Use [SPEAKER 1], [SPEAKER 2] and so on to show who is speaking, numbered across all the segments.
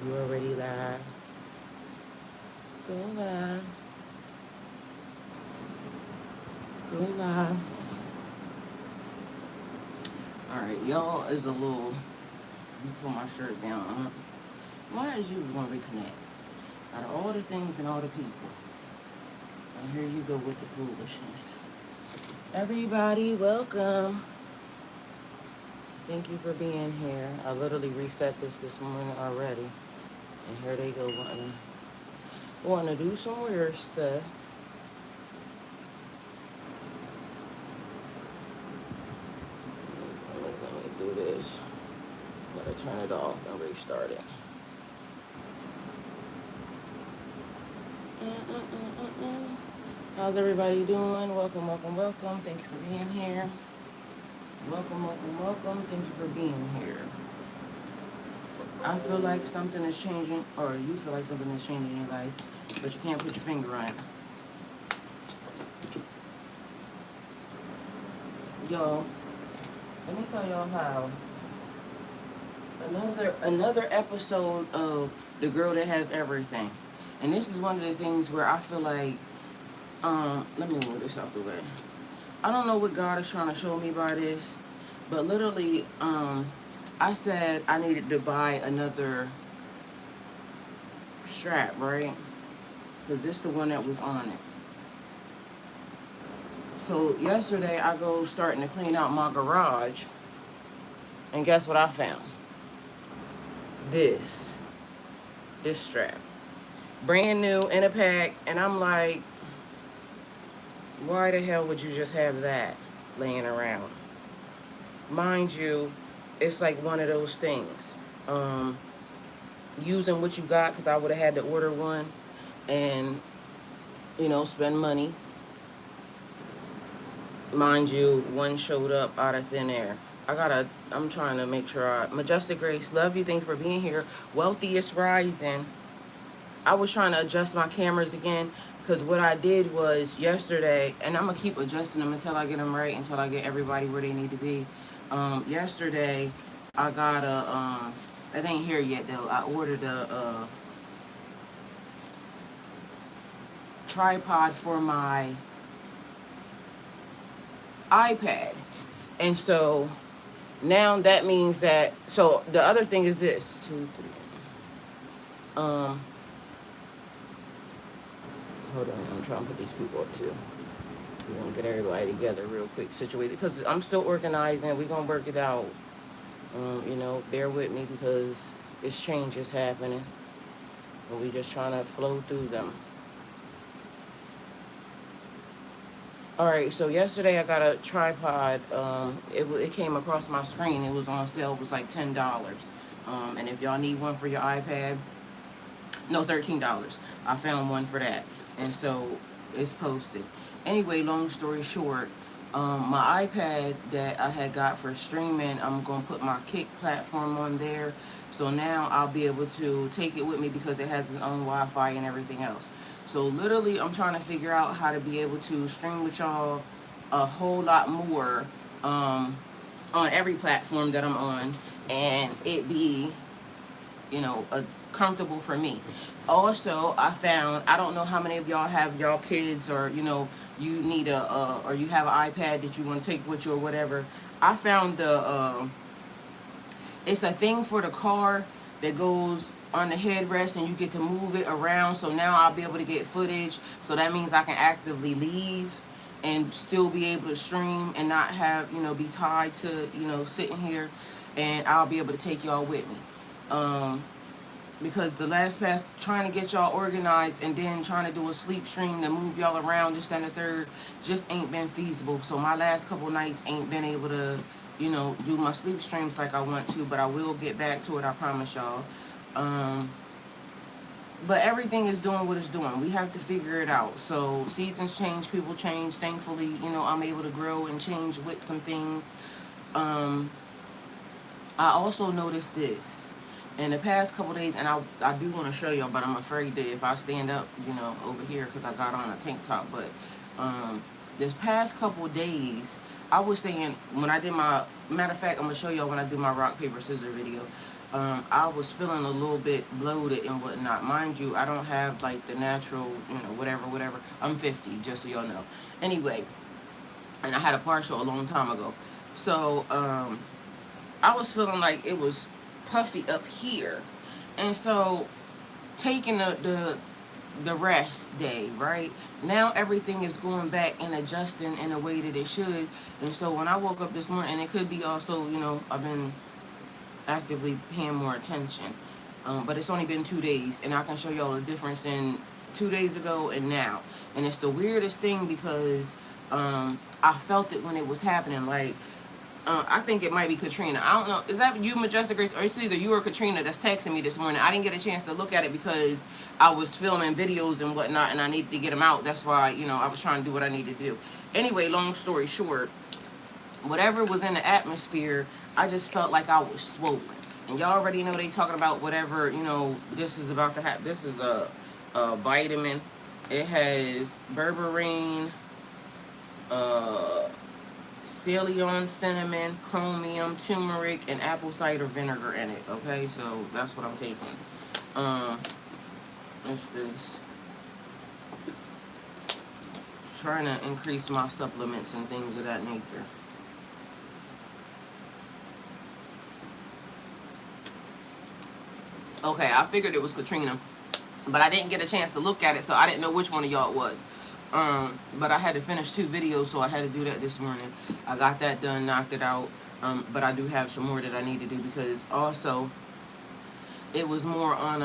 [SPEAKER 1] You already live. Go live. Go live. Alright, y'all is a little... Let me pull my shirt down. Why is you going to reconnect? Out of all the things and all the people. And here you go with the foolishness. Everybody, welcome. Thank you for being here. I literally reset this morning already. And here they go wanting to do some weird stuff. Let me do this. Gotta turn it off and restart it. How's everybody doing? Welcome, welcome, welcome. Thank you for being here. Welcome, welcome, welcome. Thank you for being here. I feel like something is changing, or you feel like something is changing in your life, but you can't put your finger on it. Y'all, let me tell y'all how another episode of The Girl That Has Everything. And this is one of the things where I feel like, let me move this out the way. I don't know what God is trying to show me by this, but literally, I said I needed to buy another strap, right? Because this is the one that was on it. So yesterday I go starting to clean out my garage, and guess what I found? This strap. Brand new in a pack, and I'm like, why the hell would you just have that laying around? Mind you, it's like one of those things. Using what you got, because I would have had to order one and, spend money. Mind you, one showed up out of thin air. I'm trying to make sure Majestic Grace, love you, thank you for being here. Wealthiest Rising. I was trying to adjust my cameras again, because what I did was yesterday, and I'm going to keep adjusting them until I get them right, until I get everybody where they need to be. Yesterday, I got it ain't here yet though. I ordered a tripod for my iPad. And so now that means that, so the other thing is this, 2, 3. Hold on, I'm trying to put these people up too. We're gonna get everybody together real quick, situated, because I'm still organizing. We're gonna work it out. Bear with me because this change is happening, and we just trying to flow through them. All right, so yesterday I got a tripod. It came across my screen. It was on sale. It was like $10. And if y'all need one for your iPad, no, $13. I found one for that, and so it's posted. Anyway, long story short, my iPad that I had got for streaming, I'm gonna put my Kick platform on there. So now I'll be able to take it with me because it has its own Wi-Fi and everything else. So literally, I'm trying to figure out how to be able to stream with y'all a whole lot more on every platform that I'm on, and it be, comfortable for me. Also, I found, I don't know how many of y'all have y'all kids, or you need or you have an iPad that you want to take with you or whatever. I found it's a thing for the car that goes on the headrest, and you get to move it around. So now I'll be able to get footage. So that means I can actively leave and still be able to stream and not have, be tied to, sitting here, and I'll be able to take y'all with me. Because the last pass, trying to get y'all organized and then trying to do a sleep stream to move y'all around, this, that, and the third, just ain't been feasible. So my last couple nights ain't been able to, do my sleep streams like I want to, but I will get back to it, I promise y'all. But everything is doing what it's doing. We have to figure it out. So seasons change, people change. Thankfully, I'm able to grow and change with some things. I also noticed this in the past couple days, and I do want to show y'all, but I'm afraid that if I stand up, over here, because I got on a tank top. But this past couple days, I was saying, when I did my Matter of fact, I'm gonna show y'all when I do my rock paper scissors video. I was feeling a little bit bloated and whatnot. Mind you, I don't have like the natural, you know, whatever. I'm 50, just so y'all know. Anyway, and I had a partial a long time ago. So I was feeling like it was puffy up here. And so taking the rest day, right? Now everything is going back and adjusting in a way that it should. And so when I woke up this morning, and it could be also, you know, I've been actively paying more attention. But it's only been 2 days, and I can show y'all the difference in 2 days ago and now. And it's the weirdest thing because I felt it when it was happening. Like, I think it might be Katrina. I don't know. Is that you, Majestic Grace? Or it's either you or Katrina that's texting me this morning. I didn't get a chance to look at it because I was filming videos and whatnot, and I needed to get them out. That's why, you know, I was trying to do what I needed to do. Anyway, long story short, whatever was in the atmosphere, I just felt like I was swollen. And y'all already know they talking about whatever, you know, this is about to happen. This is a vitamin. It has berberine, Ceylon cinnamon, chromium, turmeric, and apple cider vinegar in it. Okay, so that's what I'm taking. What's this? Trying to increase my supplements and things of that nature. Okay, I figured it was Katrina, but I didn't get a chance to look at it, so I didn't know which one of y'all it was. But I had to finish 2 videos, so I had to do that this morning. I got that done, knocked it out. But I do have some more that I need to do, because also it was more on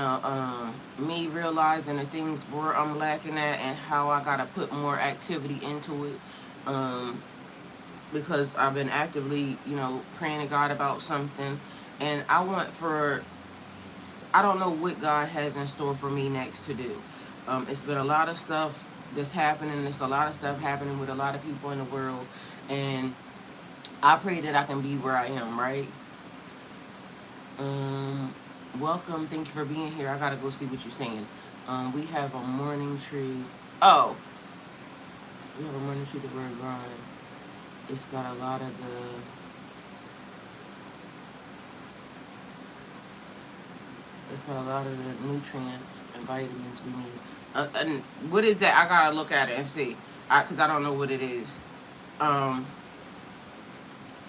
[SPEAKER 1] me realizing the things where I'm lacking at and how I gotta put more activity into it. Because I've been actively, you know, praying to God about something, and I don't know what God has in store for me next to do. It's been a lot of stuff that's happening. There's a lot of stuff happening with a lot of people in the world, and I pray that I can be where I am, right? Welcome. Thank you for being here. I gotta go see what you're saying. We have a morning tree. Oh, we have a morning tree that we're growing. It's got a lot of the nutrients and vitamins we need. And what is that? I gotta look at it and see, because I don't know what it is.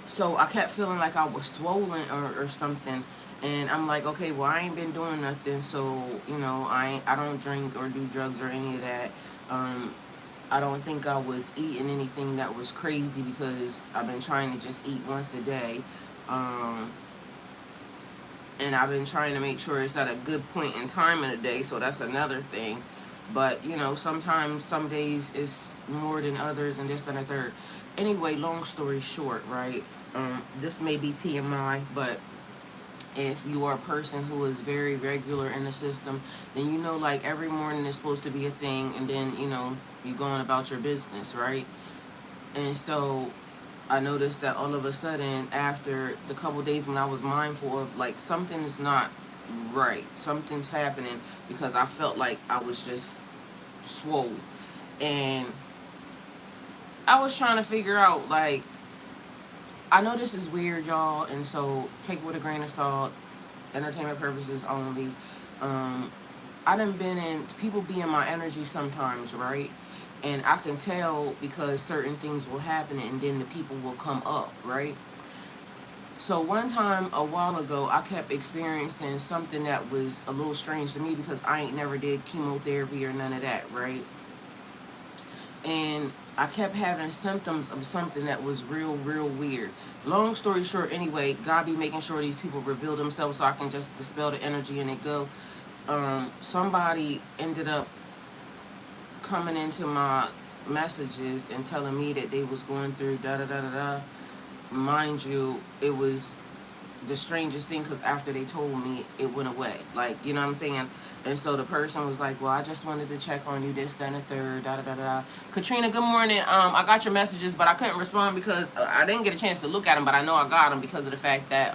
[SPEAKER 1] So I kept feeling like I was swollen or something, and I'm like, okay, well, I ain't been doing nothing, so, you know, I don't drink or do drugs or any of that. I don't think I was eating anything that was crazy, because I've been trying to just eat once a day. And I've been trying to make sure it's at a good point in time in the day, so that's another thing. But, you know, sometimes, some days it's more than others, and this, that, and a third. Anyway, long story short, right? This may be TMI, but if you are a person who is very regular in the system, then you know, like, every morning is supposed to be a thing, and then, you know, you're going about your business, right? And so I noticed that all of a sudden, after the couple days when I was mindful of, like, something is not right, something's happening, because I felt like I was just swole. And I was trying to figure out, like, I know this is weird, y'all, and so take it with a grain of salt, entertainment purposes only. I done been in, people be in my energy sometimes, right? And I can tell, because certain things will happen and then the people will come up, right? So one time a while ago, I kept experiencing something that was a little strange to me, because I ain't never did chemotherapy or none of that, right? And I kept having symptoms of something that was real weird. Long story short, anyway, God be making sure these people reveal themselves so I can just dispel the energy and it go. Somebody ended up coming into my messages and telling me that they was going through da-da-da-da-da. Mind you, it was the strangest thing, because after they told me, it went away. Like, you know what I'm saying? And so the person was like, well, I just wanted to check on you, this, that, and the third, da-da-da-da. Katrina, good morning. I got your messages, but I couldn't respond because I didn't get a chance to look at them, but I know I got them because of the fact that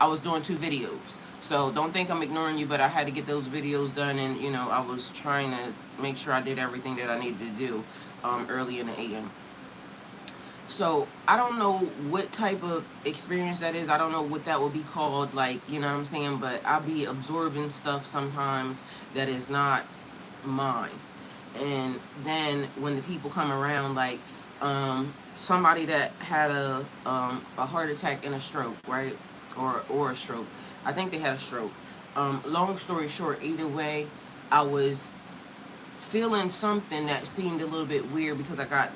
[SPEAKER 1] I was doing 2 videos. So don't think I'm ignoring you, but I had to get those videos done, and, you know, I was trying to make sure I did everything that I needed to do early in the AM. So I don't know what type of experience that is. I don't know what that would be called, like, you know what I'm saying? But I'll be absorbing stuff sometimes that is not mine. And then when the people come around, like, somebody that had a heart attack and a stroke, right? Or a stroke. I think they had a stroke. Long story short, either way, I was feeling something that seemed a little bit weird because I got,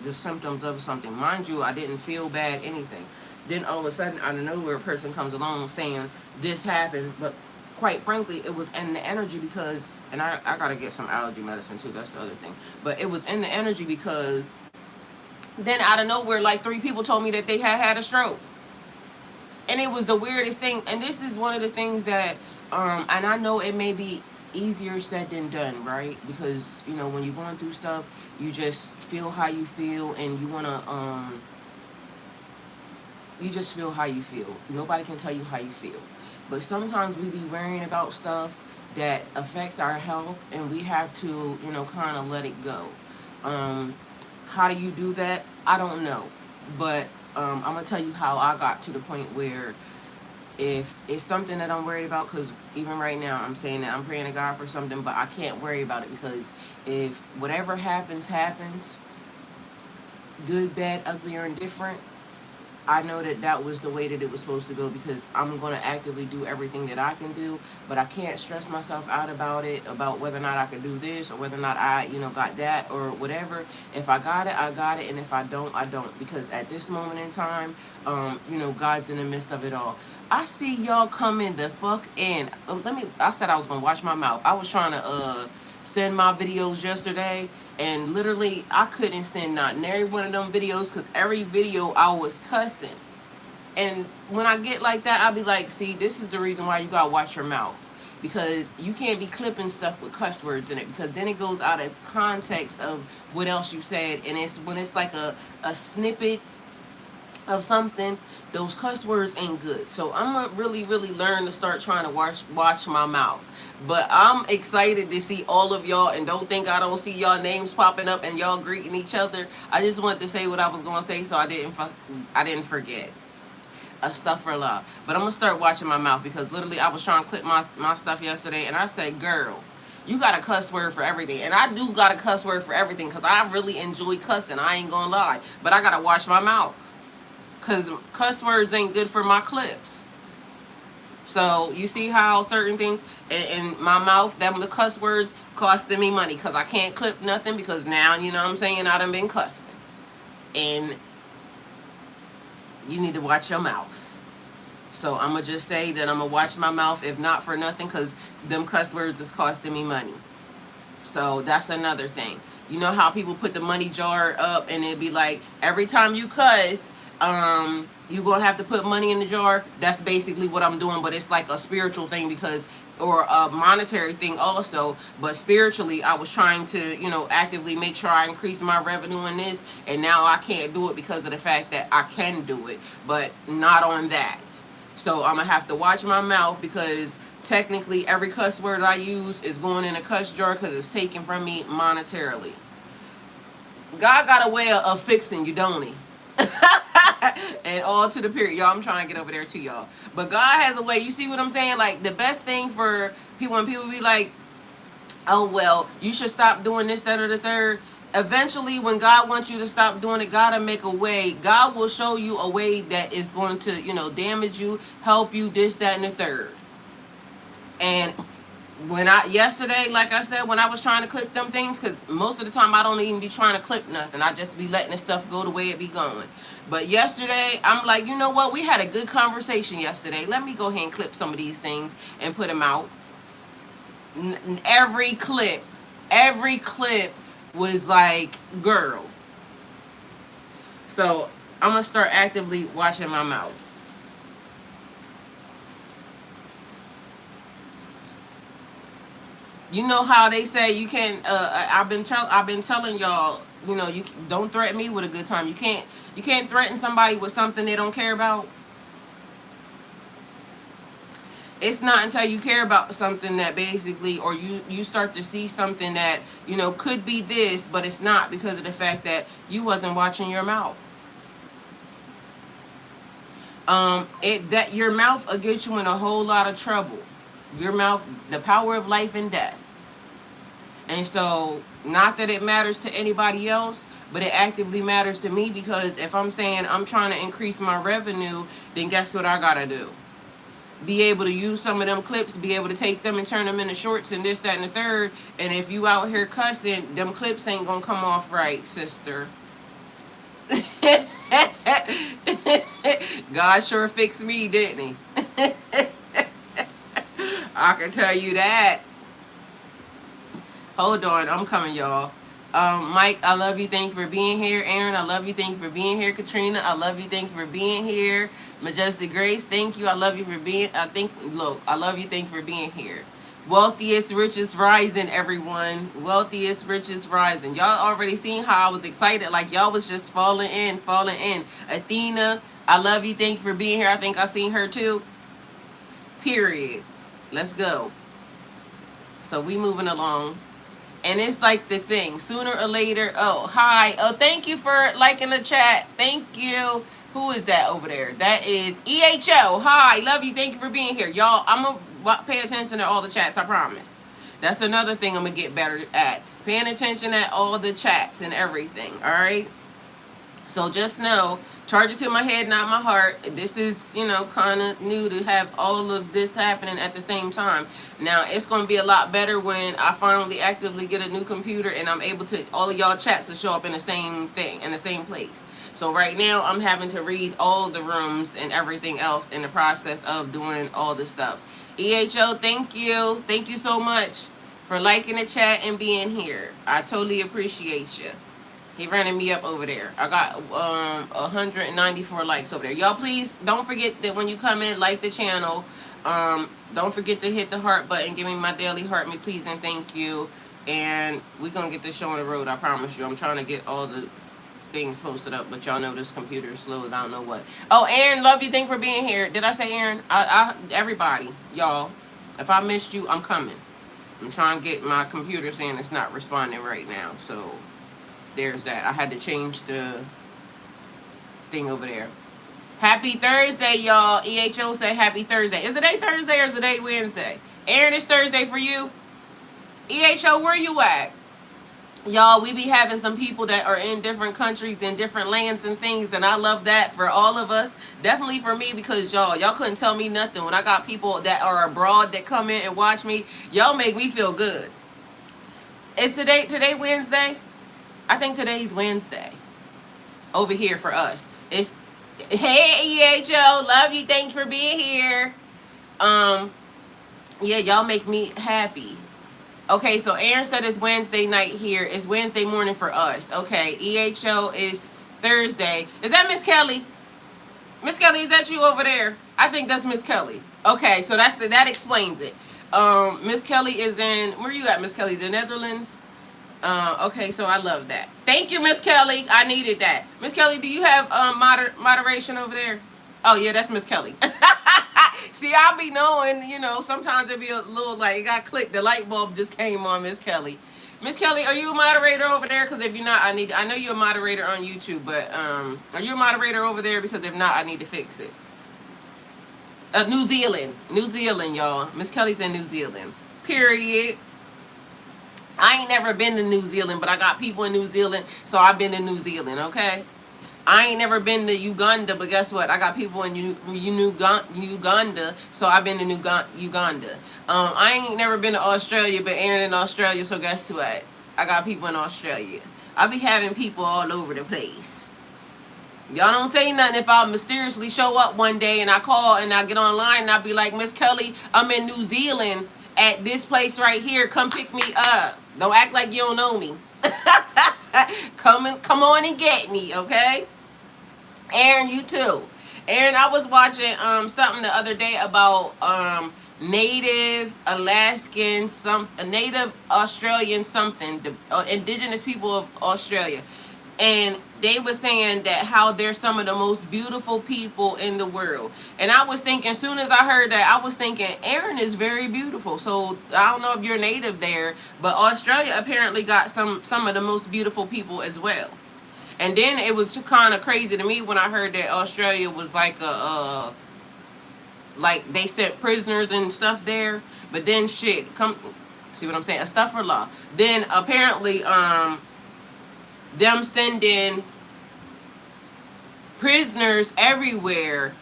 [SPEAKER 1] the symptoms of something. Mind you, I didn't feel bad, anything. Then all of a sudden, out of nowhere, a person comes along saying this happened, but quite frankly, it was in the energy because, and I got to get some allergy medicine too, that's the other thing. But it was in the energy because then out of nowhere, like 3 people told me that they had a stroke. And it was the weirdest thing. And this is one of the things that, and I know it may be easier said than done, right? Because, when you're going through stuff, you just feel how you feel, and you just feel how you feel. Nobody can tell you how you feel. But sometimes we be worrying about stuff that affects our health, and we have to, kind of let it go. How do you do that? I don't know. But I'm going to tell you how I got to the point where if it's something that I'm worried about, because even right now I'm saying that I'm praying to God for something, but I can't worry about it because if whatever happens, good, bad, ugly, or indifferent, I know that that was the way that it was supposed to go because I'm going to actively do everything that I can do, but I can't stress myself out about it, about whether or not I can do this or whether or not I, got that or whatever. If I got it, I got it, and if I don't, I don't, because at this moment in time, God's in the midst of it all. I see y'all coming the fuck in. I said I was going to watch my mouth. I was trying to, send my videos yesterday, and literally I couldn't send not every one of them videos because every video I was cussing. And when I get like that, I'll be like, see, this is the reason why you gotta watch your mouth, because you can't be clipping stuff with cuss words in it, because then it goes out of context of what else you said. And it's when it's like a snippet of something, those cuss words ain't good. So I'm gonna really learn to start trying to watch my mouth. But I'm excited to see all of y'all, and don't think I don't see y'all names popping up and y'all greeting each other. I just wanted to say what I was gonna say, so I didn't forget. Astaghfirullah. But I'm gonna start watching my mouth, because literally I was trying to clip my stuff yesterday, and I said, girl, you got a cuss word for everything. And I do got a cuss word for everything because I really enjoy cussing, I ain't gonna lie. But I gotta watch my mouth, because cuss words ain't good for my clips. So you see how certain things in my mouth, them the cuss words costing me money, because I can't clip nothing, because now, you know what I'm saying, I done been cussing. And you need to watch your mouth. So I'm going to just say that I'm going to watch my mouth, if not for nothing, because them cuss words is costing me money. So that's another thing. You know how people put the money jar up and it'd be like, every time you cuss, you're going to have to put money in the jar. That's basically what I'm doing, but it's like a spiritual thing, because, or a monetary thing also, but spiritually I was trying to, actively make sure I increase my revenue in this, and now I can't do it because of the fact that I can do it, but not on that. So I'm going to have to watch my mouth, because technically every cuss word I use is going in a cuss jar, because it's taken from me monetarily. God got a way of fixing you, don't he? And all to the period. Y'all, I'm trying to get over there too, y'all. But God has a way. You see what I'm saying? Like, the best thing for people, when people be like, oh, well, you should stop doing this, that, or the third. Eventually, when God wants you to stop doing it, God will make a way. God will show you a way that is going to, damage you, help you, this, that, and the third. And yesterday, like I said, when I was trying to clip them things, because most of the time I don't even be trying to clip nothing. I just be letting the stuff go the way it be going. But yesterday, I'm like, you know what? We had a good conversation yesterday. Let me go ahead and clip some of these things and put them out. Every clip was like, girl. So I'm going to start actively watching my mouth. You know how they say you can't. I've been telling y'all. You don't threaten me with a good time. You can't threaten somebody with something they don't care about. It's not until you care about something that basically, or you start to see something that could be this, but it's not, because of the fact that you wasn't watching your mouth. That your mouth will get you in a whole lot of trouble. Your mouth, the power of life and death. And so, not that it matters to anybody else, but it actively matters to me, because if I'm saying I'm trying to increase my revenue, then guess what I gotta do? Be able to use some of them clips, be able to take them and turn them into shorts and this, that, and the third. And if you out here cussing, them clips ain't gonna come off right, sister. God sure fixed me, didn't he? I can tell you that. Hold on, I'm coming, y'all. Mike, I love you. Thank you for being here. Aaron, I love you. Thank you for being here. Katrina, I love you. Thank you for being here. Majestic Grace, thank you. I love you for being. I love you. Thank you for being here. Wealthiest, richest rising, everyone. Wealthiest, richest rising. Y'all already seen how I was excited. Like y'all was just falling in, falling in. Athena, I love you. Thank you for being here. I think I seen her too. Period. Let's go. So we moving along. And it's like the thing, sooner or later. Oh, hi. Oh, thank you for liking the chat. Thank you. Who is that over there? That is EHO. Hi, love you. Thank you for being here. Y'all, I'm going to pay attention to all the chats, I promise. That's another thing I'm going to get better at. Paying attention at all the chats and everything, all right? So just know, charge it to my head, not my heart. This is, you know, kind of new to have all of this happening at the same time. Now, it's going to be a lot better when I finally actively get a new computer and I'm able to, all of y'all chats to show up in the same thing, in the same place. So right now, I'm having to read all the rooms and everything else in the process of doing all this stuff. EHO, thank you. Thank you so much for liking the chat and being here. I totally appreciate you. He running me up over there. I got 194 likes over there. Y'all, please don't forget that when you come in, like the channel. Don't forget to hit the heart button. Give me my daily heart, me please, and thank you. And we're going to get this show on the road, I promise you. I'm trying to get all the things posted up, but y'all know this computer is slow as I don't know what. Oh, Aaron, love you. Thanks for being here. Did I say Aaron? Everybody, y'all, if I missed you, I'm coming. I'm trying to get my computer saying it's not responding right now, so there's that. I had to change the thing over there. Happy Thursday, y'all. EHO said happy Thursday. Is it a Thursday or is it a Wednesday? Aaron, it's Thursday for you. EHO, where you at? Y'all, we be having some people that are in different countries and different lands and things, and I love that for all of us. Definitely for me, because y'all couldn't tell me nothing. When I got people that are abroad that come in and watch me, y'all make me feel good. Is today Wednesday? I think today's Wednesday. Over here for us. It's hey EHO, love you, thanks for being here. Yeah, y'all make me happy. Okay, so Aaron said it's Wednesday night here. It's Wednesday morning for us. Okay, EHO is Thursday. Is that Miss Kelly? Miss Kelly, is that you over there? I think that's Miss Kelly. Okay, so that explains it. Miss Kelly is in, where you at, Miss Kelly? The Netherlands? Okay, so I love that. Thank you, Miss Kelly. I needed that. Miss Kelly, do you have moderation over there? Oh, yeah, that's Miss Kelly. See, I be knowing, you know, sometimes it be a little like, it got clicked. The light bulb just came on, Miss Kelly. Miss Kelly, are you a moderator over there? Because if you're not, I know you're a moderator on YouTube, but are you a moderator over there? Because if not, I need to fix it. New Zealand, y'all. Miss Kelly's in New Zealand. Period. I ain't never been to New Zealand, but I got people in New Zealand, so I've been to New Zealand, okay? I ain't never been to Uganda, but guess what? I got people in Uganda, so I've been to Uganda. I ain't never been to Australia, but Aaron in Australia, so guess what? I got people in Australia. I be having people all over the place. Y'all don't say nothing if I mysteriously show up one day and I call and I get online and I be like, Miss Kelly, I'm in New Zealand at this place right here. Come pick me up. Don't act like you don't know me. Come on and get me, okay? Aaron, you too. Aaron, I was watching something the other day about Native Alaskan, Native Australian something, the indigenous people of Australia. And they were saying that how they're some of the most beautiful people in the world. And I was thinking, as soon as I heard that, I was thinking, Aaron is very beautiful. So I don't know if you're native there, but Australia apparently got some of the most beautiful people as well. And then it was kind of crazy to me when I heard that Australia was like like they sent prisoners and stuff there. But then shit, come see what I'm saying? A stuff for law. Then apparently, them sending prisoners everywhere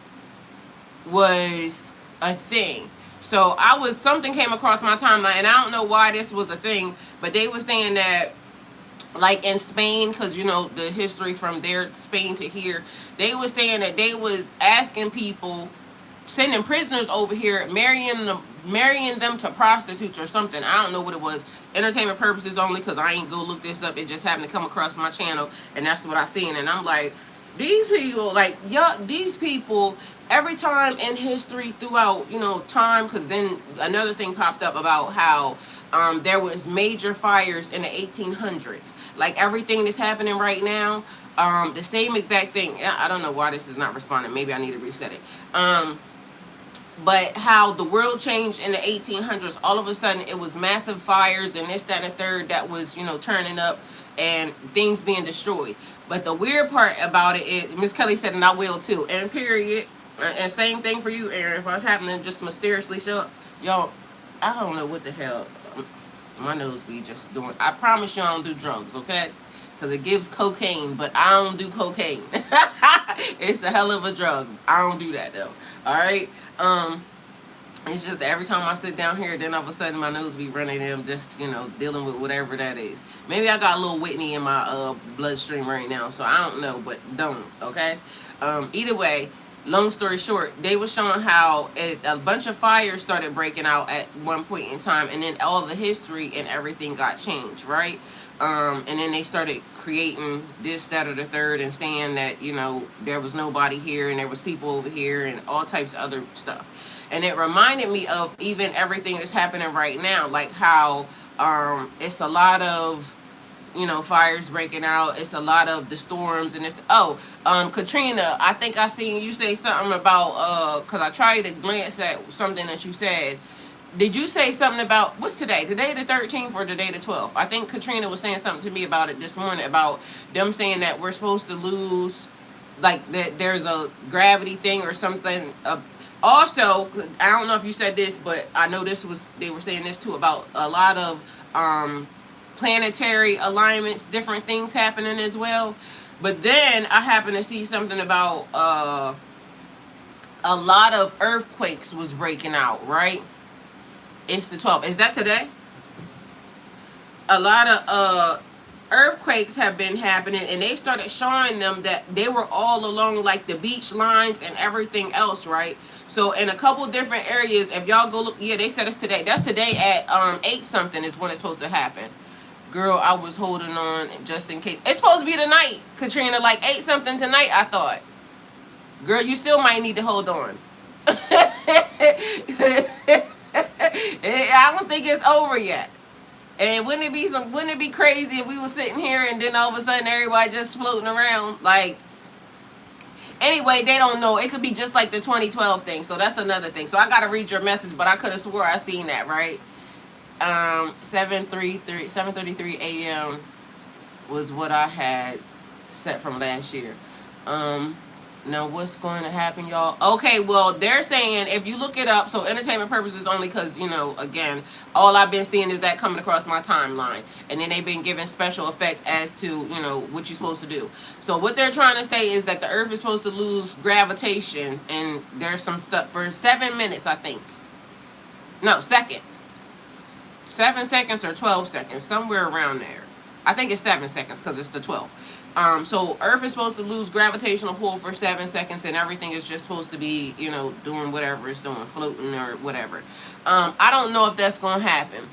[SPEAKER 1] was a thing. So something came across my timeline, and I don't know why this was a thing, but they were saying that, like in Spain, because you know the history from there, Spain to here, they were saying that they was asking people, sending prisoners over here, marrying them to prostitutes or something. I don't know what it was. Entertainment purposes only, because I ain't go look this up. It just happened to come across my channel, and that's what I seen. And I'm like, these people, like, yeah, these people, every time in history throughout, you know, time, because then another thing popped up about how there was major fires in the 1800s. Like everything that's happening right now, the same exact thing. I don't know why this is not responding. Maybe I need to reset it. But how the world changed in the 1800s, all of a sudden it was massive fires and this, that, and the third that was, you know, turning up and things being destroyed. But the weird part about it is, Miss Kelly said, and I will too, and period, and same thing for you, Aaron, if I happen to just mysteriously show up, y'all, I don't know what the hell, my nose be just doing, I promise you I don't do drugs, okay? Because it gives cocaine, but I don't do cocaine. It's a hell of a drug. I don't do that though. Alright? It's just every time I sit down here, then all of a sudden my nose be running and I'm just, you know, dealing with whatever that is. Maybe I got a little Whitney in my bloodstream right now, so I don't know, but don't, okay? Either way, long story short, they were showing how a bunch of fires started breaking out at one point in time, and then all the history and everything got changed, right? And then they started creating this, that, or the third, and saying that, you know, there was nobody here and there was people over here and all types of other stuff. And it reminded me of even everything that's happening right now, like how it's a lot of, you know, fires breaking out. It's a lot of the storms and it's, Katrina, I think I seen you say something about, because I tried to glance at something that you said. Did you say something about, what's today? Today the 13th or today the 12th? I think Katrina was saying something to me about it this morning, about them saying that we're supposed to lose, like that there's a gravity thing or something. Also, I don't know if you said this, but I know they were saying this too, about a lot of planetary alignments, different things happening as well. But then I happened to see something about a lot of earthquakes was breaking out, right? It's the 12th. Is that today? A lot of earthquakes have been happening, and they started showing them that they were all along like the beach lines and everything else, right? So in a couple different areas, if y'all go look, yeah, they said it's today. That's today at 8 something is when it's supposed to happen. Girl, I was holding on just in case. It's supposed to be tonight, Katrina, like 8 something tonight, I thought. Girl, you still might need to hold on. I don't think it's over yet. And wouldn't it be crazy if we were sitting here and then all of a sudden everybody just floating around? Like, anyway, they don't know. It could be just like the 2012 thing. So that's another thing. So I got to read your message, but I could have swore I seen that, right? 7:33 a.m. was what I had set from last year. Now what's going to happen, y'all? Okay, well, they're saying if you look it up, so entertainment purposes only, because, you know, again, all I've been seeing is that coming across my timeline, and then they've been giving special effects as to, you know, what you're supposed to do. So what they're trying to say is that the earth is supposed to lose gravitation, and there's some stuff for 7 minutes, I think. No, seconds. 7 seconds or 12 seconds, somewhere around there. I think it's 7 seconds because it's the 12th. So Earth is supposed to lose gravitational pull for 7 seconds, and everything is just supposed to be, you know, doing whatever it's doing, floating or whatever. I don't know if that's going to happen.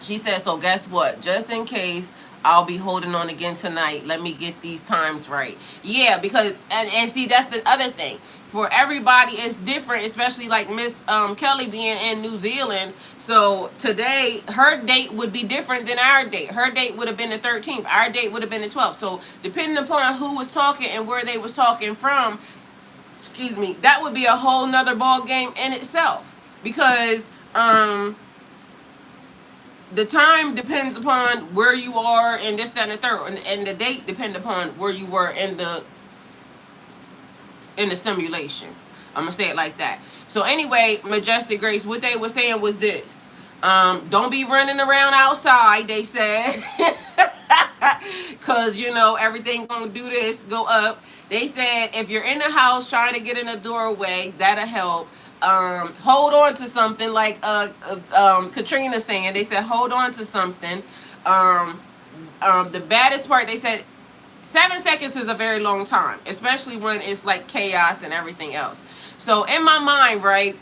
[SPEAKER 1] She said, so guess what? Just in case, I'll be holding on again tonight. Let me get these times right. Yeah, because, and see, that's the other thing. For everybody, it's different, especially like Miss Kelly being in New Zealand. So today, her date would be different than our date. Her date would have been the 13th. Our date would have been the 12th. So depending upon who was talking and where they was talking from, excuse me, that would be a whole nother ball game in itself. Because the time depends upon where you are and this, that, and the third, and the date depend upon where you were in the simulation. I'm gonna say it like that. So anyway, Majestic Grace, what they were saying was this: don't be running around outside. They said, cause you know everything gonna do this, go up. They said if you're in the house trying to get in a doorway, that'll help. Hold on to something, like Katrina saying. They said hold on to something. The baddest part, they said 7 seconds is a very long time, especially when it's like chaos and everything else. So in my mind, right,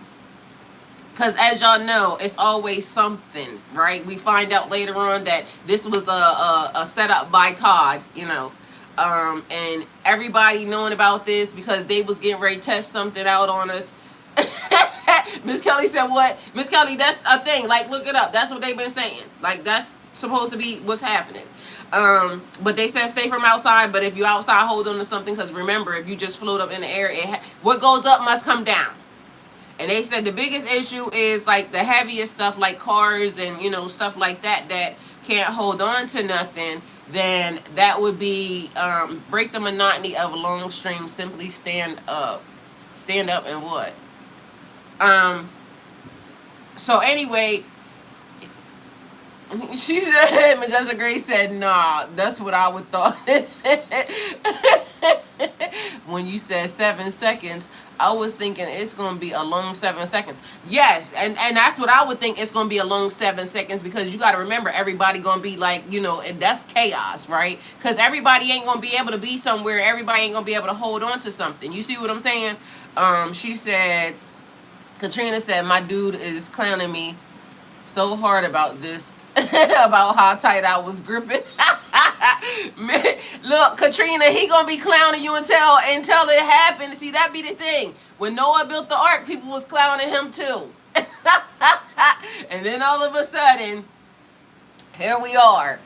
[SPEAKER 1] because as y'all know, it's always something, right? We find out later on that this was a setup by Todd, you know. And everybody knowing about this because they was getting ready to test something out on us. Miss Kelly said what? Miss Kelly, that's a thing. Like, look it up. That's what they've been saying. Like, that's supposed to be what's happening. But they said stay from outside. But if you outside, hold on to something. Because remember, if you just float up in the air, what goes up must come down. And they said the biggest issue is like the heaviest stuff like cars and, you know, stuff like that that can't hold on to nothing. Then that would be break the monotony of a long stream. Simply stand up. Stand up and what? So anyway, she said, Majestic Grace said, nah, that's what I would thought. When you said 7 seconds, I was thinking it's going to be a long 7 seconds. Yes, and that's what I would think. It's going to be a long 7 seconds because you got to remember, everybody going to be like, you know, and that's chaos, right? Because everybody ain't going to be able to be somewhere. Everybody ain't going to be able to hold on to something. You see what I'm saying? She said, Katrina said, my dude is clowning me so hard about this, about how tight I was gripping. Man, look, Katrina, he gonna be clowning you until it happened. See, that be the thing. When Noah built the ark, people was clowning him too. And then all of a sudden, here we are.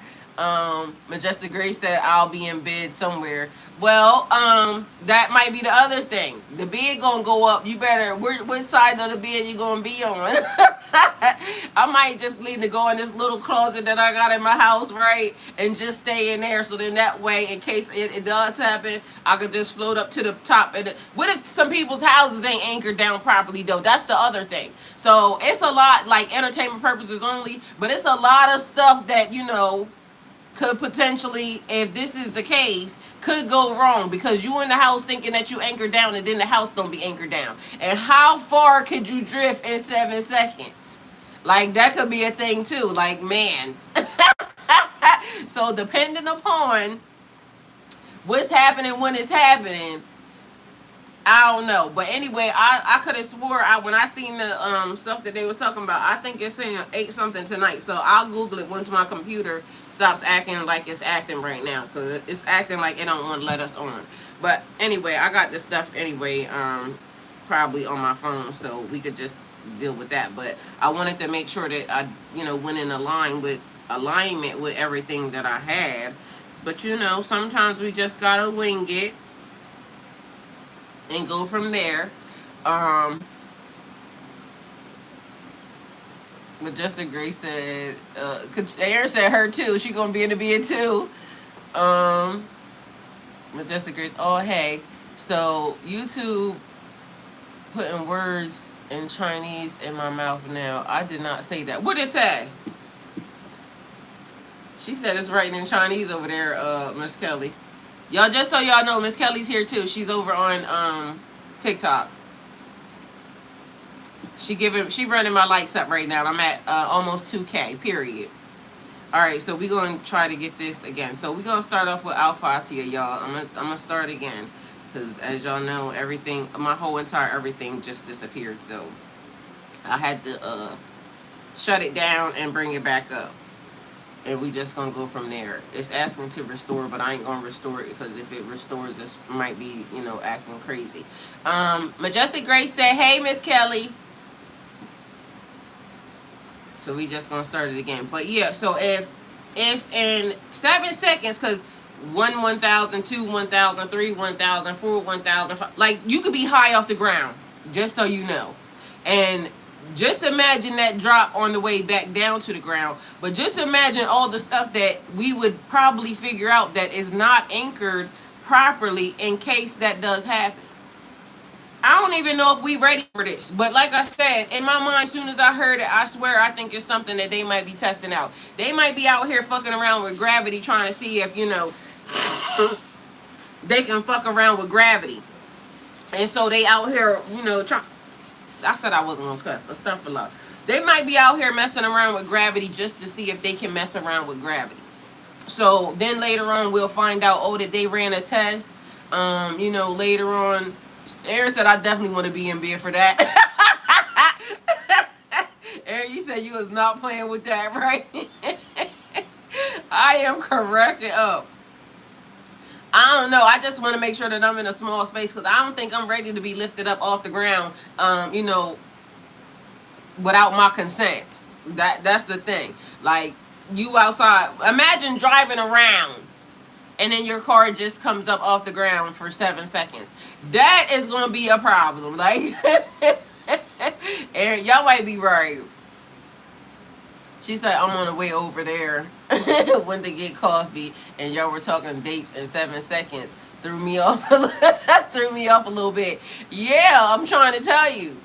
[SPEAKER 1] Majestic Grace said, I'll be in bed somewhere. Well, that might be the other thing. The bed gonna go up. You better, which side of the bed you gonna be on? I might just need to go in this little closet that I got in my house, right? And just stay in there. So then that way, in case it does happen, I could just float up to the top. What if some people's houses ain't anchored down properly, though? That's the other thing. So it's a lot, like entertainment purposes only, but it's a lot of stuff that, you know, could potentially, if this is the case, could go wrong because you in the house thinking that you anchored down and then the house don't be anchored down. And how far could you drift in 7 seconds? Like, that could be a thing too. Like, man. So depending upon what's happening when it's happening, I don't know. But anyway, I could have swore when I seen the stuff that they was talking about, I think it's saying 8 something tonight. So I'll Google it once my computer stops acting like it's acting right now, because it's acting like it don't want to let us on. But anyway, I got this stuff anyway, probably on my phone, so we could just deal with that. But I wanted to make sure that I, you know, went in alignment with everything that I had. But you know, sometimes we just gotta wing it and go from there. Majestic Grace said, Aaron said her too. She gonna be in the bed too. Majestic Grace, oh hey. So YouTube putting words in Chinese in my mouth now. I did not say that. What did it say? She said it's writing in Chinese over there, Miss Kelly. Y'all, just so y'all know, Miss Kelly's here too. She's over on TikTok. She running my likes up right now. I'm at almost 2K, period. Alright, so we're going to try to get this again. So we're going to start off with Al-Fatiha, y'all. I'm gonna start again. Because as y'all know, everything, my whole entire everything just disappeared. So I had to shut it down and bring it back up. And we just going to go from there. It's asking to restore, but I ain't going to restore it because if it restores, this might be, you know, acting crazy. Majestic Grace said, hey, Miss Kelly. So we just going to start it again. But yeah, so if in 7 seconds, because 1, 1,000, 2, 1,000, 3, 1,000, 4, 1,000, like you could be high off the ground, just so you know. And Just imagine that drop on the way back down to the ground. But just imagine all the stuff that we would probably figure out that is not anchored properly in case that does happen. I don't even know if we ready for this. But like I said, in my mind, as soon as I heard it, I swear I think it's something that they might be testing out. They might be out here fucking around with gravity trying to see if, they can fuck around with gravity. And so they out here, trying. I said I wasn't gonna cuss. Astaghfirullah. They might be out here messing around with gravity just to see if they can mess around with gravity. So then later on we'll find out, that they ran a test. Later on, Aaron said I definitely want to be in bed for that. Aaron, you said you was not playing with that, right? I am cracking up. I don't know. I just want to make sure that I'm in a small space because I don't think I'm ready to be lifted up off the ground, without my consent. That's the thing. Like, you outside. Imagine driving around and then your car just comes up off the ground for 7 seconds. That is going to be a problem. Like, Aaron, y'all might be right. She said, I'm on the way over there. Went to get coffee, and y'all were talking dates in 7 seconds. Threw me off threw me off a little bit. Yeah, I'm trying to tell you.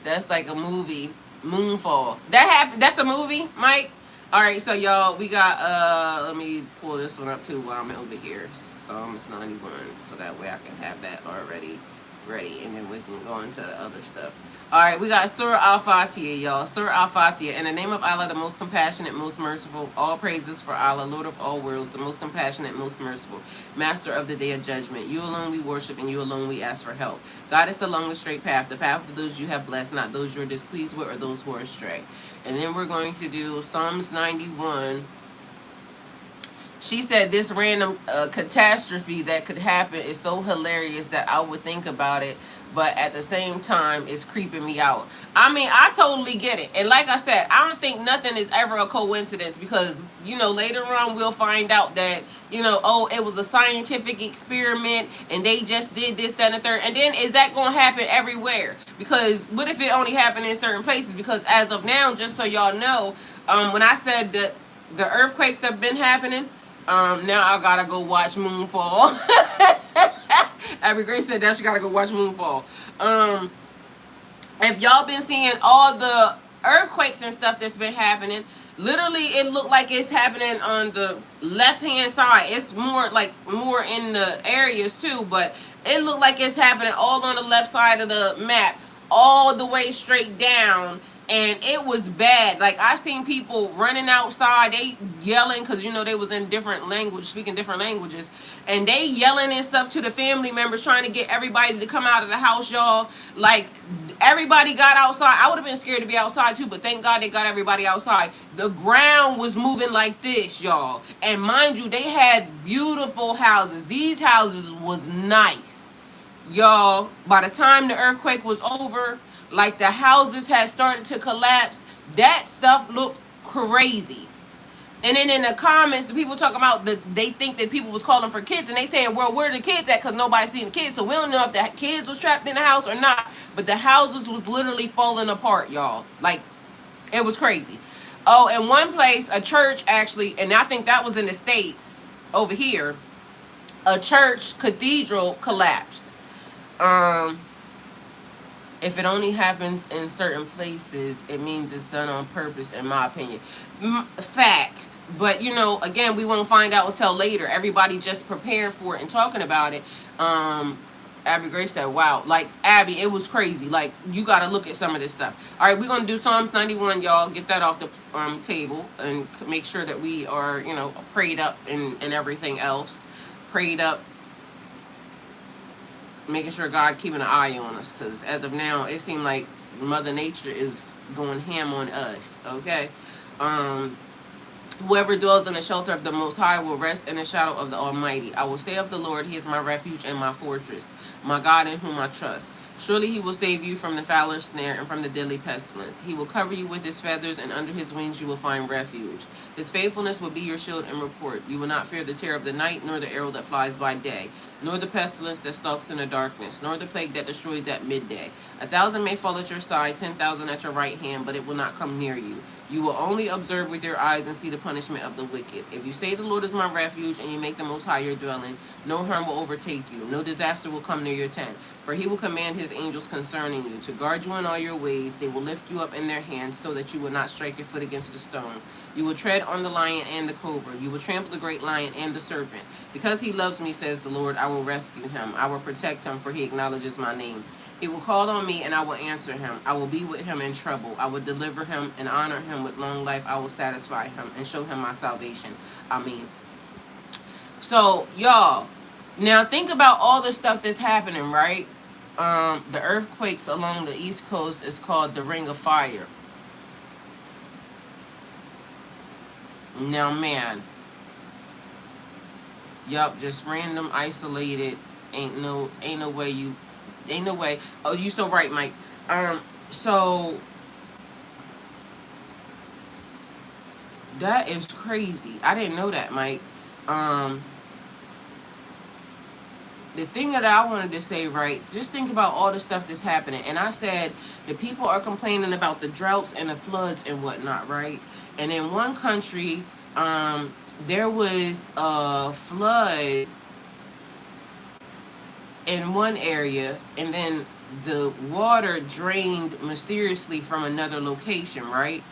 [SPEAKER 1] That's like a movie. Moonfall. That happened. That's a movie, Mike? Alright, so y'all, we got, let me pull this one up too while I'm over here. Psalms 91. So that way I can have that already ready, and then we can go into the other stuff. All right, we got Surah Al-Fatiha, y'all. Surah Al-Fatiha. In the name of Allah, the most compassionate, most merciful. All praises for Allah, Lord of all worlds, the most compassionate, most merciful, master of the day of judgment. You alone we worship, and you alone we ask for help. Guide us along the straight path, the path of those you have blessed, not those you are displeased with or those who are astray. And then we're going to do Psalms 91. She said this random catastrophe that could happen is so hilarious that I would think about it, but at the same time, it's creeping me out. I mean, I totally get it. And like I said, I don't think nothing is ever a coincidence because, later on we'll find out that, it was a scientific experiment and they just did this, that, and the third. And then is that going to happen everywhere? Because what if it only happened in certain places? Because as of now, just so y'all know, when I said that the earthquakes that have been happening, now I gotta go watch Moonfall. Abby Grace said that she gotta go watch Moonfall. If y'all been seeing all the earthquakes and stuff that's been happening, literally it looked like it's happening on the left hand side. It's more in the areas too, but it looked like it's happening all on the left side of the map, all the way straight down. And it was bad. Like, I seen people running outside, they yelling, because, they was in different language, speaking different languages. And they yelling and stuff to the family members, trying to get everybody to come out of the house, y'all. Like, everybody got outside. I would have been scared to be outside, too, but thank God they got everybody outside. The ground was moving like this, y'all. And mind you, they had beautiful houses. These houses was nice. Y'all, by the time the earthquake was over, like the houses had started to collapse. That stuff looked crazy. And then in the comments, the people talking about they think that people was calling for kids, and they saying, well, where are the kids at? Because nobody's seen the kids, so we don't know if the kids was trapped in the house or not. But the houses was literally falling apart, y'all. Like, it was crazy. Oh, in one place, a church actually, and I think that was in the States over here, a church cathedral collapsed. If it only happens in certain places, it means it's done on purpose, in my opinion. Facts. But, again, we won't find out until later. Everybody just prepared for it and talking about it. Abby Grace said, wow. Like, Abby, it was crazy. Like, you got to look at some of this stuff. All right, we're going to do Psalms 91, y'all. Get that off the table and make sure that we are, prayed up and everything else. Prayed up. Making sure God keeping an eye on us, because as of now it seems like Mother Nature is going ham on us. Okay. Whoever dwells in the shelter of the Most High will rest in the shadow of the Almighty. I will say of the Lord, He is my refuge and my fortress, my God in whom I trust. Surely He will save you from the fowler's snare and from the deadly pestilence. He will cover you with His feathers, and under His wings you will find refuge. His faithfulness will be your shield and rapport. You will not fear the terror of the night, nor the arrow that flies by day, nor the pestilence that stalks in the darkness, nor the plague that destroys at midday. 1,000 may fall at your side, 10,000 at your right hand, but it will not come near you. You will only observe with your eyes and see the punishment of the wicked. If you say the Lord is my refuge, and you make the Most High your dwelling, no harm will overtake you, no disaster will come near your tent. For he will command his angels concerning you, to guard you in all your ways. They will lift you up in their hands, so that you will not strike your foot against a stone. You will tread on the lion and the cobra. You will trample the great lion and the serpent. Because he loves me, says the Lord, I will rescue him. I will protect him, for he acknowledges my name. He will call on me, and I will answer him. I will be with him in trouble. I will deliver him and honor him with long life. I will satisfy him and show him my salvation. Amen. So, y'all, now think about all the stuff that's happening, right? The earthquakes along the East Coast is called the Ring of Fire. Now, man, yup, just random, isolated. Ain't no way. Oh, you so right, Mike. So that is crazy. I didn't know that, Mike. The thing that I wanted to say, right, just think about all the stuff that's happening. And I said the people are complaining about the droughts and the floods and whatnot, right? And in one country, there was a flood in one area, and then the water drained mysteriously from another location, right?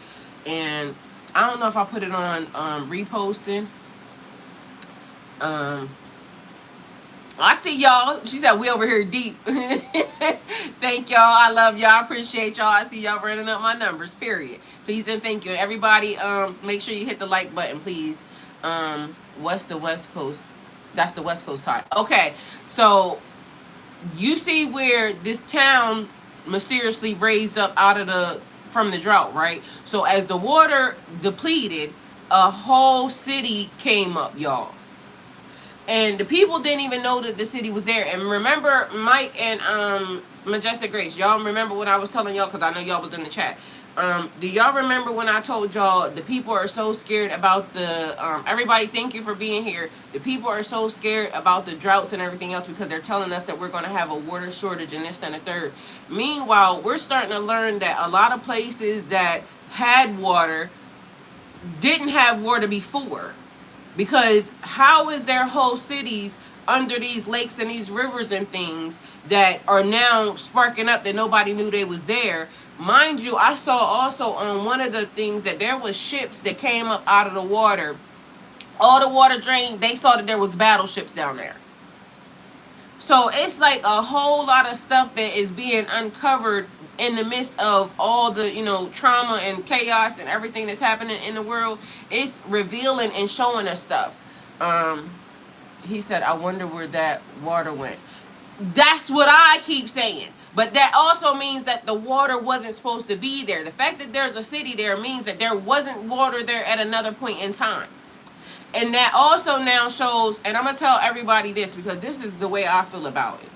[SPEAKER 1] And I don't know if I put it on reposting. I see y'all. She said we over here deep. Thank y'all. I love y'all. I appreciate y'all. I see y'all running up my numbers, period. Please and thank you. Everybody, make sure you hit the like button, please. What's the West Coast? That's the West Coast time. Okay, so you see where this town mysteriously raised up from the drought, right? So as the water depleted, a whole city came up, y'all. And the people didn't even know that the city was there. And remember, Mike and Majestic Grace, y'all remember what I was telling y'all, because I know y'all was in the chat. Do y'all remember when I told y'all the people are so scared about the everybody, thank you for being here. The people are so scared about the droughts and everything else because they're telling us that we're going to have a water shortage and this and the third. Meanwhile, we're starting to learn that a lot of places that had water didn't have water before. Because how is there whole cities under these lakes and these rivers and things that are now sparking up that nobody knew they was there? Mind you, I saw also on one of the things that there was ships that came up out of the water. All the water drained. They saw that there was battleships down there. So it's like a whole lot of stuff that is being uncovered in the midst of all the, trauma and chaos and everything that's happening in the world. It's revealing and showing us stuff. He said, I wonder where that water went. That's what I keep saying. But that also means that the water wasn't supposed to be there. The fact that there's a city there means that there wasn't water there at another point in time. And that also now shows, and I'm going to tell everybody this because this is the way I feel about it.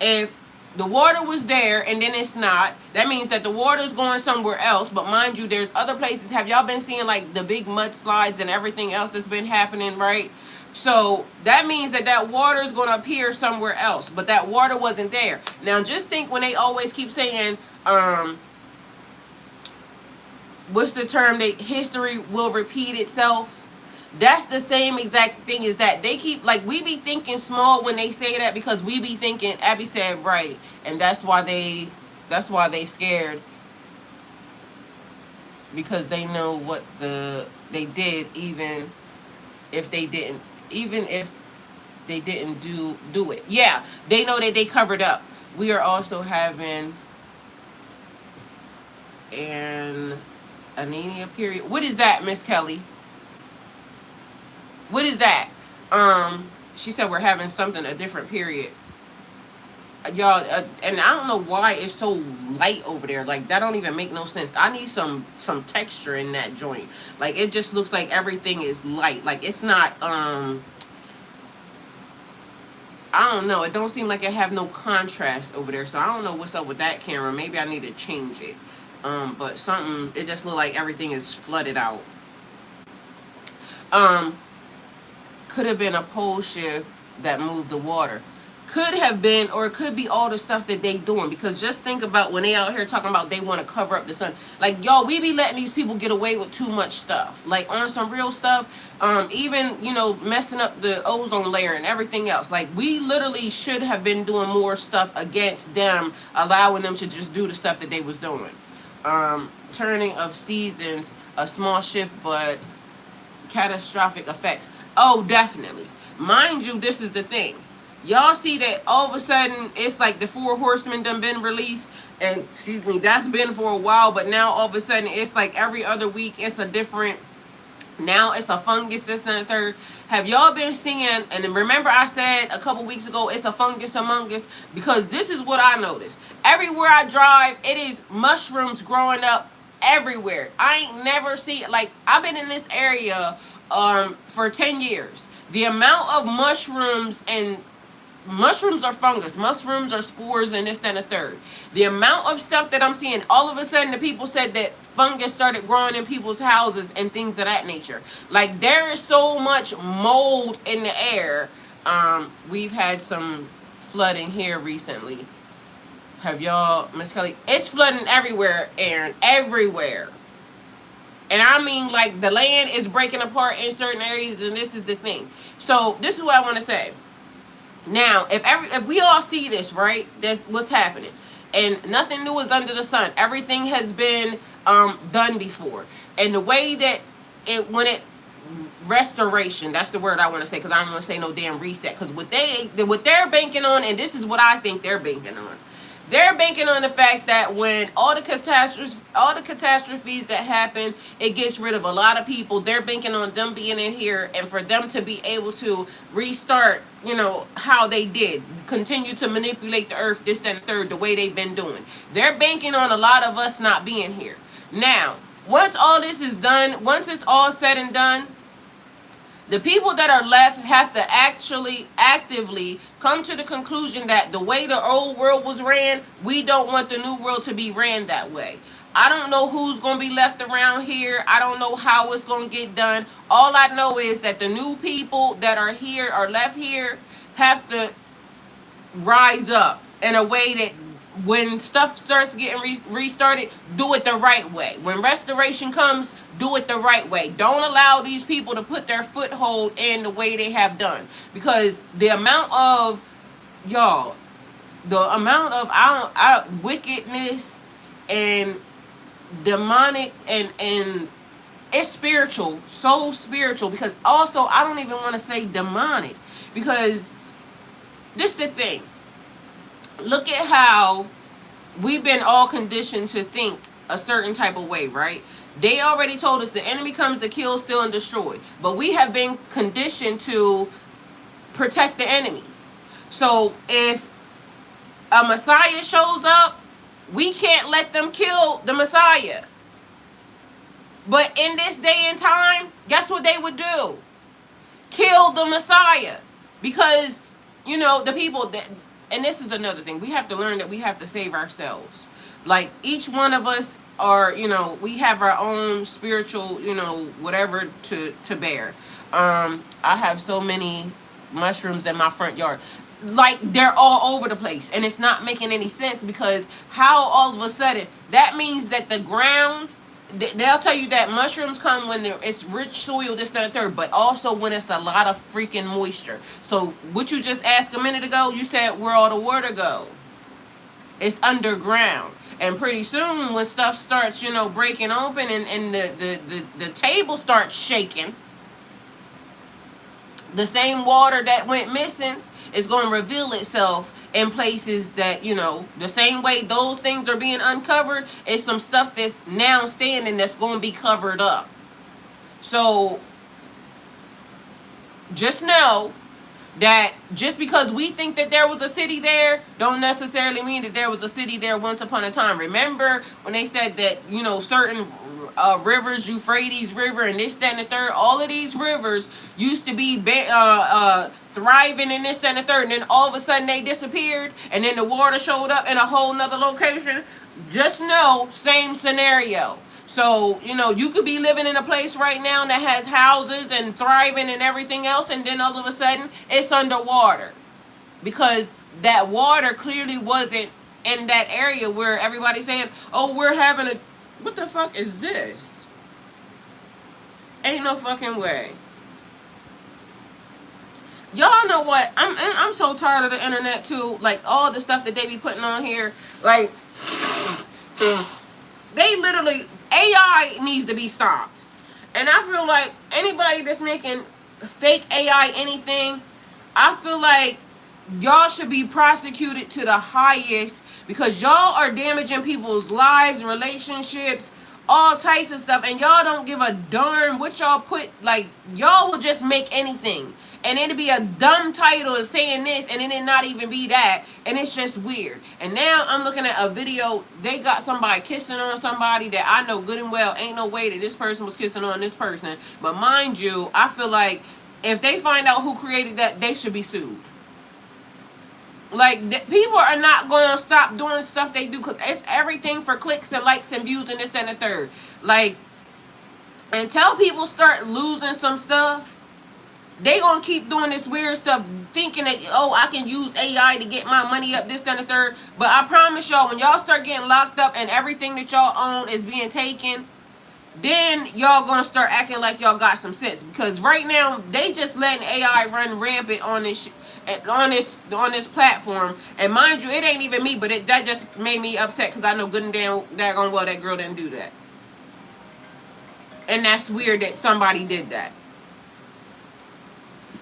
[SPEAKER 1] If the water was there and then it's not, that means that the water is going somewhere else. But mind you, there's other places. Have y'all been seeing like the big mudslides and everything else that's been happening, right? So that means that that water is going to appear somewhere else, but that water wasn't there. Now just think when they always keep saying, what's the term, that history will repeat itself? That's the same exact thing as that. They keep, like, we be thinking small when they say that because we be thinking, Abby said right, and that's why they scared, because they know what they did, even if they didn't do it. Yeah, they know that they covered up. We are also having an anemia period. What is that, Miss Kelly? What is that? She said we're having something, a different period. Y'all, and I don't know why it's so light over there. Like, that don't even make no sense. I need some texture in that joint. Like, it just looks like everything is light. Like, it's not, I don't know. It don't seem like it have no contrast over there. So I don't know what's up with that camera. Maybe I need to change it. But something, it just look like everything is flooded out. Could have been a pole shift that move the water. Could have been, or it could be all the stuff that they doing, because just think about when they out here talking about they want to cover up the sun. Like, y'all, we be letting these people get away with too much stuff, like on some real stuff. Even, you know, messing up the ozone layer and everything else. Like, we literally should have been doing more stuff against them, allowing them to just do the stuff that they was doing. Turning of seasons, a small shift but catastrophic effects. Oh, definitely. Mind you, this is the thing. Y'all see that all of a sudden it's like the 4 horsemen done been released, and excuse me, that's been for a while, but now all of a sudden it's like every other week it's a different, now it's a fungus, this and the third. Have y'all been seeing, and remember I said a couple weeks ago, it's a fungus among us? Because this is what I noticed. Everywhere I drive, it is mushrooms growing up everywhere. I ain't never seen, like, I've been in this area for 10 years. The amount of mushrooms, and mushrooms are fungus, mushrooms are spores, and this and the third. The amount of stuff that I'm seeing, all of a sudden the people said that fungus started growing in people's houses and things of that nature. Like, there is so much mold in the air. We've had some flooding here recently. Have y'all, Miss Kelly? It's flooding everywhere, Aaron, everywhere. And I mean, like, the land is breaking apart in certain areas, and this is the thing. So this is what I want to say. Now, if we all see this, right, that's what's happening, and nothing new is under the sun. Everything has been done before, and the way that restoration, that's the word I want to say, because I don't want to say no damn reset, because what they're banking on, and this is what I think they're banking on. They're banking on the fact that when all the catastrophes that happen, it gets rid of a lot of people. They're banking on them being in here, and for them to be able to restart, you know, how they did, continue to manipulate the earth, this, that, and the third, the way they've been doing. They're banking on a lot of us not being here. Now, once all this is done, once it's all said and done, the people that are left have to actually actively come to the conclusion that the way the old world was ran, we don't want the new world to be ran that way. I don't know who's going to be left around here. I don't know how it's going to get done. All I know is that the new people that are here, are left here, have to rise up in a way that when stuff starts getting restarted, do it the right way. When restoration comes, do it the right way. Don't allow these people to put their foothold in the way they have done. Because the amount of, y'all, the amount of wickedness and demonic, and it's spiritual, so spiritual. Because also, I don't even want to say demonic, because this is the thing. Look at how we've been all conditioned to think a certain type of way, right? They already told us the enemy comes to kill, steal, and destroy. But we have been conditioned to protect the enemy. So if a Messiah shows up, we can't let them kill the Messiah. But in this day and time, guess what they would do? Kill the Messiah. Because, you know, the people that... And this is another thing. We have to learn that we have to save ourselves. Like, each one of us are, you know, we have our own spiritual, you know, whatever to bear. I have so many mushrooms in my front yard. Like, they're all over the place. And it's not making any sense, because how all of a sudden, that means that the ground, they'll tell you that mushrooms come when it's rich soil, this, that, and third, but also when it's a lot of freaking moisture. So what you just asked a minute ago, you said where all the water go. It's underground. And pretty soon when stuff starts, you know, breaking open, and the table starts shaking, the same water that went missing is going to reveal itself in places that, you know, the same way those things are being uncovered, is some stuff that's now standing that's going to be covered up. So just know that just because we think that there was a city there, don't necessarily mean that there was a city there once upon a time. Remember when they said that, you know, certain rivers, Euphrates River and this, that, and the third, all of these rivers used to be thriving in this, that, and the third, and then all of a sudden they disappeared, and then the water showed up in a whole nother location. Just know, same scenario. So, you know, you could be living in a place right now that has houses and thriving and everything else, and then all of a sudden it's underwater because that water clearly wasn't in that area where everybody's saying, oh, we're having a, what the fuck is this? Ain't no fucking way. Y'all know what? I'm so tired of the internet too. Like all the stuff that they be putting on here. Like they literally, AI needs to be stopped. And I feel like anybody that's making fake AI anything, I feel like y'all should be prosecuted to the highest because y'all are damaging people's lives, relationships, all types of stuff, and y'all don't give a darn what y'all put. Like, y'all will just make anything, and it'll be a dumb title saying this, and then it not even be that, and it's just weird. And now I'm looking at a video, they got somebody kissing on somebody that I know good and well ain't no way that this person was kissing on this person. But mind you, I feel like if they find out who created that, they should be sued. Like, people are not going to stop doing stuff they do because it's everything for clicks and likes and views and this, that, and the third. Like, until people start losing some stuff, they going to keep doing this weird stuff thinking that, oh, I can use AI to get my money up, this, that, and the third. But I promise y'all, when y'all start getting locked up and everything that y'all own is being taken, then y'all gonna start acting like y'all got some sense. Because right now they just letting AI run rampant on this on this platform. And mind you, it ain't even me, but that just made me upset because I know good and daggone well that girl didn't do that. And that's weird that somebody did that.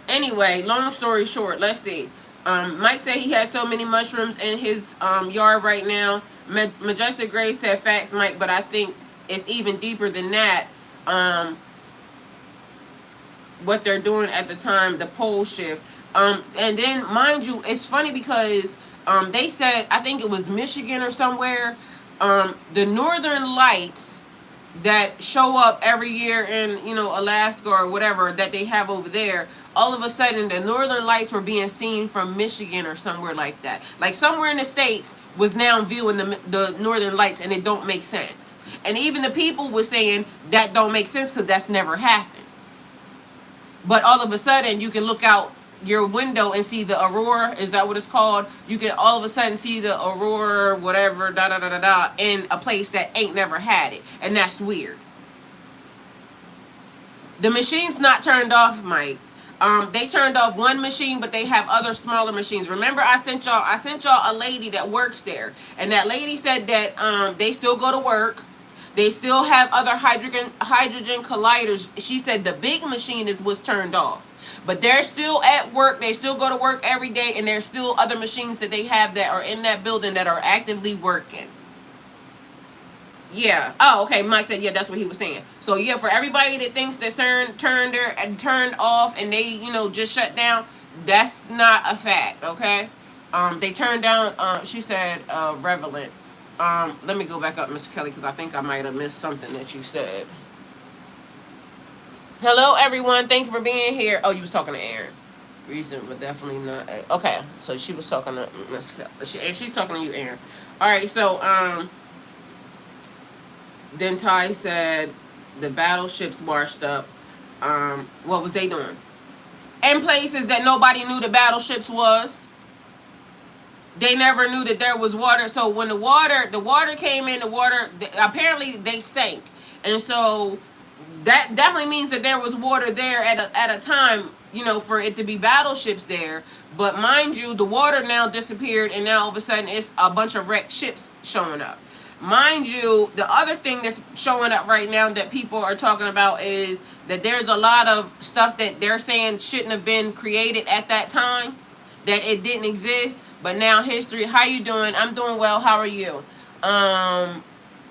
[SPEAKER 1] Anyway, long story short, let's see. Mike said he has so many mushrooms in his yard right now. Majestic Grace said facts, Mike, but I think it's even deeper than that. What they're doing at the time, the pole shift. And then, mind you, it's funny because they said, I think it was Michigan or somewhere, the northern lights that show up every year in, you know, Alaska or whatever that they have over there, all of a sudden the northern lights were being seen from Michigan or somewhere like that. Like somewhere in the States was now viewing the northern lights, and it don't make sense. And even the people were saying that don't make sense because that's never happened. But all of a sudden, you can look out your window and see the aurora. Is that what it's called? You can all of a sudden see the aurora, whatever, in a place that ain't never had it. And that's weird. The machine's not turned off, Mike. They turned off one machine, but they have other smaller machines. Remember, I sent y'all a lady that works there, and that lady said that they still go to work. They still have other hydrogen colliders. She said the big machine was turned off. But they're still at work. They still go to work every day. And there's still other machines that they have that are in that building that are actively working. Yeah. Oh, okay. Mike said, yeah, that's what he was saying. So, yeah, for everybody that thinks that turned off and they, you know, just shut down, that's not a fact, okay? They turned down, she said, relevant. Let me go back up, Mr. Kelly, because I think I might have missed something that you said. Hello, everyone. Thank you for being here. Oh, you was talking to Aaron. Recent, but definitely not. Okay, so she was talking to Miss Kelly. And she's talking to you, Aaron. All right, so then Ty said the battleships washed up. What was they doing? In places that nobody knew the battleships was. They never knew that there was water. So when the water came in, apparently they sank. And so that definitely means that there was water there at a time, you know, for it to be battleships there. But mind you, the water now disappeared, and now all of a sudden it's a bunch of wrecked ships showing up. Mind you, the other thing that's showing up right now that people are talking about is that there's a lot of stuff that they're saying shouldn't have been created at that time, that it didn't exist. But now history, how you doing? I'm doing well. How are you?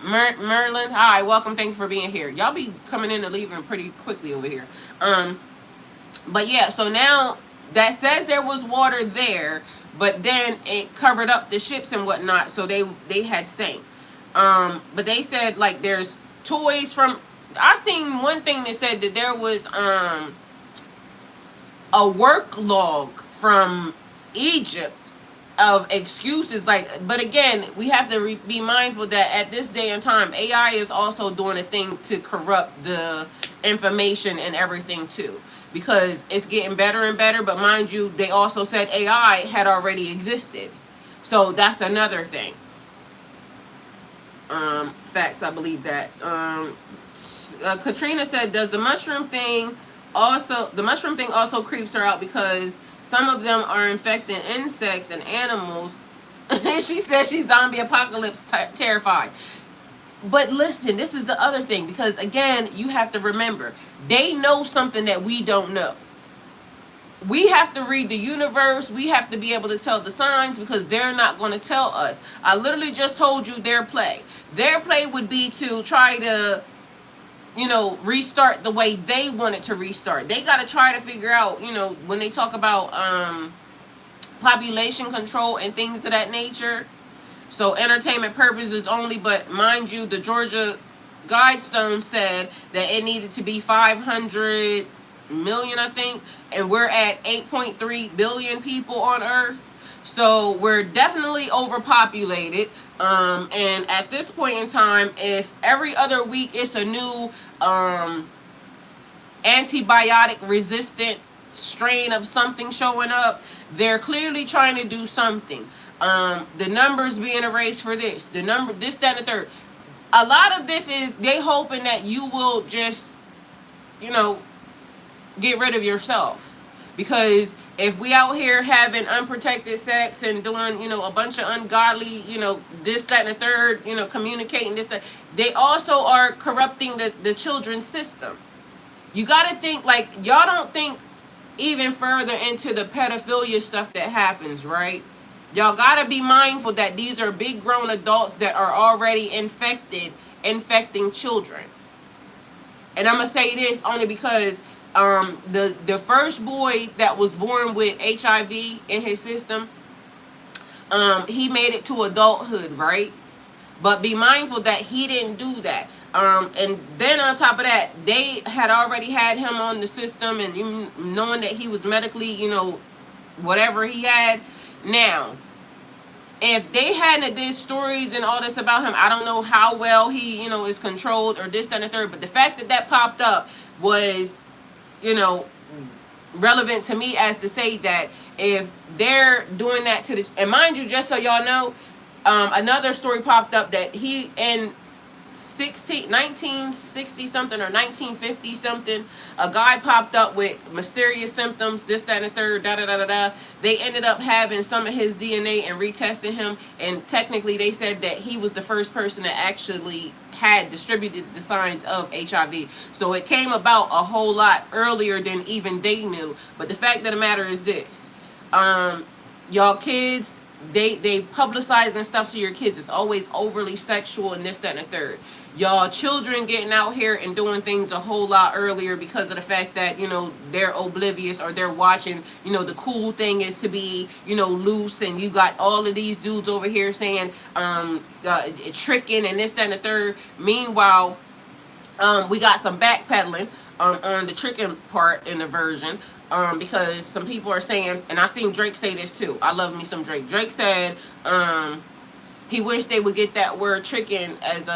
[SPEAKER 1] Merlin, hi, welcome. Thank you for being here. Y'all be coming in and leaving pretty quickly over here. But yeah, so now that says there was water there, but then it covered up the ships and whatnot, so they had sank. But they said like there's toys from. I seen one thing that said that there was a work log from Egypt of excuses. Like, but again, we have to be mindful that at this day and time, AI is also doing a thing to corrupt the information and everything too, because it's getting better and better. But mind you, they also said AI had already existed, so that's another thing. Facts, I believe that. Katrina said, does the mushroom thing also creeps her out because some of them are infecting insects and animals? She says she's zombie apocalypse terrified. But listen, this is the other thing, because again, you have to remember, they know something that we don't know. We have to read the universe. We have to be able to tell the signs, because they're not going to tell us. I literally just told you their play. Their play would be to try to, restart the way they wanted to restart. They got to try to figure out, when they talk about population control and things of that nature. So entertainment purposes only, but mind you, the Georgia Guidestone said that it needed to be 500 million, I think, and we're at 8.3 billion people on Earth. So we're definitely overpopulated. And at this point in time, if every other week it's a new antibiotic resistant strain of something showing up, they're clearly trying to do something. The numbers being erased for this, the number, this, that, and the third. A lot of this is they hoping that you will just, get rid of yourself. Because if we out here having unprotected sex and doing, a bunch of ungodly, this, that, and the third, communicating this, that, they also are corrupting the children's system. You got to think, like, y'all don't think even further into the pedophilia stuff that happens, right? Y'all got to be mindful that these are big grown adults that are already infecting children. And I'm going to say this only because the first boy that was born with HIV in his system, he made it to adulthood, right? But be mindful that he didn't do that. And then on top of that, they had already had him on the system, and knowing that he was medically, whatever he had. Now, if they hadn't did stories and all this about him, I don't know how well he, is controlled or this, that, and the third. But the fact that that popped up was, relevant to me as to say that if they're doing that to the, and mind you, just so y'all know, another story popped up that he in 1960 something or 1950 something, a guy popped up with mysterious symptoms, this, that, and the third, da da da da da. They ended up having some of his DNA and retesting him, and technically they said that he was the first person that actually had distributed the signs of HIV. So it came about a whole lot earlier than even they knew. But the fact of the matter is this, y'all kids, they publicizing stuff to your kids. It's always overly sexual and this, that, and the third. Y'all children getting out here and doing things a whole lot earlier because of the fact that, they're oblivious, or they're watching, the cool thing is to be, loose, and you got all of these dudes over here saying, tricking and this, that, and the third. Meanwhile, we got some backpedaling on the tricking part in the version. Because some people are saying, and I seen Drake say this too. I love me some Drake. Drake said he wished they would get that word tricking as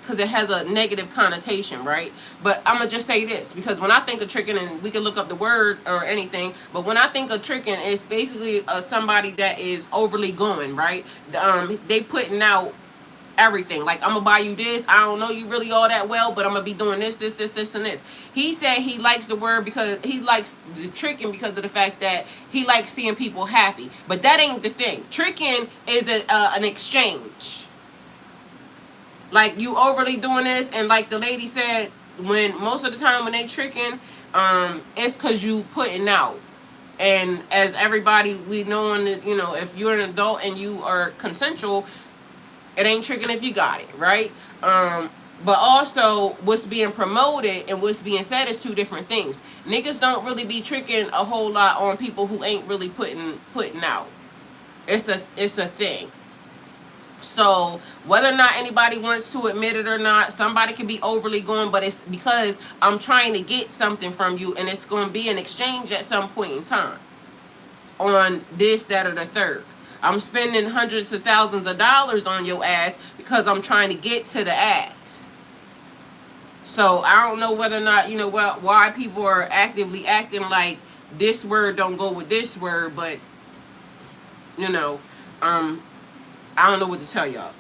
[SPEAKER 1] because it has a negative connotation, right? But I'm going to just say this, because when I think of tricking, and we can look up the word or anything, but when I think of tricking, it's basically somebody that is overly going, right? They putting out everything. Like, I'm going to buy you this. I don't know you really all that well, but I'm going to be doing this, this, this, this, and this. He said he likes the word because he likes the tricking because of the fact that he likes seeing people happy. But that ain't the thing. Tricking is an exchange. Like, you overly doing this, and like the lady said, when most of the time when they tricking, it's because you putting out. And as everybody, we know, if you're an adult and you are consensual, it ain't tricking if you got it, right? But also, what's being promoted and what's being said is two different things. Niggas don't really be tricking a whole lot on people who ain't really putting out. It's a thing. So whether or not anybody wants to admit it or not, somebody can be overly going, but it's because I'm trying to get something from you, and it's going to be an exchange at some point in time. on this, that, or the third. I'm spending hundreds of thousands of dollars on your ass because I'm trying to get to the ass. So I don't know whether or not, why people are actively acting like this word don't go with this word, but, I don't know what to tell y'all.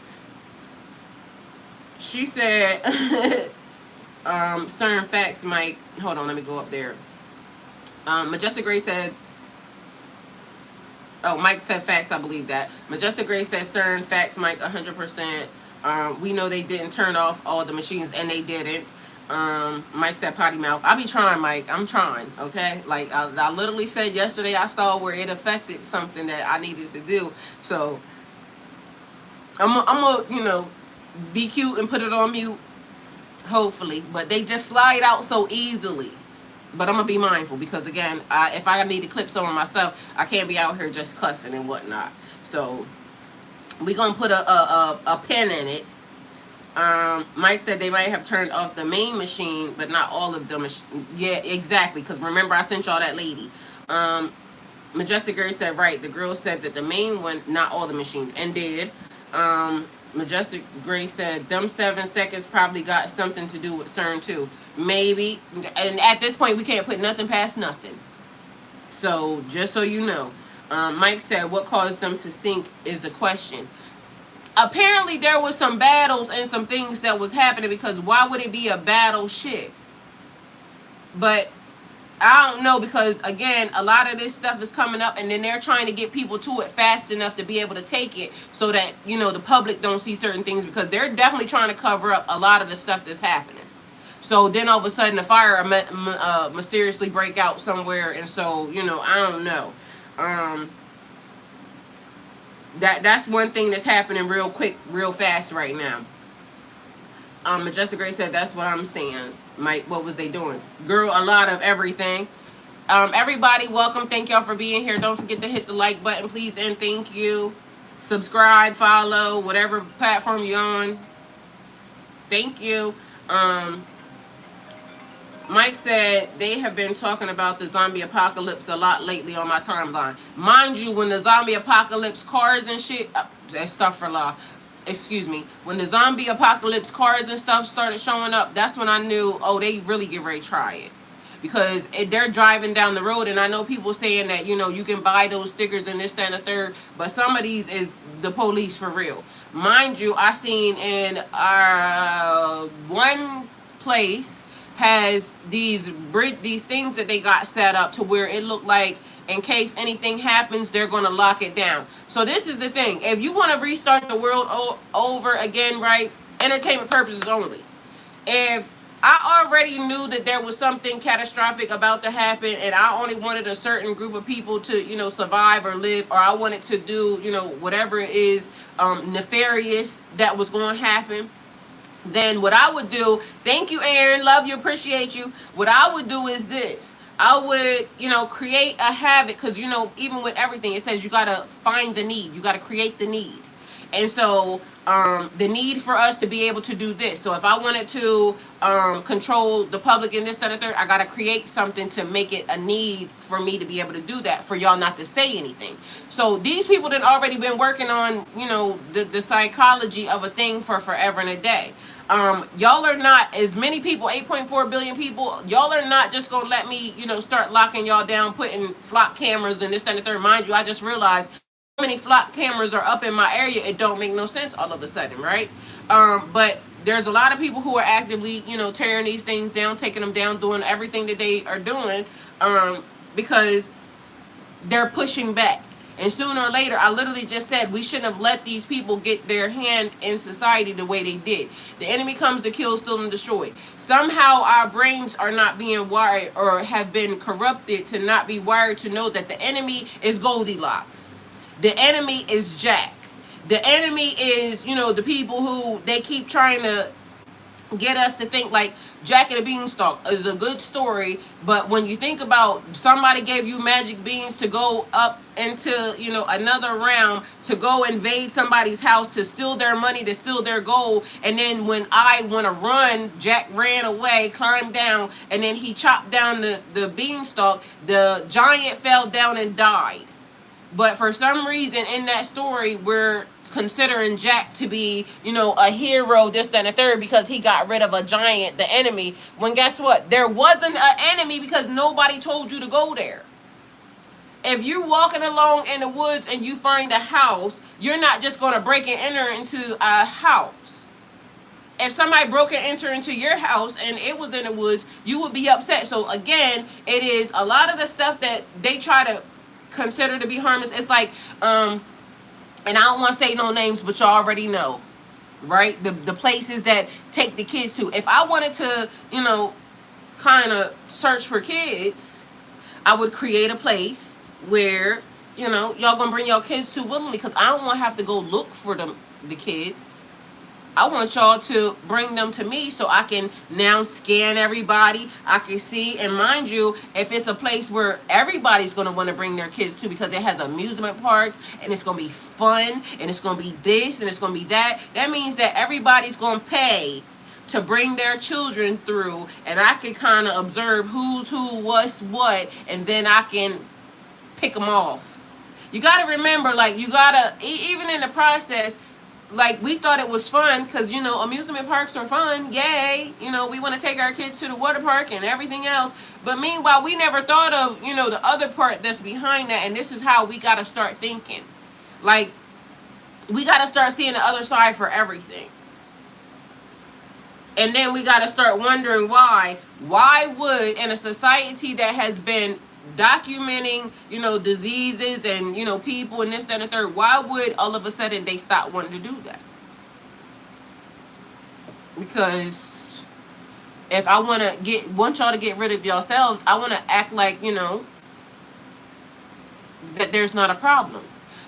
[SPEAKER 1] She said, certain facts might, hold on, let me go up there. Majestic Grace said, oh, Mike said facts, I believe that. Majestic Grace said certain facts, Mike, 100%. We know they didn't turn off all the machines, and they didn't. Mike said potty mouth. I be trying, Mike. I'm trying, okay? Like, I literally said yesterday I saw where it affected something that I needed to do. So, I'm gonna, be cute and put it on mute, hopefully. But they just slide out so easily. But I'm going to be mindful because, again, if I need to clip some of my stuff, I can't be out here just cussing and whatnot. So, we're going to put a pin in it. Mike said they might have turned off the main machine, but not all of them. Yeah, exactly, because remember I sent y'all that lady. Majestic Girl said, right, the girl said that the main one, not all the machines, and did. Majestic Grace said, them 7 seconds probably got something to do with CERN too. Maybe. And at this point, we can't put nothing past nothing. So, just so you know. Mike said, what caused them to sink is the question. Apparently, there was some battles and some things that was happening, because why would it be a battle ship? But I don't know, because, again, a lot of this stuff is coming up, and then they're trying to get people to it fast enough to be able to take it so that, the public don't see certain things, because they're definitely trying to cover up a lot of the stuff that's happening. So then all of a sudden the fire mysteriously break out somewhere, and so, I don't know. That's one thing that's happening real quick, real fast right now. Majestic Grace said, that's what I'm saying. Mike, what was they doing? Girl, a lot of everything. Everybody, welcome. Thank y'all for being here. Don't forget to hit the like button, please, and thank you. Subscribe, follow, whatever platform you're on. Thank you. Mike said they have been talking about the zombie apocalypse a lot lately on my timeline. Mind you, when the zombie apocalypse cars and shit, that's stuff for law. Excuse me. When the zombie apocalypse cars and stuff started showing up, that's when I knew, oh, they really get ready to try it. Because they're driving down the road, and I know people saying that, you can buy those stickers and this, that, and the third, but some of these is the police for real. Mind you, I seen in one place has these things that they got set up to where it looked like in case anything happens, they're going to lock it down. So this is the thing. If you want to restart the world over again, right, entertainment purposes only. If I already knew that there was something catastrophic about to happen, and I only wanted a certain group of people to, survive or live, or I wanted to do, whatever it is nefarious that was going to happen, then what I would do, thank you, Aaron, love you, appreciate you. What I would do is this. I would, create a habit, because, even with everything, it says you got to find the need. You got to create the need. And so the need for us to be able to do this. So if I wanted to control the public in this, that, and third, I got to create something to make it a need for me to be able to do that, for y'all not to say anything. So these people that already been working on, the psychology of a thing for forever and a day. Y'all are not, as many people, 8.4 billion people, y'all are not just going to let me, start locking y'all down, putting flock cameras and this, that, and the third. Mind you, I just realized how many flock cameras are up in my area. It don't make no sense all of a sudden, right? But there's a lot of people who are actively, tearing these things down, taking them down, doing everything that they are doing, because they're pushing back. And sooner or later, I literally just said we shouldn't have let these people get their hand in society the way they did. The enemy comes to kill, steal, and destroy. Somehow our brains are not being wired, or have been corrupted to not be wired to know that the enemy is Goldilocks. The enemy is Jack. The enemy is, the people who they keep trying to get us to think like Jack and the Beanstalk is a good story, but when you think about somebody gave you magic beans to go up into, another realm, to go invade somebody's house, to steal their money, to steal their gold, and then when I want to run, Jack ran away, climbed down, and then he chopped down the beanstalk, the giant fell down and died. But for some reason in that story, we're considering Jack to be, you know, a hero, this, that, and the third, because he got rid of a giant, the enemy. When guess what? There wasn't an enemy because nobody told you to go there. If you're walking along in the woods and you find a house, you're not just going to break and enter into a house. If somebody broke and entered into your house and it was in the woods, you would be upset. So again, it is a lot of the stuff that they try to consider to be harmless. It's like, and I don't want to say no names, but y'all already know, right? The places that take the kids to. If I wanted to, you know, kind of search for kids, I would create a place where, you know, y'all gonna bring your kids to willingly, because I don't want to have to go look for the kids. I want y'all to bring them to me so I can now scan everybody. I can see, and mind you, if it's a place where everybody's going to want to bring their kids to, because it has amusement parks and it's going to be fun and it's going to be this and it's going to be that, that means that everybody's going to pay to bring their children through, and I can kind of observe who's who, what's what, and then I can pick them off. You got to remember, like, you got to, even in the process, like, we thought it was fun because, you know, amusement parks are fun. Yay. You know, we want to take our kids to the water park and everything else. But meanwhile, we never thought of, you know, the other part that's behind that. And this is how we got to start thinking. Like, we got to start seeing the other side for everything. And then we got to start wondering why. Why would, in a society that has been documenting, you know, diseases and, you know, people and this, that, and the third, why would all of a sudden they stop wanting to do that? Because if I want y'all to get rid of yourselves, I want to act like, you know, that there's not a problem.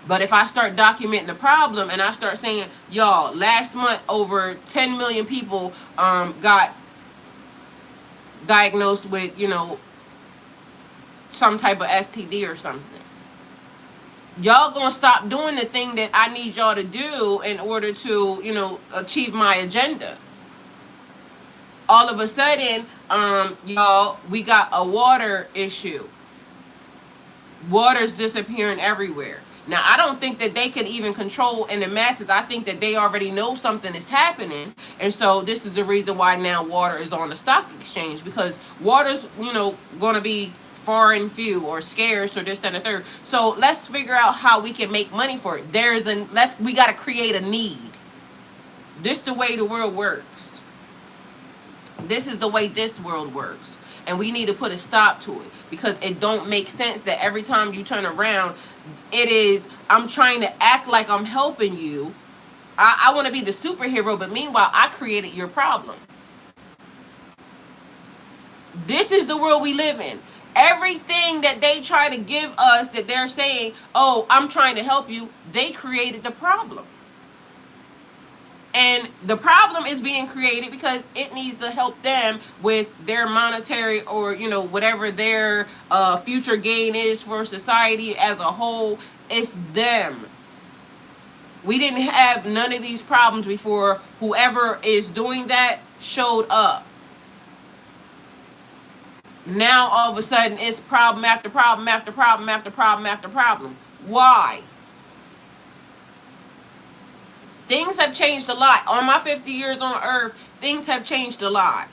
[SPEAKER 1] But if I start documenting the problem and I start saying, y'all, last month over 10 million people got diagnosed with, you know, some type of STD or something. Y'all gonna stop doing the thing that I need y'all to do in order to, you know, achieve my agenda. All of a sudden, y'all, we got a water issue. Water's disappearing everywhere. Now, I don't think that they can even control in the masses. I think that they already know something is happening. And so this is the reason why now water is on the stock exchange, because water's, you know, going to be far and few or scarce or this, that, and the third. So let's figure out how we can make money for it. We got to create a need. This is the way the world works. This is the way this world works. And we need to put a stop to it, because it don't make sense that every time you turn around, it is, I'm trying to act like I'm helping you. I want to be the superhero, but meanwhile, I created your problem. This is the world we live in. Everything that they try to give us, that they're saying, oh, I'm trying to help you, they created the problem. And the problem is being created because it needs to help them with their monetary, or, you know, whatever their future gain is for society as a whole. It's them. We didn't have none of these problems before whoever is doing that showed up. Now all of a sudden it's problem after problem after problem after problem after problem. Why? Things have changed a lot. On my 50 years on earth, things have changed a lot.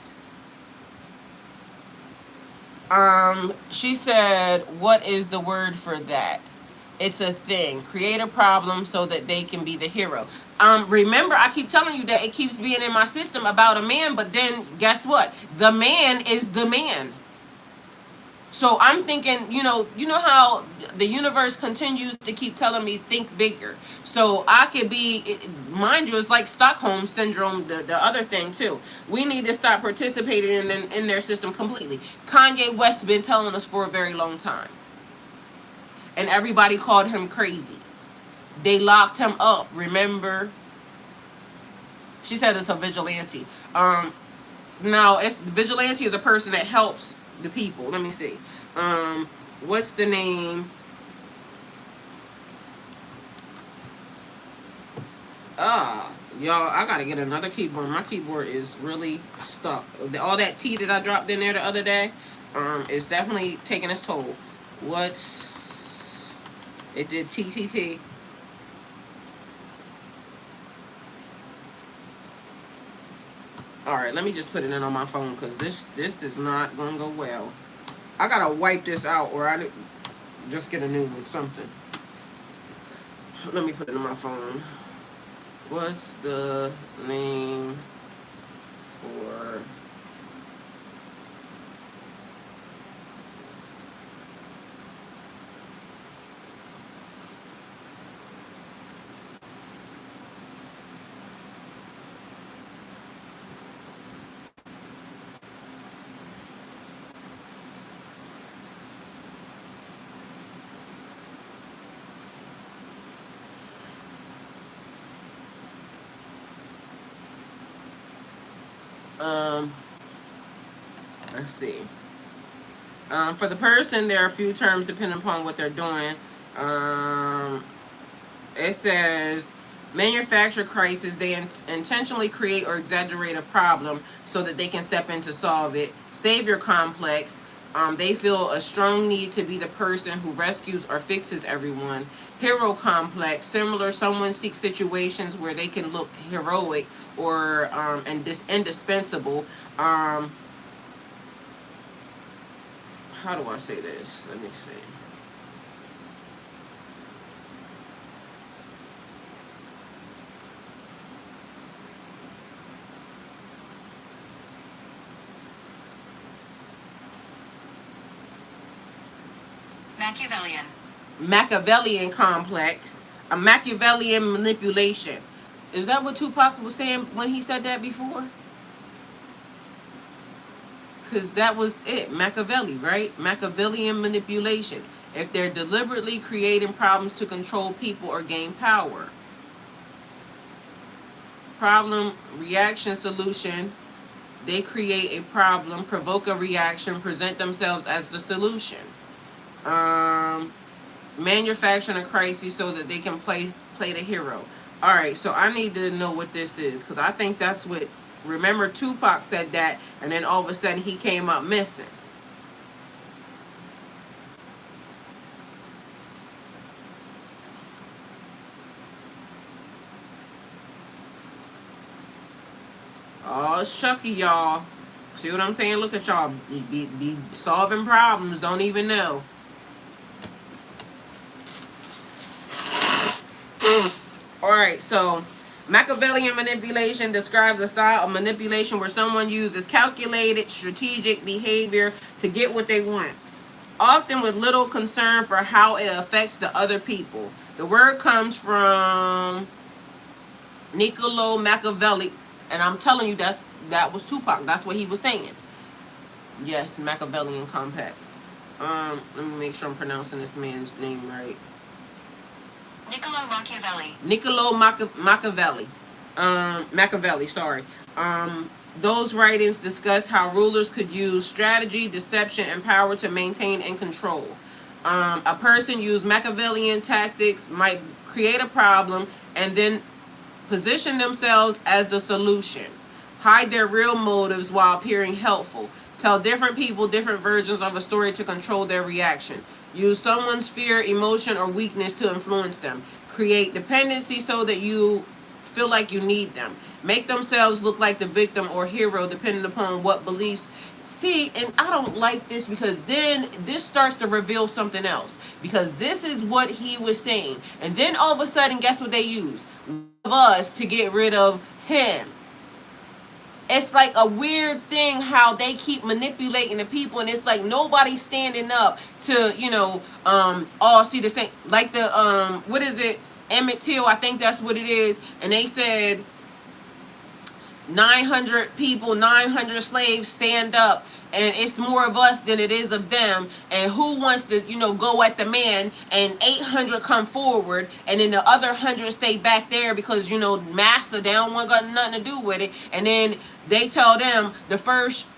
[SPEAKER 1] She said, what is the word for that? It's a thing. Create a problem so that they can be the hero. Remember, I keep telling you that it keeps being in my system about a man, but then guess what? The man is the man. So I'm thinking, you know how the universe continues to keep telling me think bigger. So I could be, mind you, it's like Stockholm syndrome, the other thing too. We need to stop participating in their system completely. Kanye West been telling us for a very long time. And everybody called him crazy. They locked him up, remember? She said it's a vigilante. Now, vigilante is a person that helps the people. Let me see. What's the name? Y'all, I gotta get another keyboard. My keyboard is really stuck. All that tea that I dropped in there the other day, is definitely taking its toll. What's It did TTT. All right, let me just put it in on my phone because this is not gonna go well. I gotta wipe this out or I just get a new one, something. Let me put it in my phone. What's the name for um let's see. For the person, there are a few terms depending upon what they're doing. Um, it says manufacture crisis. They intentionally create or exaggerate a problem so that they can step in to solve it. Savior complex. They feel a strong need to be the person who rescues or fixes everyone. Hero complex. Similar, someone seeks situations where they can look heroic or indispensable. How do I say this? Let me see. Machiavellian. Machiavellian complex. A Machiavellian manipulation. Is that what Tupac was saying when he said that before? Because that was it. Machiavelli, right? Machiavellian manipulation. If they're deliberately creating problems to control people or gain power. Problem, reaction, solution. They create a problem, provoke a reaction, present themselves as the solution. Manufacturing a crisis so that they can play the hero. All right, so I need to know what this is because I think that's what. Remember, Tupac said that, and then all of a sudden he came up missing. Oh, shucky, y'all. See what I'm saying? Look at y'all. Be solving problems. Don't even know. Alright, so Machiavellian manipulation describes a style of manipulation where someone uses calculated, strategic behavior to get what they want, often with little concern for how it affects the other people. The word comes from Niccolo Machiavelli, and I'm telling you that was Tupac. That's what he was saying. Yes, Machiavellian complex. Let me make sure I'm pronouncing this man's name right. Niccolo Machiavelli. Niccolo Machiavelli. Machiavelli, sorry. Those writings discuss how rulers could use strategy, deception, and power to maintain and control. A person used Machiavellian tactics might create a problem and then position themselves as the solution. Hide their real motives while appearing helpful. Tell different people different versions of a story to control their reaction. Use someone's fear, emotion, or weakness to influence them. Create dependency so that you feel like you need them. Make themselves look like the victim or hero depending upon what beliefs. See, and I don't like this because then this starts to reveal something else. Because this is what he was saying. And then all of a sudden, guess what they use? Of us to get rid of him. It's like a weird thing how they keep manipulating the people, and it's like nobody's standing up to, all see the same. Like the, what is it? Emmett Till, I think that's what it is. And they said 900 people, 900 slaves stand up, and it's more of us than it is of them. And who wants to, go at the man? And 800 come forward, and then the other 100 stay back there because, master, they don't want got nothing to do with it. And then they tell them the first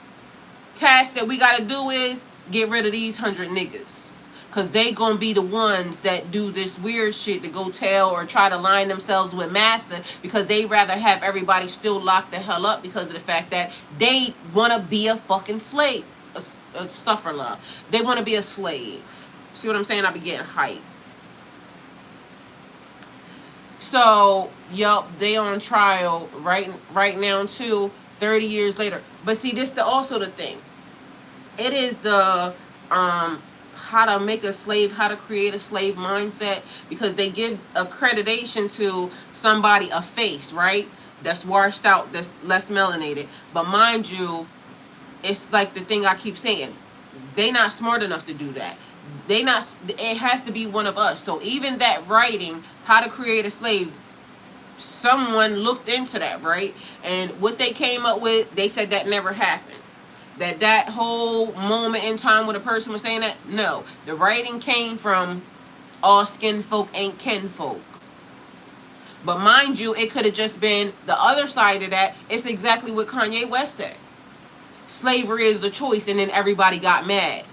[SPEAKER 1] task that we got to do is get rid of these 100 niggas. Because they going to be the ones that do this weird shit to go tell or try to line themselves with master, because they rather have everybody still locked the hell up because of the fact that they want to be a fucking slave. A stuffer love. They want to be a slave. See what I'm saying? I be getting hype. So, yup, they on trial right now too, 30 years later. But see, this also the thing. It is the how to make a slave, how to create a slave mindset, because they give accreditation to somebody, a face, right? That's washed out, that's less melanated. But mind you, it's like the thing I keep saying. They not smart enough to do that. They not. It has to be one of us. So even that writing, how to create a slave, someone looked into that, right? And what they came up with, they said that never happened. That whole moment in time when a person was saying that, no, the writing came from all skin folk ain't kin folk. But mind you, it could have just been the other side of that. It's exactly what Kanye West said. Slavery is the choice, and then everybody got mad.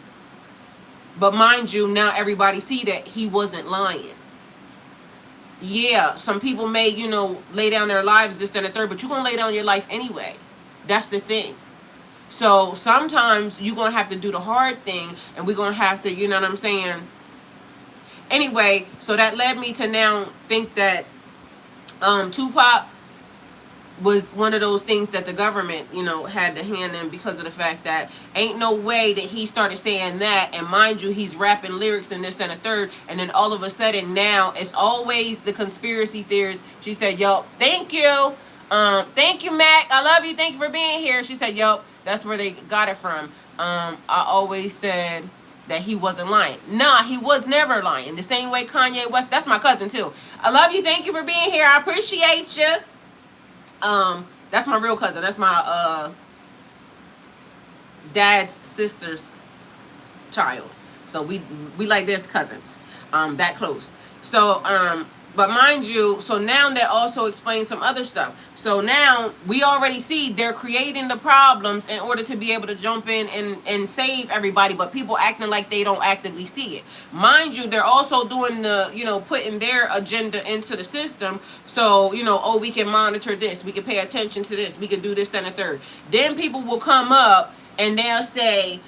[SPEAKER 1] But mind you, now everybody see that he wasn't lying. Yeah, some people may, lay down their lives, this, that, and the third, but you're going to lay down your life anyway. That's the thing. So sometimes you're going to have to do the hard thing, and we're going to have to, you know what I'm saying? Anyway, so that led me to now think that Tupac was one of those things that the government, had to hand in, because of the fact that ain't no way that he started saying that, and mind you, he's rapping lyrics and this, that, and the third, and then all of a sudden now it's always the conspiracy theorists. She said, yo, thank you. Thank you, Mac. I love you. Thank you for being here. She said, yo, that's where they got it from. I always said that he wasn't lying. Nah, he was never lying. The same way Kanye West, that's my cousin too. I love you. Thank you for being here. I appreciate you. That's my real cousin. That's my dad's sister's child. So we like this cousins. That close. So but mind you, so now that also explains some other stuff. So now we already see they're creating the problems in order to be able to jump in and save everybody, but people acting like they don't actively see it. Mind you, they're also doing the, putting their agenda into the system. So, oh, we can monitor this. We can pay attention to this. We can do this, that, and the third. Then people will come up and they'll say,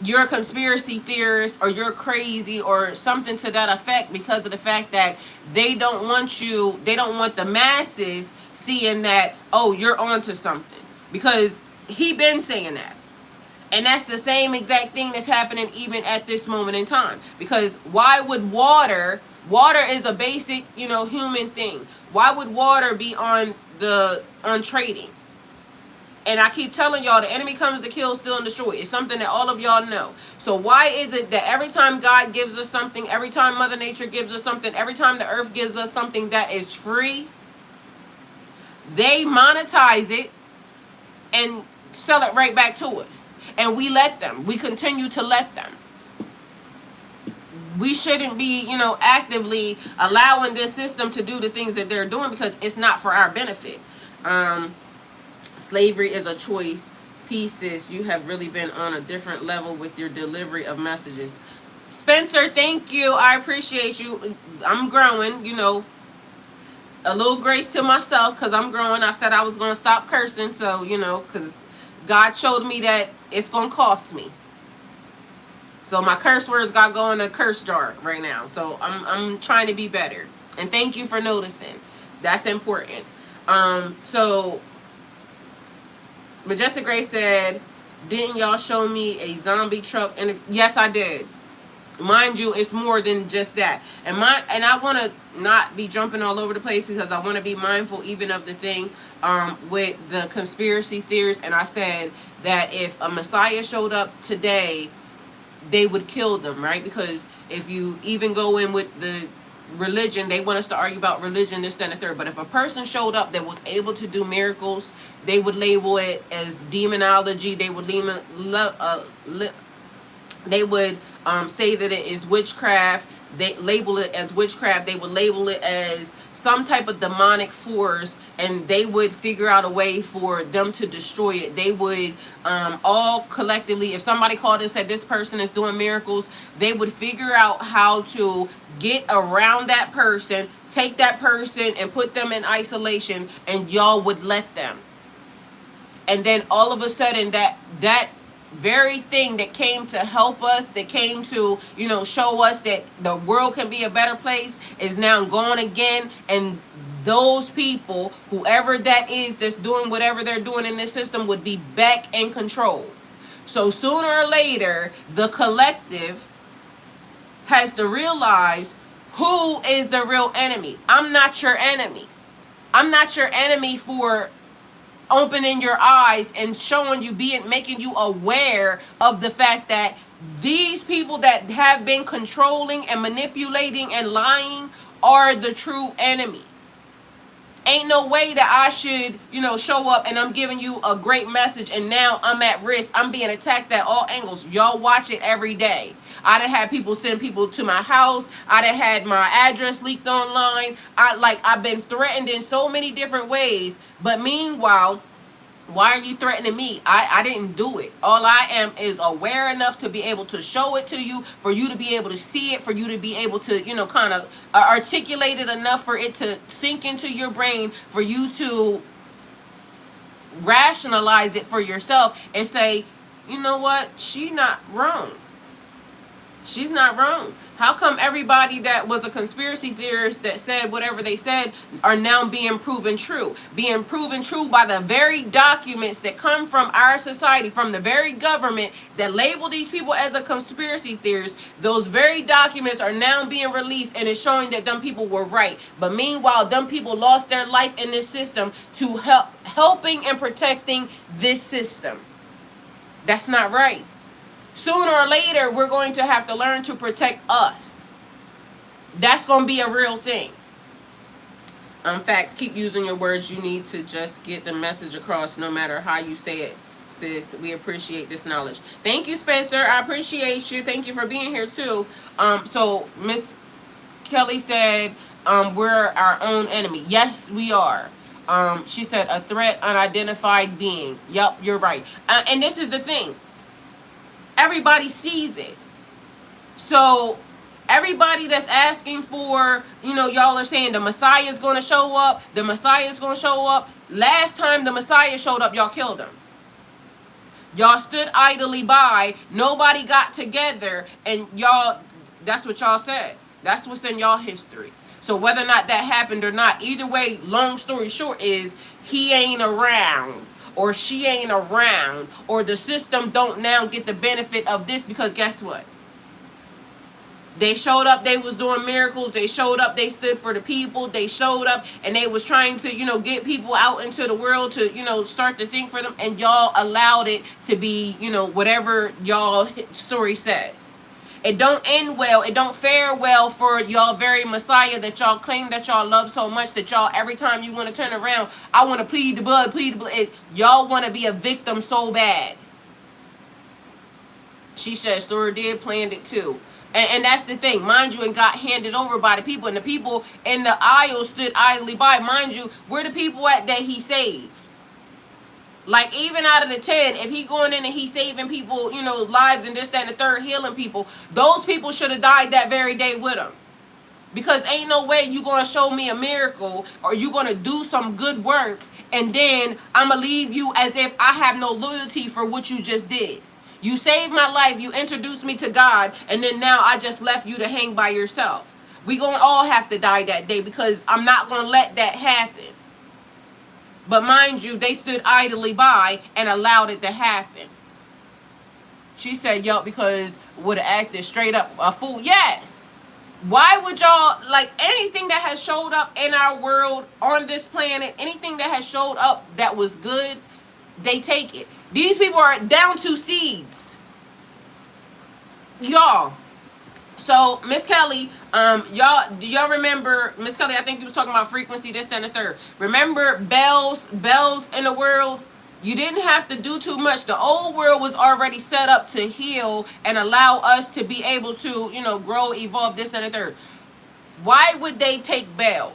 [SPEAKER 1] you're a conspiracy theorist, or you're crazy, or something to that effect, because of the fact that they don't want the masses seeing that, oh, you're onto something, because he been saying that. And that's the same exact thing that's happening even at this moment in time. Because why would water is a basic, human thing. Why would water be on trading? And I keep telling y'all, the enemy comes to kill, steal, and destroy. It's something that all of y'all know. So why is it that every time God gives us something, every time Mother Nature gives us something, every time the earth gives us something that is free, they monetize it and sell it right back to us? And we let them. We continue to let them. We shouldn't be, actively allowing this system to do the things that they're doing, because it's not for our benefit. Slavery is a choice. Pieces, you have really been on a different level with your delivery of messages. Spencer, thank you. I appreciate you. I'm growing, a little grace to myself, because I'm growing. I said I was going to stop cursing, so, because God showed me that it's going to cost me. So my curse words got to go in a curse jar right now. So I'm trying to be better. And thank you for noticing. That's important. So Majestic Grace said, didn't y'all show me a zombie truck? And yes, I did. Mind you, it's more than just that. And I want to not be jumping all over the place, because I want to be mindful even of the thing with the conspiracy theories. And I said that if a Messiah showed up today, they would kill them, right? Because if you even go in with the religion, they want us to argue about religion, this, that, and the third. But if a person showed up that was able to do miracles, they would label it as demonology. They would say that it is witchcraft. They label it as witchcraft. They would label it as some type of demonic force, and they would figure out a way for them to destroy it. They would all collectively, if somebody called and said this person is doing miracles, they would figure out how to get around that person, take that person and put them in isolation, and y'all would let them. And then all of a sudden that very thing that came to help us, that came to, show us that the world can be a better place, is now gone again. And those people, whoever that is that's doing whatever they're doing in this system, would be back in control. So sooner or later, the collective has to realize who is the real enemy. I'm not your enemy. I'm not your enemy for opening your eyes and showing you, making you aware of the fact that these people that have been controlling and manipulating and lying are the true enemy. Ain't no way that I should, show up and I'm giving you a great message and now I'm at risk. I'm being attacked at all angles. Y'all watch it every day. I done had people send people to my house. I done had my address leaked online. I've been threatened in so many different ways. But meanwhile, why are you threatening me? I didn't do it. All I am is aware enough to be able to show it to you, for you to be able to see it, for you to be able to, kind of articulate it enough for it to sink into your brain, for you to rationalize it for yourself and say, you know what? She's not wrong. She's not wrong. How come everybody that was a conspiracy theorist that said whatever they said are now being proven true? Being proven true by the very documents that come from our society, from the very government that label these people as a conspiracy theorist. Those very documents are now being released, and it's showing that them people were right. But meanwhile, them people lost their life in this system to helping and protecting this system. That's not right. Sooner or later, we're going to have to learn to protect us. That's going to be a real thing. Facts, keep using your words. You need to just get the message across no matter how you say it, sis. We appreciate this knowledge. Thank you, Spencer. I appreciate you. Thank you for being here, too. So, Miss Kelly said, we're our own enemy. Yes, we are. She said, a threat, unidentified being. Yep, you're right. And this is the thing. Everybody sees it. So everybody that's asking for, y'all are saying the Messiah is going to show up. The Messiah is going to show up. Last time the Messiah showed up, y'all killed him. Y'all stood idly by. Nobody got together. And y'all, that's what y'all said. That's what's in y'all history. So whether or not that happened or not, either way, long story short is he ain't around. Or she ain't around, or the system don't now get the benefit of this, because guess what? They showed up, they was doing miracles, they showed up, they stood for the people, they showed up, and they was trying to, get people out into the world to, start the thing for them, and y'all allowed it to be, whatever y'all story says. It don't end well. It don't fare well for y'all very Messiah that y'all claim that y'all love so much, that y'all, every time you want to turn around, I want to plead the blood, plead the blood. Y'all want to be a victim so bad. She said Sora did planned it too. And that's the thing. Mind you, and got handed over by the people. And the people in the aisle stood idly by. Mind you, where the people at that he saved? Like, even out of the 10, if he going in and he saving people, lives and this, that, and the third, healing people, those people should have died that very day with him. Because ain't no way you going to show me a miracle or you going to do some good works and then I'm going to leave you as if I have no loyalty for what you just did. You saved my life, you introduced me to God, and then now I just left you to hang by yourself. We going to all have to die that day, because I'm not going to let that happen. But mind you, they stood idly by and allowed it to happen. She said, yo, because would have acted straight up a fool. Yes. Why would y'all, like, anything that has showed up in our world, on this planet, anything that has showed up that was good, they take it. These people are down to seeds. Y'all. So, Miss Kelly, do y'all remember, Miss Kelly, I think you was talking about frequency, this, that, and the third. Remember bells in the world? You didn't have to do too much. The old world was already set up to heal and allow us to be able to, grow, evolve, this, that, and the third. Why would they take bells?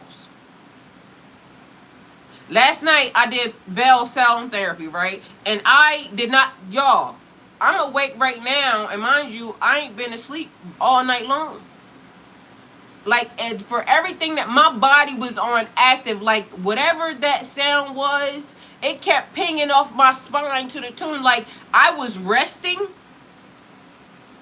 [SPEAKER 1] Last night, I did bell sound therapy, right? And I did not, y'all, I'm awake right now, and mind you, I ain't been asleep all night long. Like, and for everything that my body was on active, like whatever that sound was, it kept pinging off my spine to the tune like I was resting,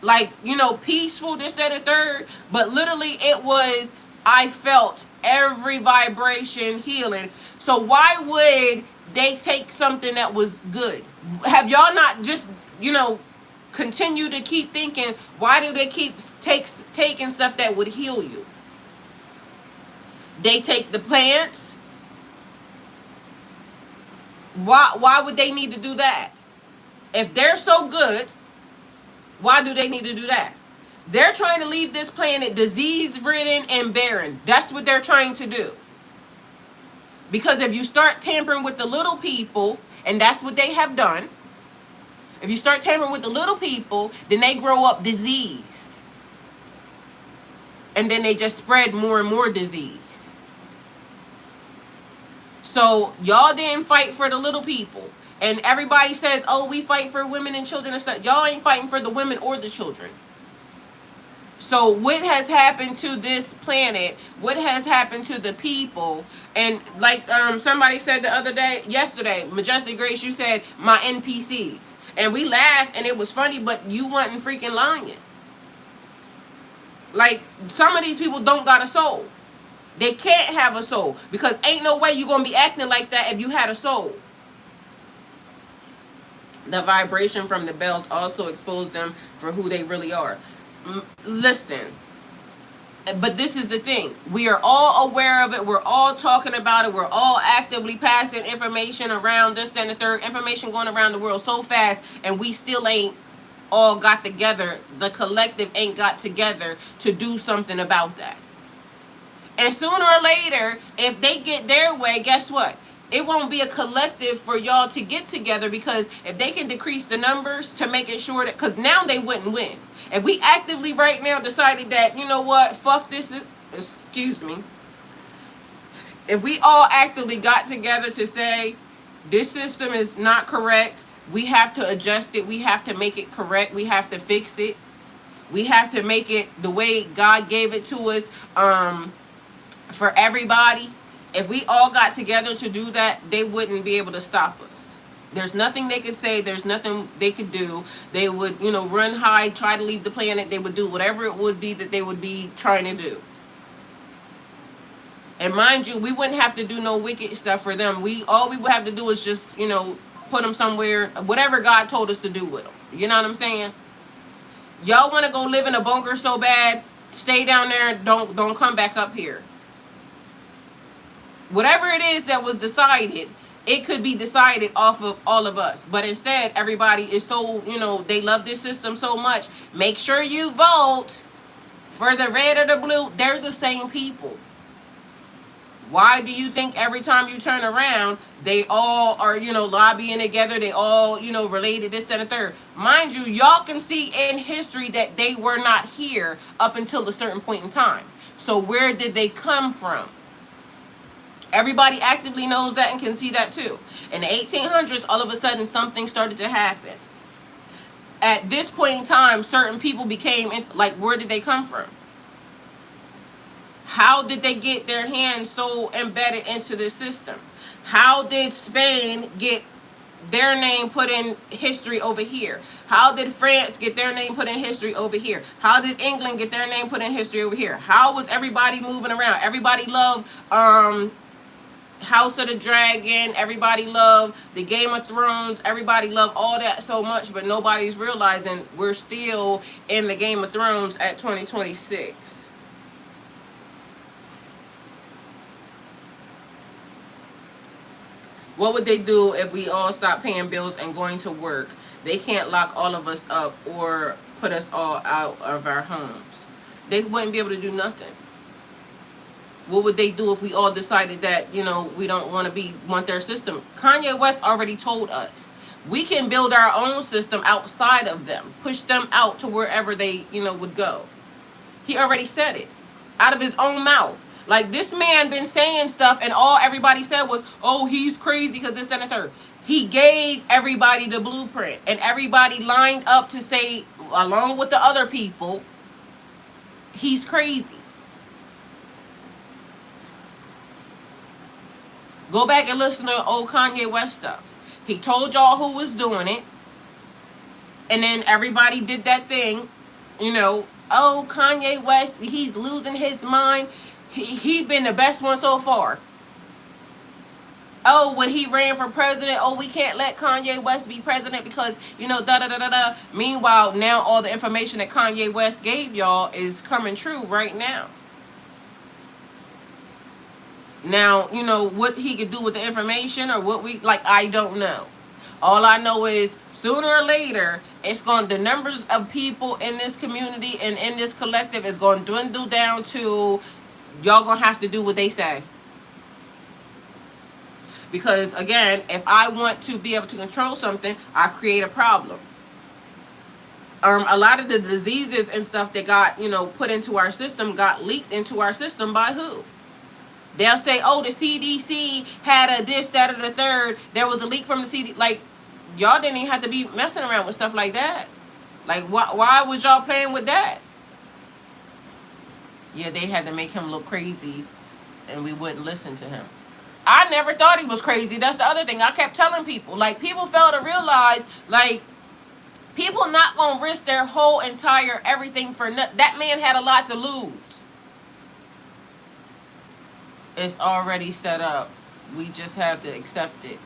[SPEAKER 1] like, you know, peaceful, this, that, and third. But literally it was, I felt every vibration healing. So why would they take something that was good? Have y'all not just, you know, continue to keep thinking, why do they keep taking stuff that would heal you? They take the plants. Why would they need to do that? If they're so good, why do they need to do that? They're trying to leave this planet disease-ridden and barren. That's what they're trying to do. Because if you start tampering with the little people, and that's what they have done, if you start tampering with the little people, then they grow up diseased. And then they just spread more and more disease. So y'all didn't fight for the little people. And everybody says, oh, we fight for women and children and stuff. Y'all ain't fighting for the women or the children. So what has happened to this planet? What has happened to the people? And like somebody said the other day, yesterday, Majestic Grace, you said, my NPCs. And we laughed and it was funny, but you wasn't freaking lying. Like, some of these people don't got a soul. They can't have a soul. Because ain't no way you're going to be acting like that if you had a soul. The vibration from the bells also exposed them for who they really are. Listen, but this is the thing. We are all aware of it. We're all talking about it. We're all actively passing information around, this, and the third. Information going around the world so fast, and we still ain't all got together. The collective ain't got together to do something about that. And sooner or later, if they get their way, guess what? It won't be a collective for y'all to get together, because if they can decrease the numbers to make it sure that, because now they wouldn't win. If we actively right now decided that, you know what, fuck this, excuse me. If we all actively got together to say, this system is not correct, we have to adjust it, we have to make it correct, we have to fix it, we have to make it the way God gave it to us, for everybody. If we all got together to do that, they wouldn't be able to stop us. There's nothing they could say. There's nothing they could do. They would, you know, run high, try to leave the planet. They would do whatever it would be that they would be trying to do. And mind you, we wouldn't have to do no wicked stuff for them. All we would have to do is just, you know, put them somewhere, whatever God told us to do with them. You know what I'm saying? Y'all want to go live in a bunker so bad, stay down there. Don't come back up here. Whatever it is that was decided, it could be decided off of all of us. But instead, everybody is so, you know, they love this system so much. Make sure you vote for the red or the blue. They're the same people. Why do you think every time you turn around, they all are, you know, lobbying together? They all, you know, related, this, that, and the third. Mind you, y'all can see in history that they were not here up until a certain point in time. So where did they come from? Everybody actively knows that and can see that too. In the 1800s, all of a sudden, something started to happen. At this point in time, certain people became, like, where did they come from? How did they get their hands so embedded into the system? How did Spain get their name put in history over here? How did France get their name put in history over here? How did England get their name put in history over here? How was everybody moving around? Everybody loved House of the Dragon. Everybody loved the Game of Thrones. Everybody loved all that so much, but nobody's realizing we're still in the Game of Thrones at 2026. What would they do if we all stopped paying bills and going to work? They can't lock all of us up or put us all out of our homes. They wouldn't be able to do nothing. What would they do if we all decided that, you know, we don't want their system? Kanye West already told us. We can build our own system outside of them. Push them out to wherever they, you know, would go. He already said it. Out of his own mouth. Like, this man been saying stuff and all everybody said was, oh, he's crazy because this, that, and the third. He gave everybody the blueprint. And everybody lined up to say, along with the other people, he's crazy. Go back and listen to old Kanye West stuff. He told y'all who was doing it, and then everybody did that thing, you know. Oh, Kanye West, he's losing his mind. He been the best one so far. Oh, when he ran for president, oh, we can't let Kanye West be president because, you know, da da da da da. Meanwhile, now all the information that Kanye West gave y'all is coming true right now. Now, you know, what he could do with the information or what we, like, I don't know. All I know is sooner or later, it's going, the numbers of people in this community and in this collective is going to dwindle down to y'all going to have to do what they say. Because, again, if I want to be able to control something, I create a problem. A lot of the diseases and stuff that got, you know, put into our system got leaked into our system by who? They'll say, oh, the CDC had a this, that, or the third. There was a leak from the CDC. Like, y'all didn't even have to be messing around with stuff like that. Like, why was y'all playing with that? Yeah, they had to make him look crazy, and we wouldn't listen to him. I never thought he was crazy. That's the other thing. I kept telling people. Like, people fail to realize, like, people not going to risk their whole entire everything for nothing. That man had a lot to lose. It's already set up. We just have to accept it.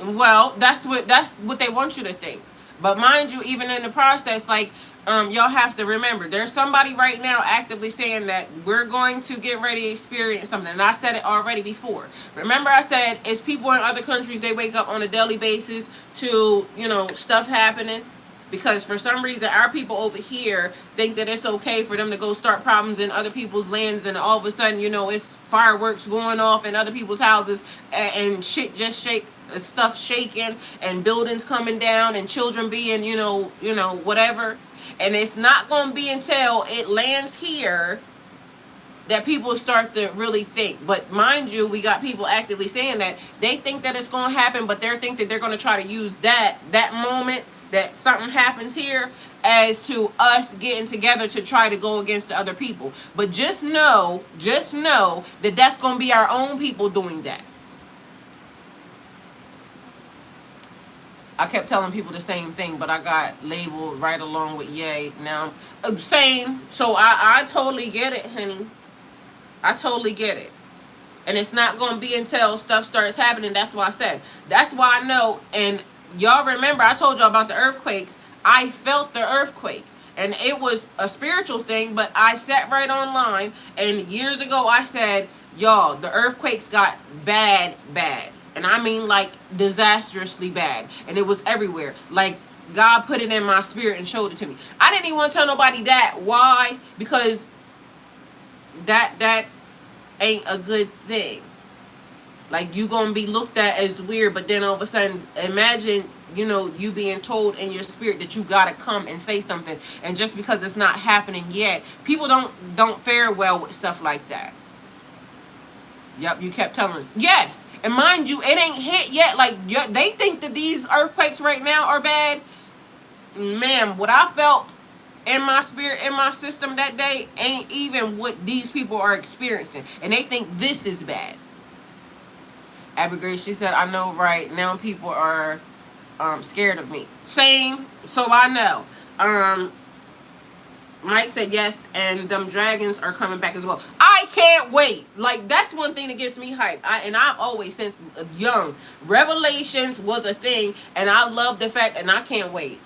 [SPEAKER 1] Well, that's what they want you to think. But mind you, even in the process, like, y'all have to remember, there's somebody right now actively saying that we're going to get ready to experience something. And I said it already before. Remember I said it's people in other countries, they wake up on a daily basis to, you know, stuff happening. Because for some reason, our people over here think that it's okay for them to go start problems in other people's lands. And all of a sudden, you know, it's fireworks going off in other people's houses. And shit just stuff shaking. And buildings coming down. And children being, you know, whatever. And it's not going to be until it lands here that people start to really think. But mind you, we got people actively saying that. They think that it's going to happen. But they think that they're going to try to use that moment that something happens here as to us getting together to try to go against the other people. But just know that that's going to be our own people doing that. I kept telling people the same thing, but I got labeled right along with yay. Now, same. So I totally get it, honey. I totally get it. And it's not going to be until stuff starts happening. That's why I said. That's why I know. And y'all remember, I told y'all about the earthquakes. I felt the earthquake. And it was a spiritual thing, but I sat right online. And years ago, I said, y'all, the earthquakes got bad. And I mean, like, disastrously bad. And it was everywhere. Like, God put it in my spirit and showed it to me. I didn't even want to tell nobody that. Why? Because that ain't a good thing. Like, you gonna be looked at as weird, but then all of a sudden, imagine, you know, you being told in your spirit that you gotta come and say something, and just because it's not happening yet, people don't fare well with stuff like that. Yep, you kept telling us. Yes, and mind you, it ain't hit yet. Like, they think that these earthquakes right now are bad. Man, what I felt in my spirit, in my system that day, ain't even what these people are experiencing, and they think this is bad. Abby Grace, she said, I know right now people are scared of me. Same, so I know. Mike said yes, and them dragons are coming back as well. I can't wait. Like, that's one thing that gets me hyped. And I've always, since young, Revelations was a thing, and I love the fact, and I can't wait.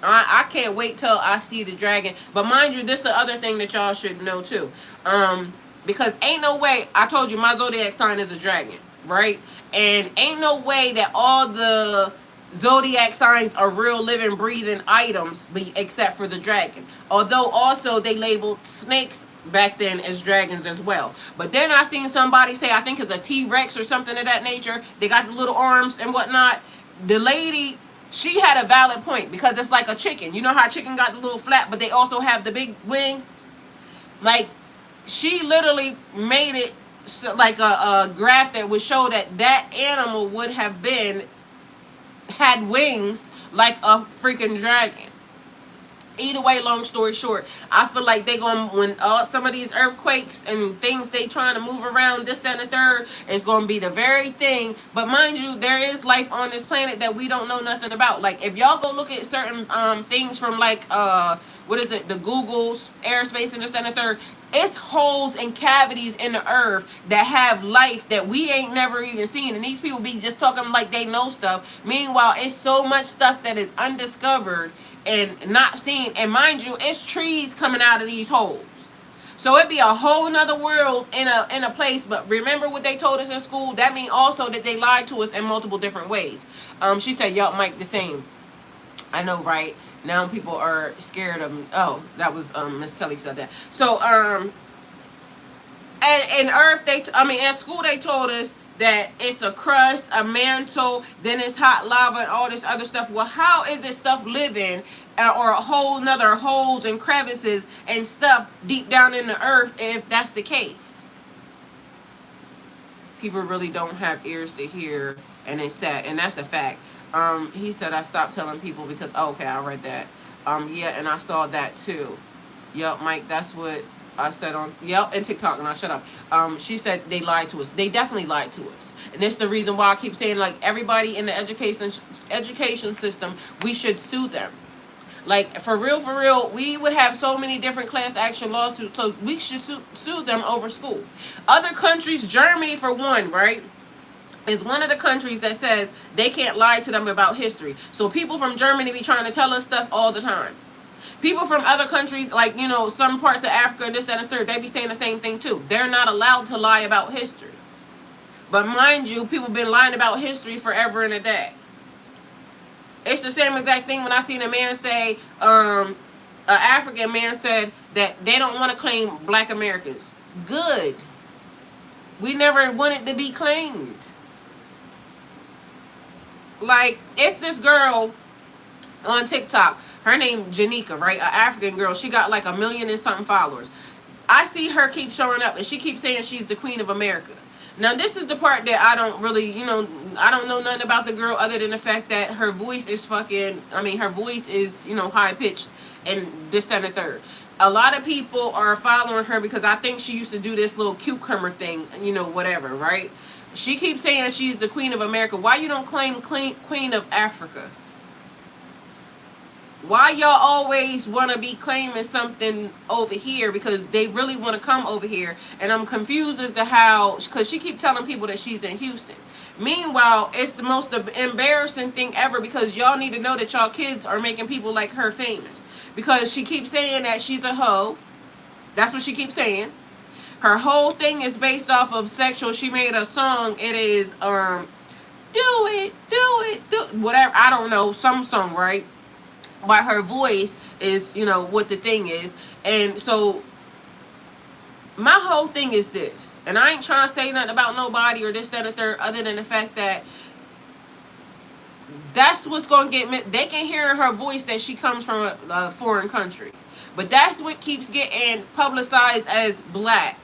[SPEAKER 1] I can't wait till I see the dragon. But mind you, this is the other thing that y'all should know too. Because ain't no way, I told you my zodiac sign is a dragon, right? And ain't no way that all the zodiac signs are real living, breathing items, except for the dragon. Although also they labeled snakes back then as dragons as well. But then I seen somebody say, I think it's a T-Rex or something of that nature. They got the little arms and whatnot. The lady, she had a valid point, because it's like a chicken. You know how a chicken got the little flap, but they also have the big wing? Like, she literally made it so, like a graph that would show that that animal would have had wings like a freaking dragon. Either way, long story short, I feel like they gonna, when some of these earthquakes and things they trying to move around, this, that, and the third, is gonna be the very thing. But mind you, there is life on this planet that we don't know nothing about. Like if y'all go look at certain things from like what is it, the Google's airspace and this, that, and the third, it's holes and cavities in the earth that have life that we ain't never even seen. And these people be just talking like they know stuff. Meanwhile, it's so much stuff that is undiscovered and not seen. And mind you, it's trees coming out of these holes. So it'd be a whole nother world in a place. But remember what they told us in school? That means also that they lied to us in multiple different ways. She said, yup, Mike, the same. I know, right? Now people are scared of me. Oh, that was Miss Kelly said that. So and Earth, at school they told us that it's a crust, a mantle, then it's hot lava and all this other stuff. Well, how is this stuff living, or a whole nother holes and crevices and stuff deep down in the earth if that's the case? People really don't have ears to hear, and it's sad, and that's a fact. He said I stopped telling people because, oh, okay, I read that. Yeah, and I saw that too. Yep, Mike, that's what I said on, yep, and TikTok, and I shut up. She said they lied to us. They definitely lied to us. And it's the reason why I keep saying, like, everybody in the education system, we should sue them. Like, for real, we would have so many different class action lawsuits, so we should sue them over school. Other countries, Germany for one, right, is one of the countries that says they can't lie to them about history. So people from Germany be trying to tell us stuff all the time. People from other countries, like, you know, some parts of Africa, this, that, and the third, they be saying the same thing too. They're not allowed to lie about history. But mind you, people been lying about history forever and a day. It's the same exact thing when I seen a man say, an African man said that they don't want to claim black Americans. Good. We never wanted to be claimed. Like, it's this girl on TikTok. Her name Janika, right? An African girl. She got like 1 million and something followers. I see her keep showing up, and she keeps saying she's the Queen of America. Now, this is the part that I don't really, you know, I don't know nothing about the girl other than the fact that her voice is her voice is, you know, high-pitched and this, that, and the third. A lot of people are following her because I think she used to do this little cucumber thing, you know, whatever, right? She keeps saying she's the Queen of America. Why you don't claim Queen of Africa? Why y'all always want to be claiming something over here? Because they really want to come over here. And I'm confused as to how, because she keep telling people that she's in Houston. Meanwhile, it's the most embarrassing thing ever, because y'all need to know that y'all kids are making people like her famous. Because she keeps saying that she's a hoe. That's what she keeps saying. Her whole thing is based off of sexual. She made a song. It is, whatever. I don't know. Some song, right? But her voice is, you know, what the thing is. And so my whole thing is this. And I ain't trying to say nothing about nobody or this, that, or third, other than the fact that that's what's going to get me. They can hear her voice that she comes from a foreign country. But that's what keeps getting publicized as black.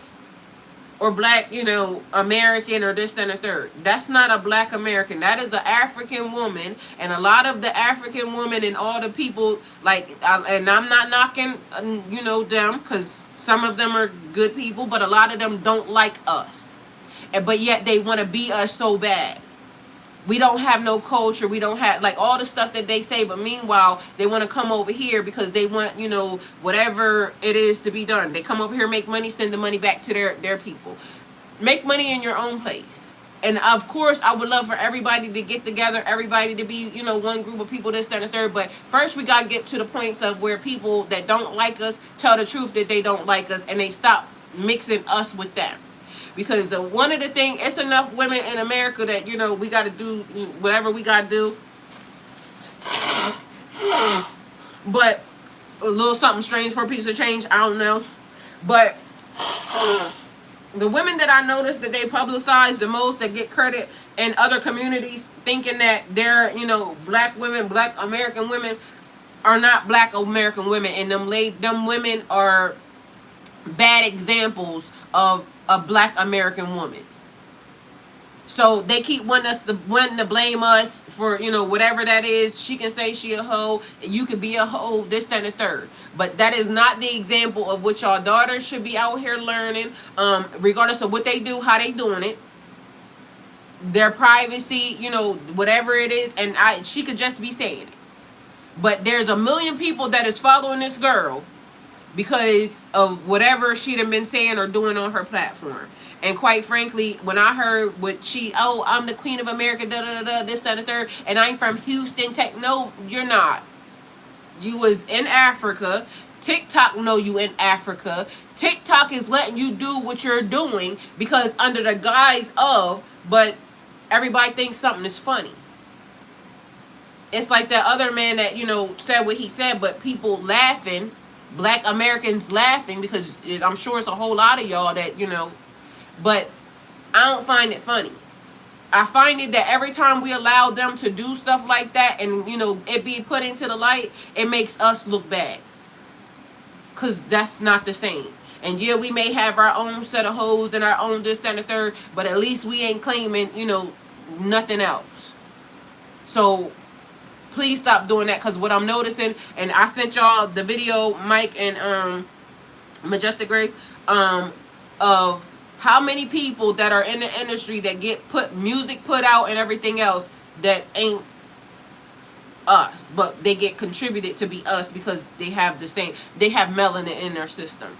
[SPEAKER 1] Or black, you know, American or this, and a third. That's not a black American. That is an African woman. And a lot of the African women and all the people, like, and I'm not knocking, you know, them, because some of them are good people, but a lot of them don't like us. But yet they want to be us so bad. We don't have no culture. We don't have, like, all the stuff that they say. But meanwhile, they want to come over here because they want, you know, whatever it is to be done. They come over here, make money, send the money back to their people. Make money in your own place. And, of course, I would love for everybody to get together, everybody to be, you know, one group of people, this, that, and the third. But first, we got to get to the points of where people that don't like us tell the truth that they don't like us, and they stop mixing us with them. Because one of the things, it's enough women in America that, you know, we got to do whatever we got to do. But a little something strange for a piece of change, I don't know. But the women that I noticed that they publicize the most, that get credit in other communities, thinking that they're, you know, black women, black American women, are not black American women. And them women are bad examples of a black American woman. So they keep wanting to blame us for, whatever that is. She can say she a hoe, you could be a hoe, this, that, and the third. But that is not the example of what y'all daughters should be out here learning. Regardless of what they do, how they doing it, their privacy, whatever it is, and she could just be saying it. But there's a million people that is following this girl because of whatever she'd have been saying or doing on her platform. And quite frankly, when I heard what I'm the queen of America, da da da da, this, that, and the third, and I'm from Houston, no, you're not. You was in Africa. TikTok know you in Africa. TikTok is letting you do what you're doing because under the guise of, but everybody thinks something is funny. It's like that other man that, said what he said, but people laughing, black Americans laughing, because I'm sure it's a whole lot of y'all that, but I don't find it funny. I find it that every time we allow them to do stuff like that and, it be put into the light, it makes us look bad. Because that's not the same. And yeah, we may have our own set of hoes and our own this, that, and the third, but at least we ain't claiming, nothing else. So please stop doing that, because what I'm noticing, and I sent y'all the video, Mike and Majestic Grace, of how many people that are in the industry that get music put out and everything else that ain't us, but they get contributed to be us because they have melanin in their system.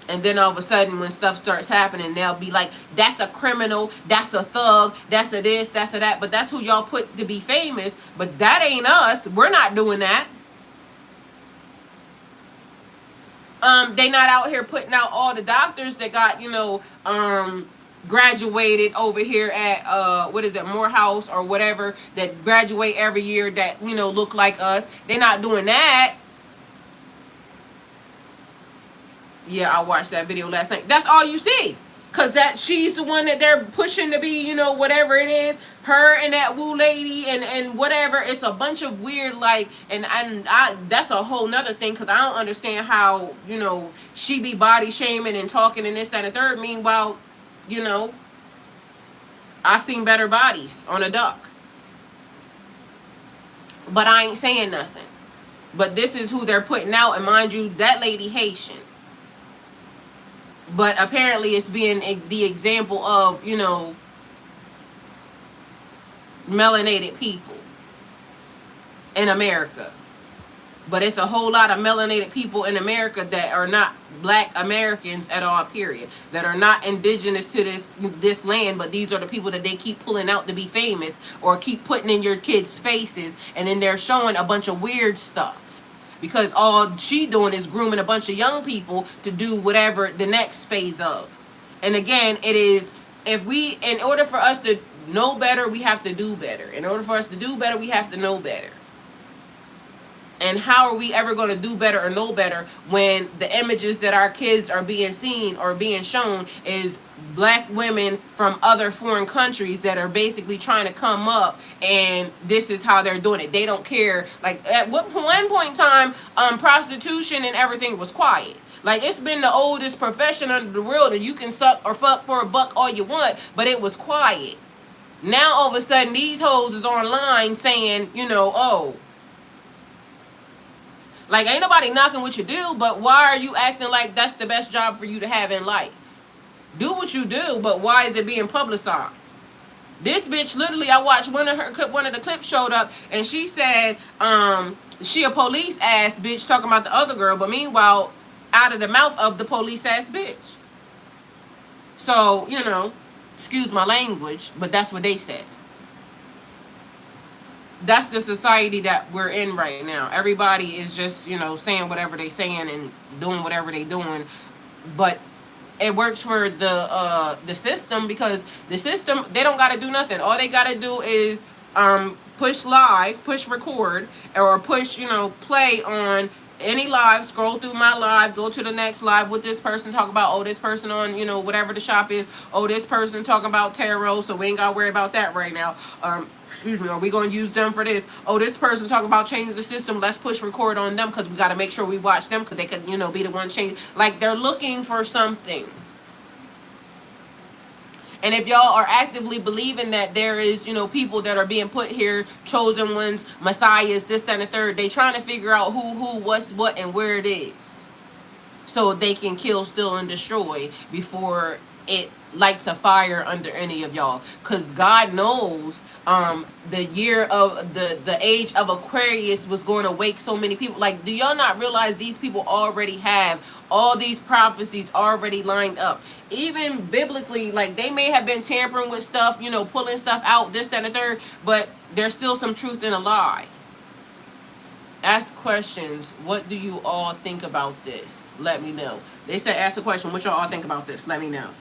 [SPEAKER 1] And then all of a sudden when stuff starts happening, they'll be like, that's a criminal, that's a thug, that's a this, that's a that. But that's who y'all put to be famous. But that ain't us. We're not doing that. They not out here putting out all the doctors that got, graduated over here at Morehouse or whatever, that graduate every year that, look like us. They not doing that. Yeah, I watched that video last night. That's all you see. Because she's the one that they're pushing to be, whatever it is. Her and that woo lady and whatever. It's a bunch of weird, and that's a whole nother thing. Because I don't understand how, she be body shaming and talking and this, that, and the third. Meanwhile, I seen better bodies on a duck. But I ain't saying nothing. But this is who they're putting out. And mind you, that lady Haitian. But apparently it's being the example of, melanated people in America. But it's a whole lot of melanated people in America that are not black Americans at all, period. That are not indigenous to this land, but these are the people that they keep pulling out to be famous or keep putting in your kids' faces. And then they're showing a bunch of weird stuff. Because all she doing is grooming a bunch of young people to do whatever the next phase of. And again, it is, in order for us to know better, we have to do better. In order for us to do better, we have to know better. And how are we ever going to do better or know better when the images that our kids are being seen or being shown is black women from other foreign countries that are basically trying to come up, and this is how they're doing it. They don't care. Like at one point in time, prostitution and everything was quiet. Like it's been the oldest profession under the world, and you can suck or fuck for a buck all you want, but it was quiet. Now all of a sudden these hoes is online saying, like ain't nobody knocking what you do, but why are you acting like that's the best job for you to have in life? Do what you do, but why is it being publicized? This bitch literally, I watched one of the clips showed up, and she said, she a police ass bitch talking about the other girl, but meanwhile, out of the mouth of the police ass bitch. So, excuse my language, but that's what they said. That's the society that we're in right now. Everybody is just, saying whatever they saying and doing whatever they doing, but it works for the system, because the system, they don't got to do nothing. All they got to do is push live, push record, or push, play on any live, scroll through my live, go to the next live with this person, talk about, oh, this person on, whatever the shop is, oh, this person talking about tarot, so we ain't got to worry about that right now. Excuse me, are we going to use them for this? Oh, this person talking about changing the system, let's push record on them because we got to make sure we watch them because they could, be the one change. Like, they're looking for something. And if y'all are actively believing that there is, people that are being put here, chosen ones, messiahs, this, that, and the third, they trying to figure out who, what's what, and where it is, so they can kill, steal, and destroy before it lights a fire under any of y'all. Because God knows the year of the age of Aquarius was going to wake so many people. Like, do y'all not realize these people already have all these prophecies already lined up? Even biblically, like, they may have been tampering with stuff, pulling stuff out, this, that, and the third, but there's still some truth in a lie. Ask questions. What do you all think about this? Let me know. They said ask a question. What y'all all think about this? Let me know.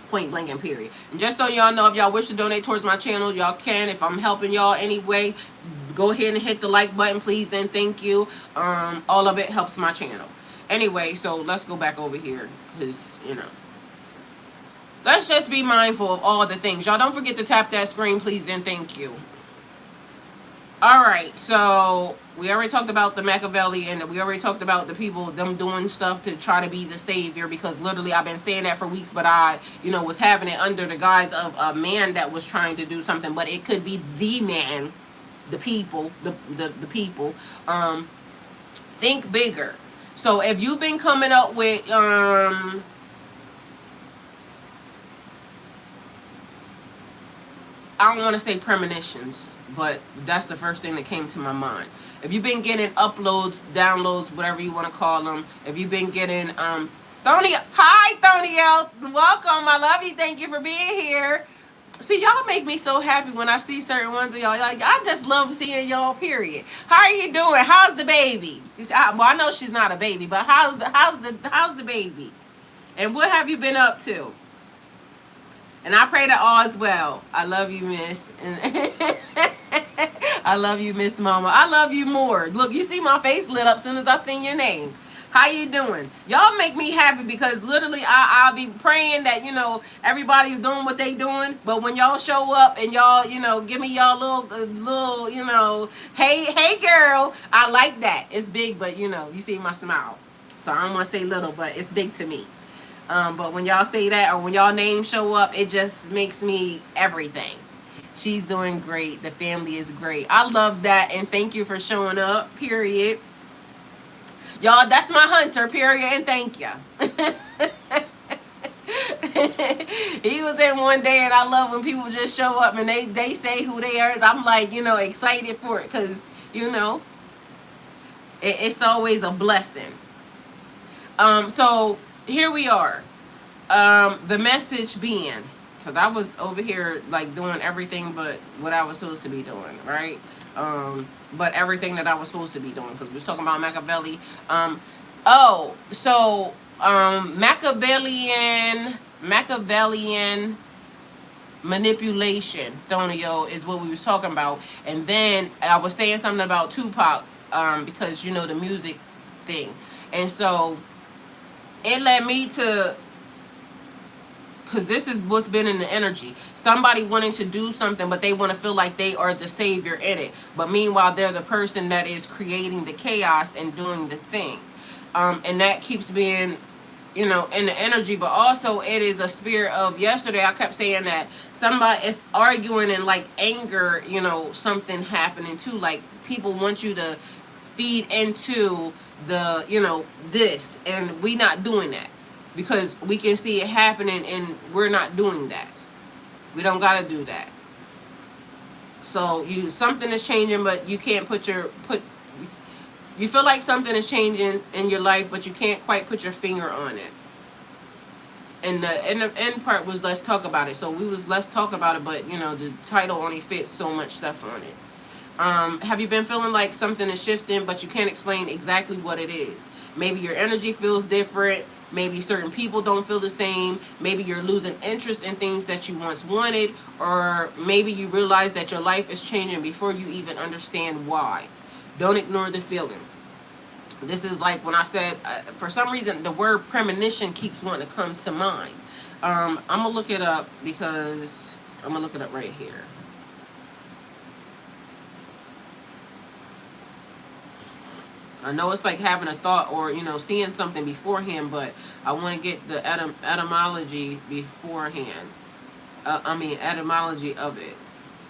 [SPEAKER 1] Point blank and period. And just so y'all know, if y'all wish to donate towards my channel, y'all can. If I'm helping y'all anyway, go ahead and hit the like button, please, and thank you. All of it helps my channel. Anyway, so let's go back over here, because, let's just be mindful of all the things. Y'all don't forget to tap that screen, please, and thank you. All right, so we already talked about the Machiavelli, and we already talked about the people, them doing stuff to try to be the savior, because literally I've been saying that for weeks, but I, was having it under the guise of a man that was trying to do something, but it could be the man, the people, the people. Think bigger. So if you've been coming up with, I don't want to say premonitions, but that's the first thing that came to my mind. If you've been getting uploads, downloads, whatever you want to call them, if you've been getting, Thony, hi, Thoniel, welcome, I love you, thank you for being here. See, y'all make me so happy when I see certain ones of y'all. Like, I just love seeing y'all, period. How are you doing? How's the baby? Well, I know she's not a baby, but how's the baby? And what have you been up to? And I pray that all is well. I love you, Miss. I love you, Miss Mama. I love you more. Look, you see my face lit up as soon as I seen your name. How you doing? Y'all make me happy, because literally I'll be praying that, everybody's doing what they doing. But when y'all show up and y'all, give me y'all little, hey girl, I like that. It's big, but you see my smile. So I don't want to say little, but it's big to me. But when y'all say that, or when y'all names show up, it just makes me everything. She's doing great. The family is great. I love that. And thank you for showing up, period. Y'all, that's my hunter, period. And thank you. He was in one day, and I love when people just show up and they say who they are. I'm like, excited for it, because, it's always a blessing. So here we are. The message being, because I was over here like doing everything but what I was supposed to be doing, right? But everything that I was supposed to be doing, because we was talking about Machiavelli. Machiavellian manipulation, Thonio, is what we was talking about. And then I was saying something about Tupac, because the music thing. And so it led me to, because this is what's been in the energy. Somebody wanting to do something, but they want to feel like they are the savior in it. But meanwhile, they're the person that is creating the chaos and doing the thing. And that keeps being, in the energy. But also, it is a spirit of, yesterday I kept saying that somebody is arguing and like anger, something happening too. Like, people want you to feed into the, this. And we not doing that. Because we can see it happening, and we're not doing that. We don't gotta do that. So something is changing, but you can't you feel like something is changing in your life, but you can't quite put your finger on it. And the end part was let's talk about it. So let's talk about it, but the title only fits so much stuff on it. Have you been feeling like something is shifting, but you can't explain exactly what it is? Maybe your energy feels different. Maybe certain people don't feel the same. Maybe you're losing interest in things that you once wanted. Or maybe you realize that your life is changing before you even understand why. Don't ignore the feeling. This is like when I said, for some reason, the word premonition keeps wanting to come to mind. I'm going to look it up, because I'm going to look it up right here. I know it's like having a thought, or seeing something beforehand, but I want to get the etymology beforehand. etymology of it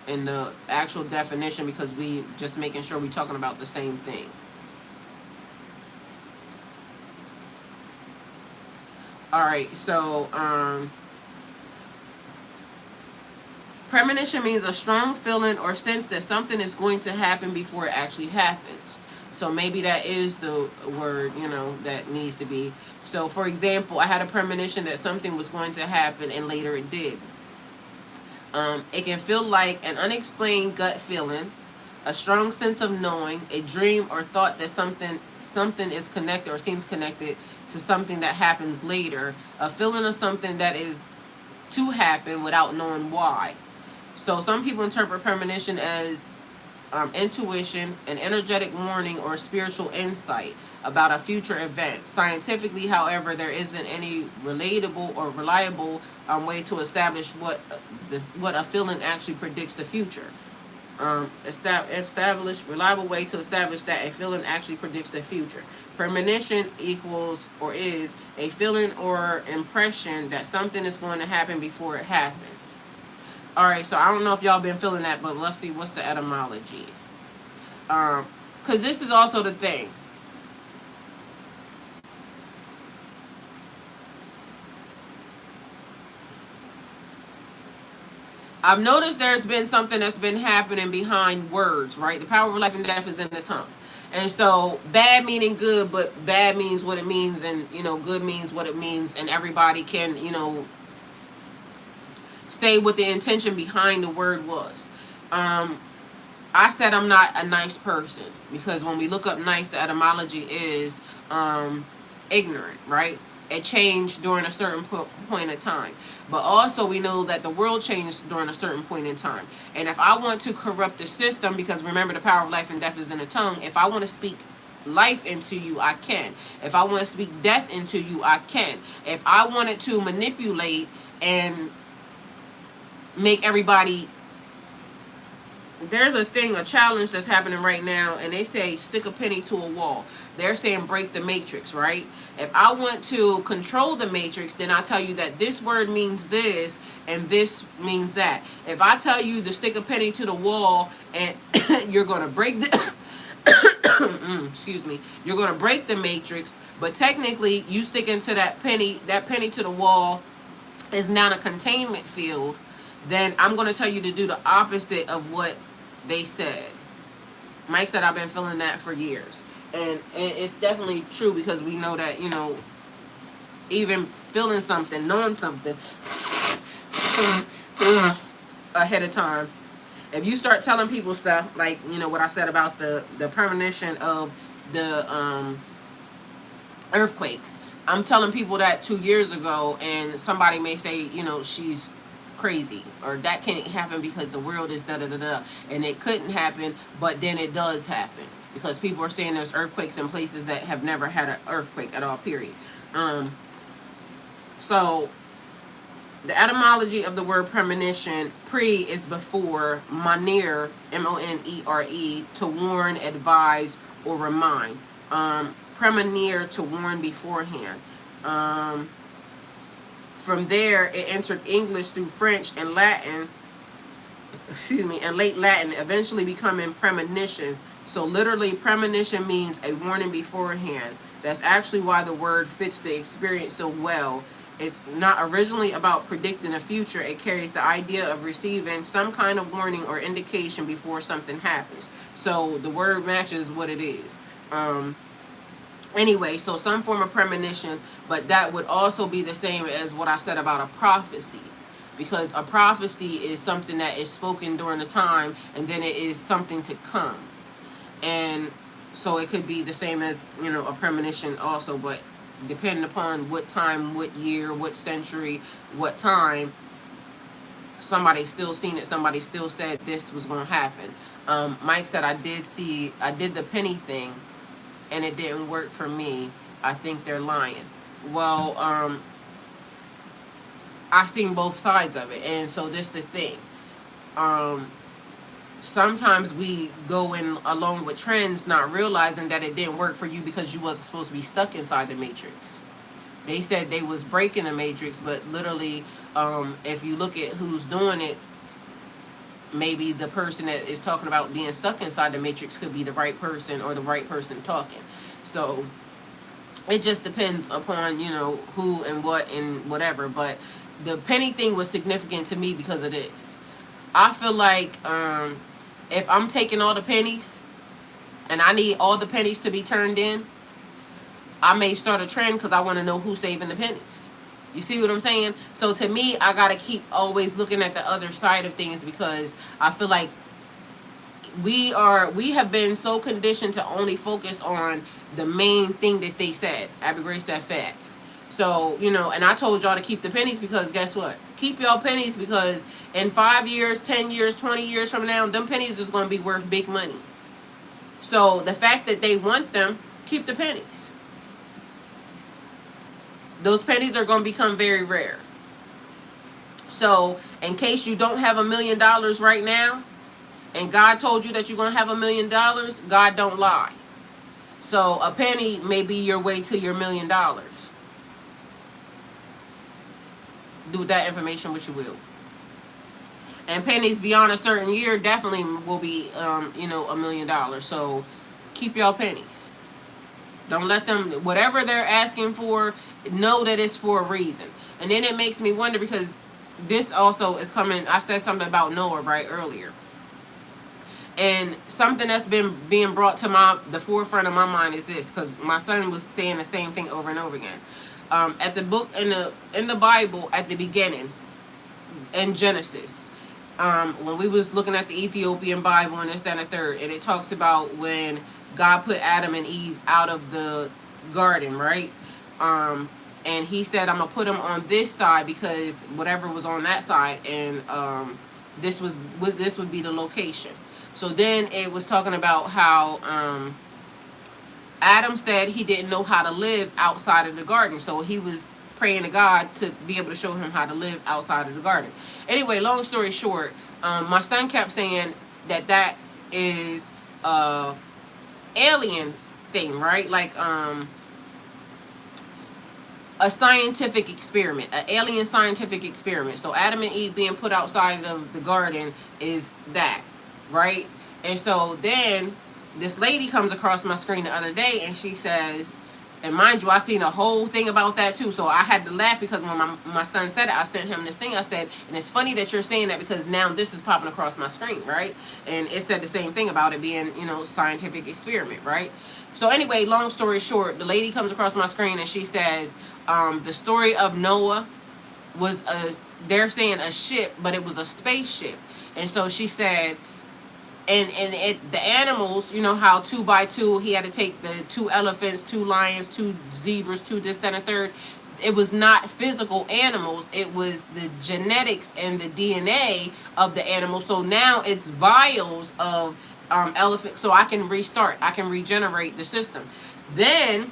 [SPEAKER 1] and the actual definition, because we just making sure we talking about the same thing. All right, so premonition means a strong feeling or sense that something is going to happen before it actually happens. So maybe that is the word, that needs to be. So for example, I had a premonition that something was going to happen and later it did. It can feel like an unexplained gut feeling, a strong sense of knowing, a dream or thought that something is connected or seems connected to something that happens later, a feeling of something that is to happen without knowing why. So some people interpret premonition as intuition, an energetic warning, or spiritual insight about a future event. Scientifically, however, there isn't any relatable or reliable way to establish what a feeling actually predicts the future. Reliable way to establish that a feeling actually predicts the future. Premonition equals or is a feeling or impression that something is going to happen before it happens. All right, so I don't know if y'all been feeling that, but let's see what's the etymology. Because this is also the thing. I've noticed there's been something that's been happening behind words, right? The power of life and death is in the tongue. And so bad meaning good, but bad means what it means, and good means what it means, and everybody can, say what the intention behind the word was. I said I'm not a nice person, because when we look up nice, the etymology is ignorant, right? It changed during a certain point of time. But also we know that the world changed during a certain point in time. And if I want to corrupt the system, because remember the power of life and death is in the tongue, if I want to speak life into you, I can. If I want to speak death into you, I can. If I wanted to manipulate and make everybody, there's a challenge that's happening right now, and they say stick a penny to a wall. They're saying break the matrix, right? If I want to control the matrix, then I tell you that this word means this and this means that. If I tell you to stick a penny to the wall and you're going to break the excuse me, you're going to break the matrix, but technically you stick into that penny to the wall is now a containment field, then I'm going to tell you to do the opposite of what they said. Mike said I've been feeling that for years. And it's definitely true, because we know that, even feeling something, knowing something ahead of time. If you start telling people stuff, like, what I said about the premonition of the earthquakes. I'm telling people that 2 years ago, and somebody may say, she's crazy, or that can't happen because the world is da-da-da-da, and it couldn't happen, but then it does happen, because people are saying there's earthquakes in places that have never had an earthquake at all, period. So the etymology of the word premonition, pre is before, monere, M-O-N-E-R-E, to warn, advise, or remind. Premonere, to warn beforehand. From there, it entered English through French and Latin, and late Latin, eventually becoming premonition. So literally, premonition means a warning beforehand. That's actually why the word fits the experience so well. It's not originally about predicting the future. It carries the idea of receiving some kind of warning or indication before something happens. So the word matches what it is. Anyway, so some form of premonition, but that would also be the same as what I said about a prophecy. Because a prophecy is something that is spoken during the time, and then it is something to come. And so it could be the same as, a premonition also, but depending upon what time, what year, what century, what time, somebody's still seen it, somebody still said this was going to happen. Mike said, I did the penny thing, and it didn't work for me. I think they're lying. Well, I seen both sides of it, and so this the thing. Sometimes we go in along with trends, not realizing that it didn't work for you because you wasn't supposed to be stuck inside the matrix. They said they was breaking the matrix, but literally, if you look at who's doing it, maybe the person that is talking about being stuck inside the matrix could be the right person or the right person talking. So it just depends upon, you know, who and what and whatever. But the penny thing was significant to me because of this. I feel like if I'm taking all the pennies and I need all the pennies to be turned in, I may start a trend because I want to know who's saving the pennies. You see what I'm saying? So to me, I got to keep always looking at the other side of things, because I feel like we have been so conditioned to only focus on the main thing that they said. Abby Grace said facts. So, you know, and I told y'all to keep the pennies because guess what? Keep y'all pennies, because in 5 years, 10 years, 20 years from now, them pennies is going to be worth big money. So the fact that they want them, keep the pennies. Those pennies are going to become very rare. So in case you don't have $1 million right now, and God told you that you're going to have $1 million, God don't lie. So a penny may be your way to your $1 million. Do with that information what you will. And pennies beyond a certain year definitely will be, you know, $1 million. So keep y'all pennies. Don't let them, whatever they're asking for, know that it's for a reason. And then it makes me wonder, because this also is coming, I said something about Noah right earlier. And something that's been being brought to the forefront of my mind is this, because my son was saying the same thing over and over again. At the book in the Bible, at the beginning, in Genesis, when we was looking at the Ethiopian Bible and this, that, and the third, and it talks about when God put Adam and Eve out of the garden, right? And he said, I'm going to put them on this side because whatever was on that side, and this would be the location. So then it was talking about how Adam said he didn't know how to live outside of the garden. So he was praying to God to be able to show him how to live outside of the garden. Anyway, long story short, my son kept saying that is alien thing, right? Like a scientific experiment, an alien scientific experiment. So Adam and Eve being put outside of the garden is that, right? And so then this lady comes across my screen the other day, and she says, and mind you, I seen a whole thing about that too. So I had to laugh, because when my son said it, I sent him this thing. I said, and it's funny that you're saying that, because now this is popping across my screen, right? And it said the same thing about it being, you know, scientific experiment, right? So anyway, long story short, the lady comes across my screen and she says, the story of Noah was they're saying a ship, but it was a spaceship. And so she said, the animals, you know how 2 by 2, he had to take the 2 elephants, 2 lions, 2 zebras, 2 this, that, and a third. It was not physical animals. It was the genetics and the DNA of the animal. So now it's vials of elephant. So I can restart. I can regenerate the system. Then,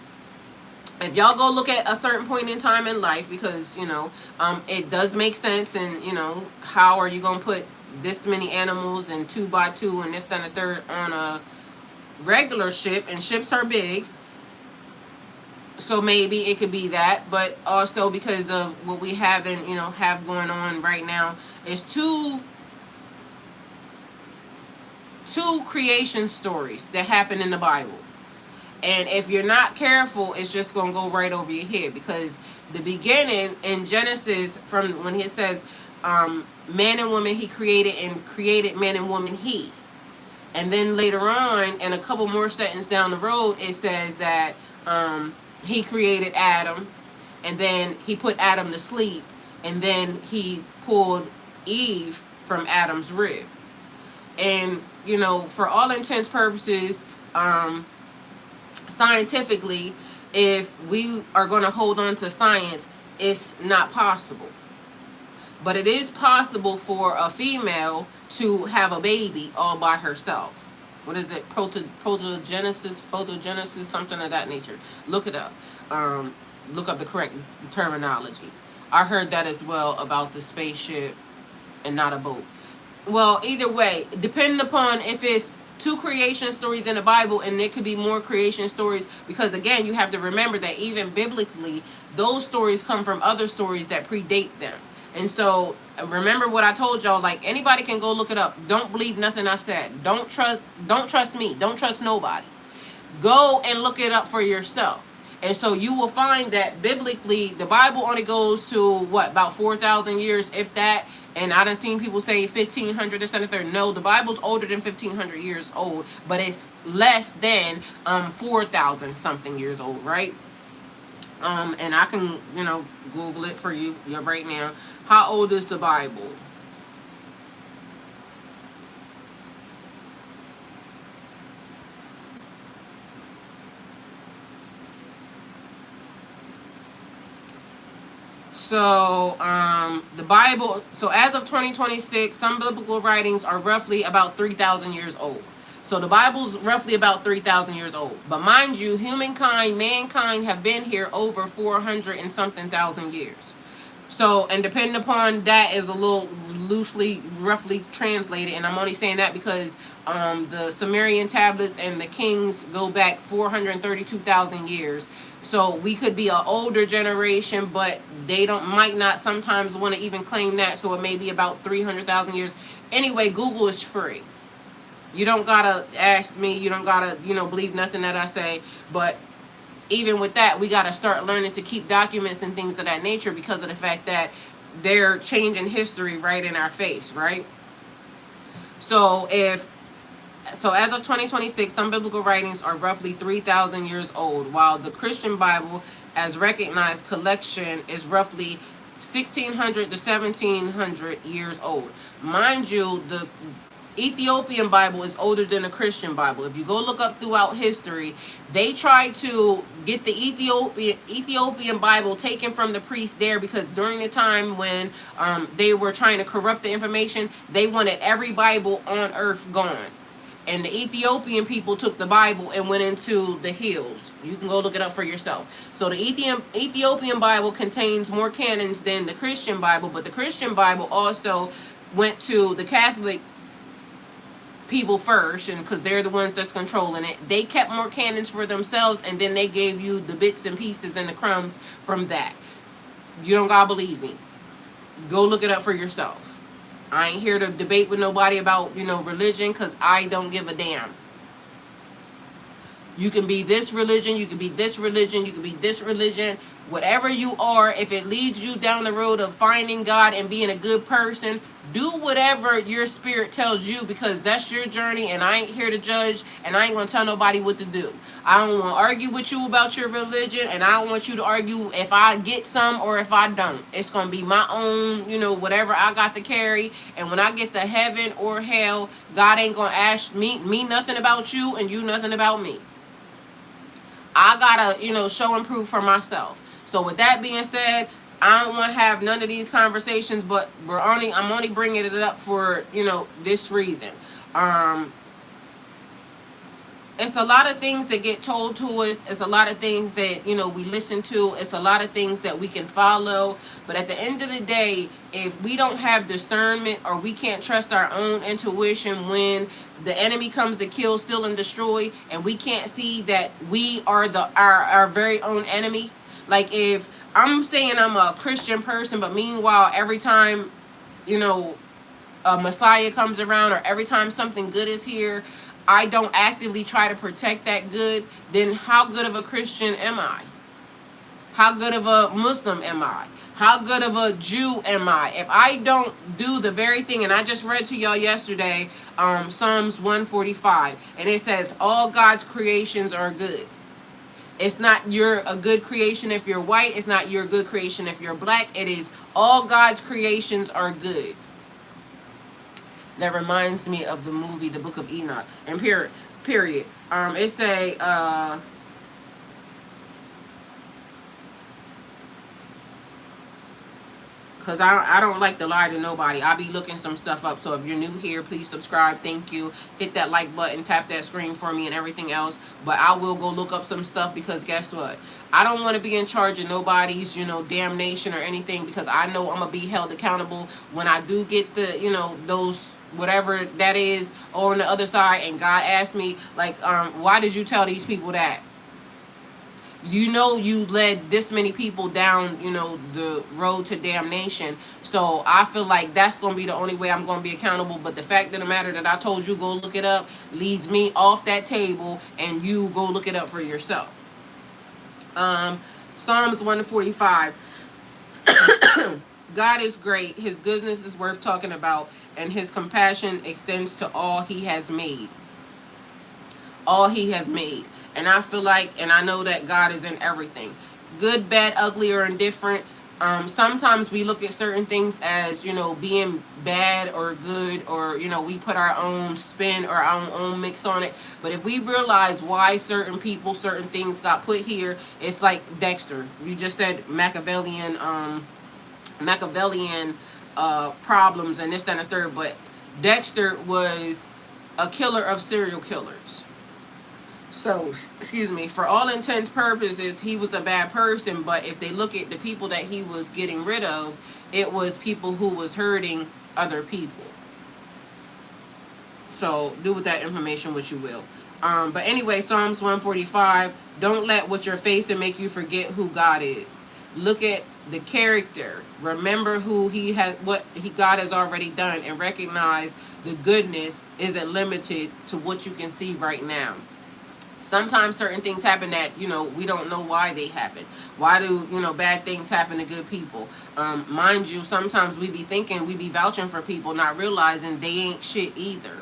[SPEAKER 1] if y'all go look at a certain point in time in life, because, you know, it does make sense. And, you know, how are you going to put this many animals and 2 by 2 and this, that, and the third on a regular ship? And ships are big. So maybe it could be that, but also because of what we have going on right now is two creation stories that happen in the Bible. And if you're not careful, it's just going to go right over your head, because the beginning in Genesis, from when it says man and woman he created, and created man and woman he. And then later on, and a couple more sentences down the road, it says that he created Adam, and then he put Adam to sleep, and then he pulled Eve from Adam's rib. And, you know, for all intents purposes, scientifically, if we are going to hold on to science, it's not possible. But it is possible for a female to have a baby all by herself. What is it? Photogenesis, something of that nature. Look it up. Look up the correct terminology. I heard that as well about the spaceship and not a boat. Well, either way, depending upon if it's 2 creation stories in the Bible, and there could be more creation stories, because again, you have to remember that even biblically, those stories come from other stories that predate them. And so remember what I told y'all, like anybody can go look it up. Don't believe nothing I said. Don't trust me. Don't trust nobody. Go and look it up for yourself. And so you will find that biblically, the Bible only goes to what, about 4,000 years, if that. And I done seen people say 1,500, this and the third. No, the Bible's older than 1,500 years old, but it's less than 4,000 something years old, right? And I can, Google it for you right now. How old is the Bible? So, the Bible, so as of 2026, some biblical writings are roughly about 3,000 years old. So the Bible's roughly about 3,000 years old. But mind you, mankind have been here over 400 and something thousand years. So, and depending upon that is a little loosely, roughly translated. And I'm only saying that because the Sumerian tablets and the kings go back 432,000 years. So we could be an older generation, but they might not sometimes want to even claim that. So it may be about 300,000 years. Anyway, Google is free. You don't gotta ask me. You don't gotta, believe nothing that I say. But even with that, we gotta start learning to keep documents and things of that nature, because of the fact that they're changing history right in our face, right? So as of 2026, some biblical writings are roughly 3,000 years old, while the Christian Bible, as recognized collection, is roughly 1,600 to 1,700 years old. Mind you, the Ethiopian Bible is older than the Christian Bible. If you go look up throughout history, they tried to get the Ethiopian Bible taken from the priests there, because during the time when they were trying to corrupt the information, they wanted every Bible on earth gone. And the Ethiopian people took the Bible and went into the hills. You can go look it up for yourself. So the Ethiopian Bible contains more canons than the Christian Bible, but the Christian Bible also went to the Catholic people first, and because they're the ones that's controlling it, they kept more canons for themselves, and then they gave you the bits and pieces and the crumbs from that. You don't gotta believe me. Go look it up for yourself. I ain't here to debate with nobody about, religion, because I don't give a damn. You can be this religion, you can be this religion, you can be this religion. Whatever you are, if it leads you down the road of finding God and being a good person, do whatever your spirit tells you, because that's your journey, and I ain't here to judge, and I ain't going to tell nobody what to do. I don't want to argue with you about your religion, and I don't want you to argue if I get some or if I don't. It's going to be my own, whatever I got to carry, and when I get to heaven or hell, God ain't going to ask me nothing about you and you nothing about me. I got to, show and prove for myself. So with that being said, I don't want to have none of these conversations, but I'm only bringing it up for, this reason. It's a lot of things that get told to us. It's a lot of things that, we listen to. It's a lot of things that we can follow. But at the end of the day, if we don't have discernment, or we can't trust our own intuition when the enemy comes to kill, steal, and destroy, and we can't see that we are our very own enemy. Like, if I'm saying I'm a Christian person, but meanwhile, every time, a Messiah comes around, or every time something good is here, I don't actively try to protect that good, then how good of a Christian am I? How good of a Muslim am I? How good of a Jew am I? If I don't do the very thing, and I just read to y'all yesterday, Psalms 145, and it says, all God's creations are good. It's not you're a good creation if you're white. It's not you're a good creation if you're black. It is all God's creations are good. That reminds me of the movie, The Book of Enoch. And period. It say, because I don't like to lie to nobody. I'll be looking some stuff up. So if you're new here, please subscribe. Thank you. Hit that like button. Tap that screen for me and everything else. But I will go look up some stuff, because guess what? I don't want to be in charge of nobody's, damnation or anything, because I know I'm going to be held accountable when I do get the, those whatever that is on the other side, and God asked me, like, why did you tell these people that? You know, you led this many people down, the road to damnation. So I feel like that's going to be the only way I'm going to be accountable. But the fact of the matter that I told you go look it up leads me off that table, and you go look it up for yourself. Psalms 145. God is great. His goodness is worth talking about, and his compassion extends to all he has made. All he has made. And I feel like, and I know that God is in everything. Good, bad, ugly, or indifferent. Sometimes we look at certain things as, being bad or good, or, we put our own spin or our own mix on it. But if we realize why certain people, certain things got put here, it's like Dexter. You just said Machiavellian problems and this, that, and the third. But Dexter was a killer of serial killers. So, excuse me, for all intents purposes, he was a bad person. But if they look at the people that he was getting rid of, it was people who was hurting other people. So do with that information what you will. But anyway, Psalms 145, don't let what you're facing make you forget who God is. Look at the character. Remember who he has, God has already done, and recognize the goodness isn't limited to what you can see right now. Sometimes certain things happen that, we don't know why they happen. Why do, bad things happen to good people? Mind you, sometimes we be thinking, we be vouching for people, not realizing they ain't shit either.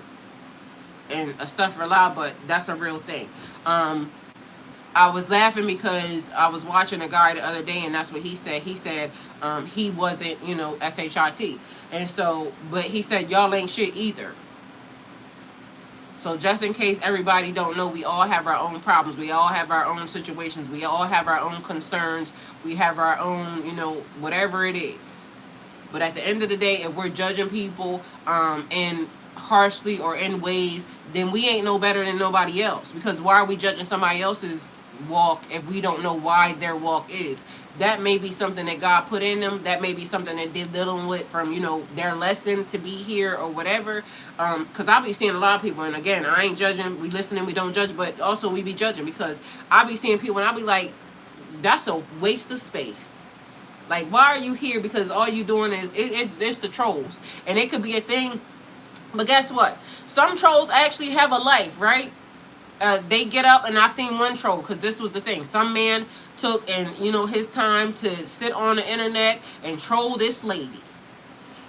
[SPEAKER 1] And stuff for loud, but that's a real thing. I was laughing because I was watching a guy the other day, and that's what he said. He said he wasn't, SHIT. And so, but he said, y'all ain't shit either. So just in case everybody don't know, we all have our own problems. We all have our own situations. We all have our own concerns. We have our own, whatever it is. But at the end of the day, if we're judging people in harshly or in ways, then we ain't no better than nobody else. Because why are we judging somebody else's walk if we don't know why their walk is? That may be something that God put in them. That may be something that they're dealing with from, their lesson to be here or whatever. Because I be seeing a lot of people, and again, I ain't judging. We listening, we don't judge, but also we be judging, because I be seeing people and I be like, that's a waste of space. Like, why are you here? Because all you doing is, it's the trolls. And it could be a thing, but guess what? Some trolls actually have a life, right? They get up, and I seen one troll, because this was the thing. Some man took his time to sit on the internet and troll this lady,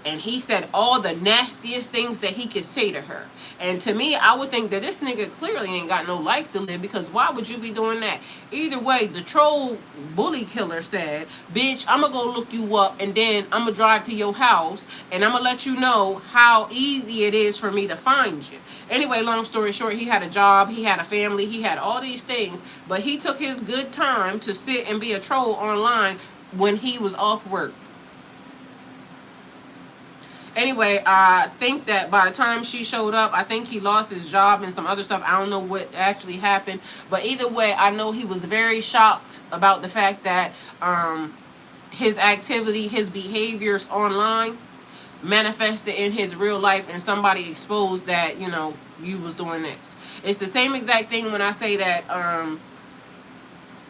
[SPEAKER 1] and he said all the nastiest things that he could say to her. And to me, I would think that this nigga clearly ain't got no life to live, because why would you be doing that? Either way, the troll bully killer said, bitch, I'm gonna go look you up, and then I'm gonna drive to your house, and I'm gonna let you know how easy it is for me to find you. Anyway, long story short, he had a job, he had a family, he had all these things, but he took his good time to sit and be a troll online when he was off work. Anyway, I think that by the time she showed up, I think he lost his job and some other stuff. I don't know what actually happened. But either way, I know he was very shocked about the fact that his activity, his behaviors online manifested in his real life, and somebody exposed that, you was doing this. It's the same exact thing when I say that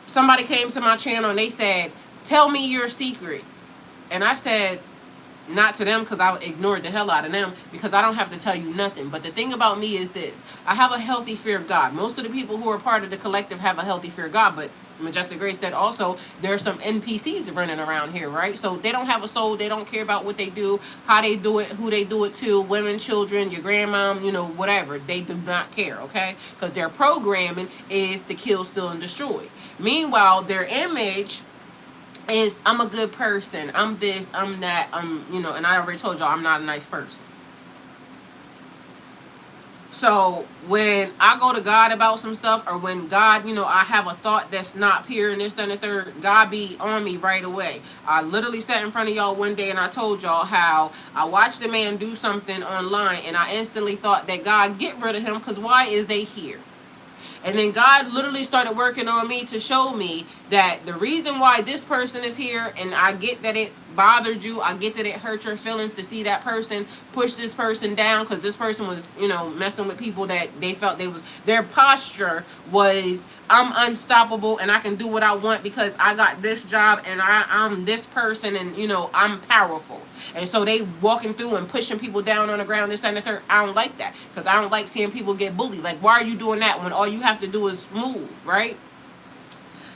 [SPEAKER 1] somebody came to my channel and they said, tell me your secret. And I said, not to them, because I ignored the hell out of them, because I don't have to tell you nothing. But the thing about me is this: I have a healthy fear of God. Most of the people who are part of the collective have a healthy fear of God, but Majestic Grace said also there are some NPCs running around here, right? So they don't have a soul. They don't care about what they do, how they do it, who they do it to, women, children, your grandma, whatever. They do not care, okay? Because their programming is to kill, steal, and destroy. Meanwhile, their image is, I'm a good person, I'm this, I'm that, and I already told y'all I'm not a nice person. So when I go to God about some stuff, or when God, I have a thought that's not pure and this, that, and the third, God be on me right away. I literally sat in front of y'all one day and I told y'all how I watched a man do something online, and I instantly thought that God, get rid of him, because why is they here? And then God literally started working on me to show me that the reason why this person is here, and I get that bothered you. I get that it hurt your feelings to see that person push this person down, because this person was, you know, messing with people that they felt their posture was, I'm unstoppable and I can do what I want because I got this job and I'm this person, and, you know, I'm powerful. And so they walking through and pushing people down on the ground, this, that, and the third. I don't like that, because I don't like seeing people get bullied. Like, why are you doing that when all you have to do is move, right?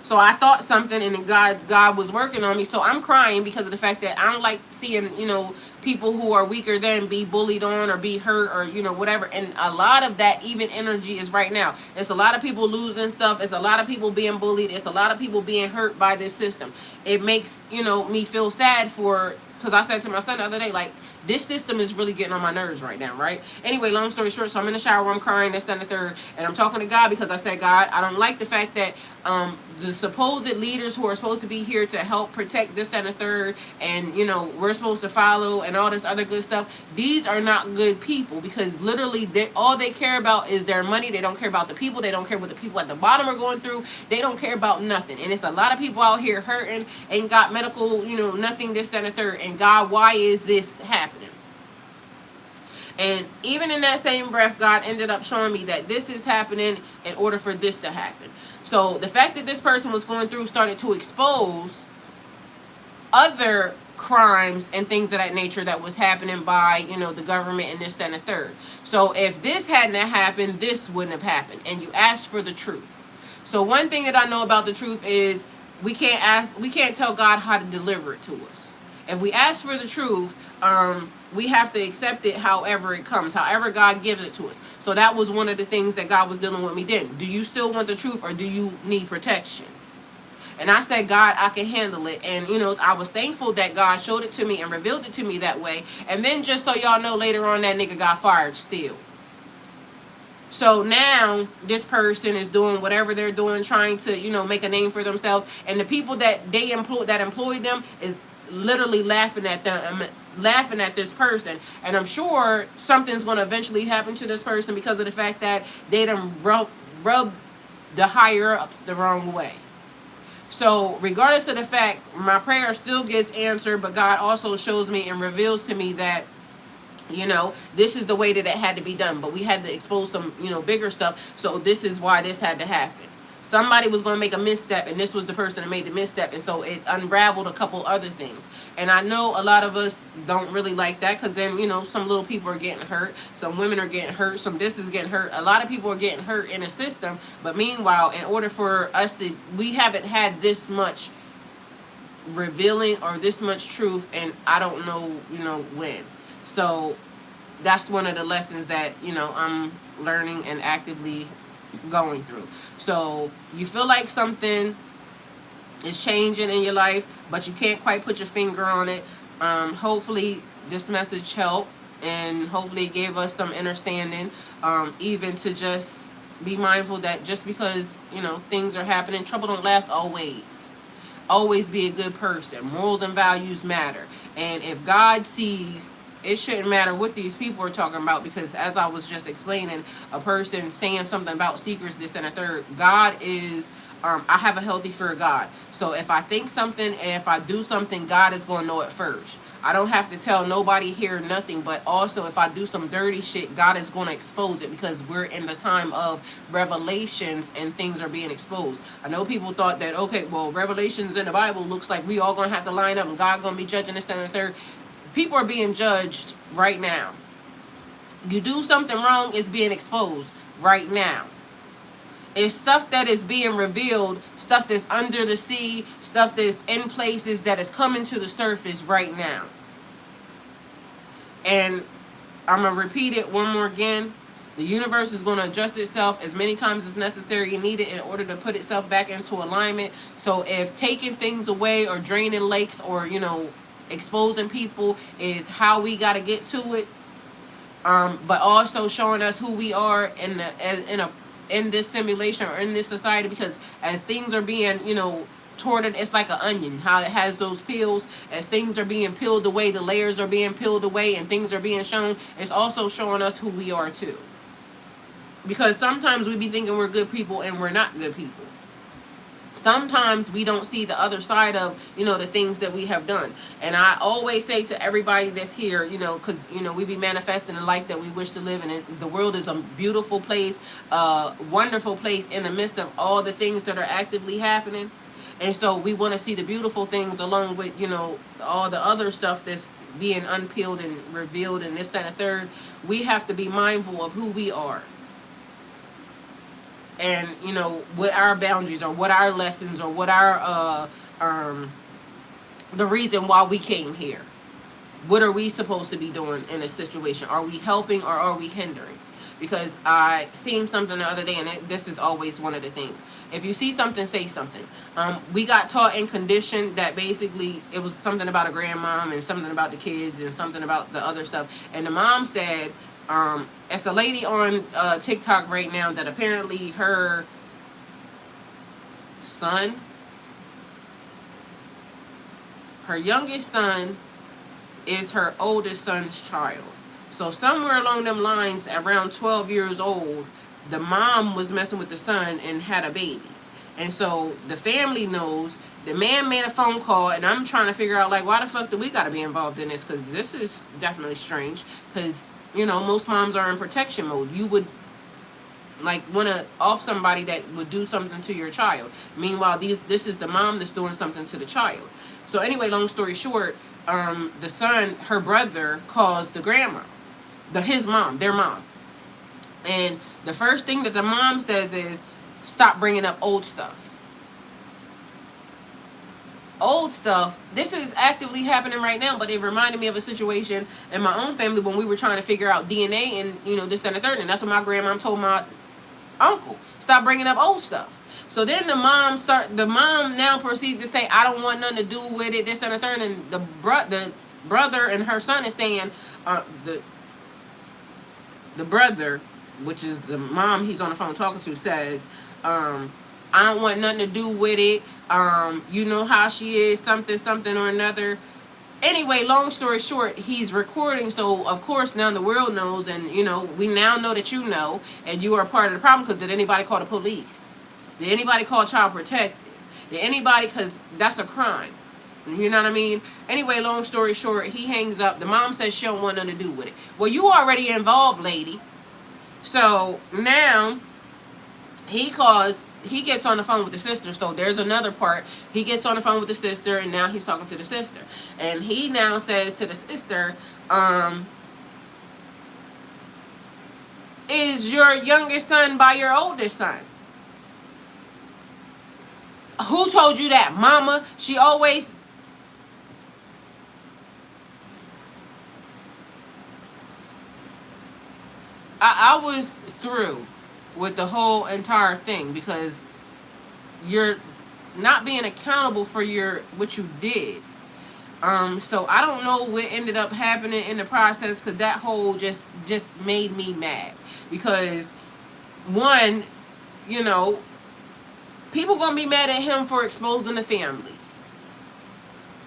[SPEAKER 1] So I thought something, and God was working on me. So I'm crying because of the fact that I don't like seeing, you know, people who are weaker than be bullied on or be hurt or, you know, whatever. And a lot of that even energy is right now. It's a lot of people losing stuff. It's a lot of people being bullied. It's a lot of people being hurt by this system. It makes, you know, me feel sad for, because I said to my son the other day, like, this system is really getting on my nerves right now, right? Anyway, long story short, so I'm in the shower, I'm crying, this, that, and the third, and I'm talking to God because I said, God, I don't like the fact that the supposed leaders who are supposed to be here to help protect this, that, and the third, and, you know, we're supposed to follow and all this other good stuff, these are not good people, because literally all they care about is their money. They don't care about the people. They don't care what the people at the bottom are going through. They don't care about nothing. And it's a lot of people out here hurting, ain't got medical, you know, nothing, this, that, and the third. And God, why is this happening? And even in that same breath, God ended up showing me that this is happening in order for this to happen. So the fact that this person was going through started to expose other crimes and things of that nature that was happening by, you know, the government and this, that, and the third. So if this hadn't happened, this wouldn't have happened. And you asked for the truth. So one thing that I know about the truth is we can't tell God how to deliver it to us. If we ask for the truth, we have to accept it however it comes, however God gives it to us. So that was one of the things that God was dealing with me then. Do you still want the truth, or do you need protection? And I said, God, I can handle it. And, you know, I was thankful that God showed it to me and revealed it to me that way. And then, just so y'all know, later on, that nigga got fired still. So now this person is doing whatever they're doing, trying to, you know, make a name for themselves. And the people that employed them is literally laughing at them, laughing at this person. And I'm sure something's going to eventually happen to this person because of the fact that they done rub the higher ups the wrong way. So regardless of the fact, my prayer still gets answered, but God also shows me and reveals to me that, you know, this is the way that it had to be done. But we had to expose some, you know, bigger stuff. So this is why this had to happen. Somebody was going to make a misstep, and this was the person that made the misstep. And so it unraveled a couple other things. And I know a lot of us don't really like that, because then, you know, some little people are getting hurt. Some women are getting hurt. Some this is getting hurt. A lot of people are getting hurt in a system. But meanwhile, in order for us to, we haven't had this much revealing or this much truth, and I don't know, you know, when. So that's one of the lessons that, you know, I'm learning and actively going through. So you feel like something is changing in your life, but you can't quite put your finger on it. Hopefully this message helped, and hopefully it gave us some understanding, even to just be mindful that just because, you know, things are happening, trouble don't last always. Always be a good person. Morals and values matter. And if God sees, it shouldn't matter what these people are talking about, because as I was just explaining, a person saying something about secrets, this and a third, God is, I have a healthy fear of God. So if I think something and if I do something, God is going to know it first. I don't have to tell nobody here nothing, but also if I do some dirty shit, God is going to expose it, because we're in the time of revelations and things are being exposed. I know people thought that, okay, well, revelations in the Bible looks like we all going to have to line up and God going to be judging this, that, and the third. People are being judged right now. You do something wrong, it's being exposed right now. It's stuff that is being revealed, stuff that's under the sea, stuff that's in places that is coming to the surface right now. And I'm going to repeat it one more again. The universe is going to adjust itself as many times as necessary and needed in order to put itself back into alignment. So if taking things away or draining lakes or, you know, exposing people is how we got to get to it, but also showing us who we are in this simulation or in this society, because as things are being, you know, torn, it's like an onion, how it has those peels. As things are being peeled away, the layers are being peeled away and things are being shown, it's also showing us who we are too. Because sometimes we be thinking we're good people and we're not good people. sometimes we don't see the other side of, you know, the things that we have done. And I always say to everybody that's here, you know, because, you know, we be manifesting the life that we wish to live in. The world is a beautiful place, wonderful place in the midst of all the things that are actively happening. And so we want to see the beautiful things along with, you know, all the other stuff that's being unpeeled and revealed and this, that, and the third. We have to be mindful of who we are. And, you know, what our boundaries or what our lessons or what our, the reason why we came here. What are we supposed to be doing in a situation? Are we helping or are we hindering? Because I seen something the other day, and this is always one of the things. If you see something, say something. We got taught and conditioned that basically it was something about a grandmom and something about the kids and something about the other stuff. And the mom said, it's a lady on TikTok right now that apparently her son, her youngest son, is her oldest son's child. So somewhere along them lines, around 12 years old, the mom was messing with the son and had a baby. And so the family knows. The man made a phone call, and I'm trying to figure out, like, why the fuck do we got to be involved in this? Because this is definitely strange. Because, you know, most moms are in protection mode. You would, like, want to off somebody that would do something to your child. Meanwhile, this is the mom that's doing something to the child. So anyway, long story short, the son, her brother, calls the grandma, his mom, their mom. And the first thing that the mom says is, stop bringing up old stuff. Old stuff. This is actively happening right now, but it reminded me of a situation in my own family when we were trying to figure out DNA and, you know, this, that, and the third. And that's what my grandma told my uncle. Stop bringing up old stuff. So then the mom now proceeds to say, I don't want nothing to do with it, this, and the third. And the brother and her son is saying, the brother, which is the mom he's on the phone talking to, says, I don't want nothing to do with it. You know how she is, something or another. Anyway, long story short, he's recording, so of course now the world knows, and, you know, we now know that you know, and you are part of the problem, because did anybody call the police? Did anybody call Child Protective? Did anybody, because that's a crime. You know what I mean? Anyway, long story short, he hangs up. The mom says she don't want nothing to do with it. Well, you already involved, lady. So now he gets on the phone with the sister. So there's another part. He gets on the phone with the sister, and now he's talking to the sister. And he now says to the sister, is your youngest son by your oldest son? Who told you that, mama? She always... I was through with the whole entire thing, because you're not being accountable for what you did. So I don't know what ended up happening in the process, because that whole just made me mad. Because one, you know, people gonna be mad at him for exposing the family.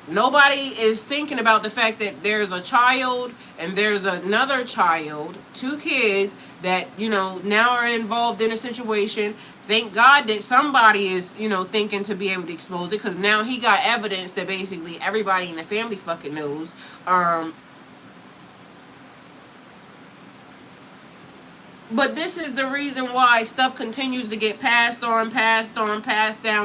[SPEAKER 1] Nobody is thinking about the fact that there's a child and there's another child, 2 kids that, you know, now are involved in a situation. Thank God that somebody is, you know, thinking to be able to expose it, because now he got evidence that basically everybody in the family fucking knows. But this is the reason why stuff continues to get passed down,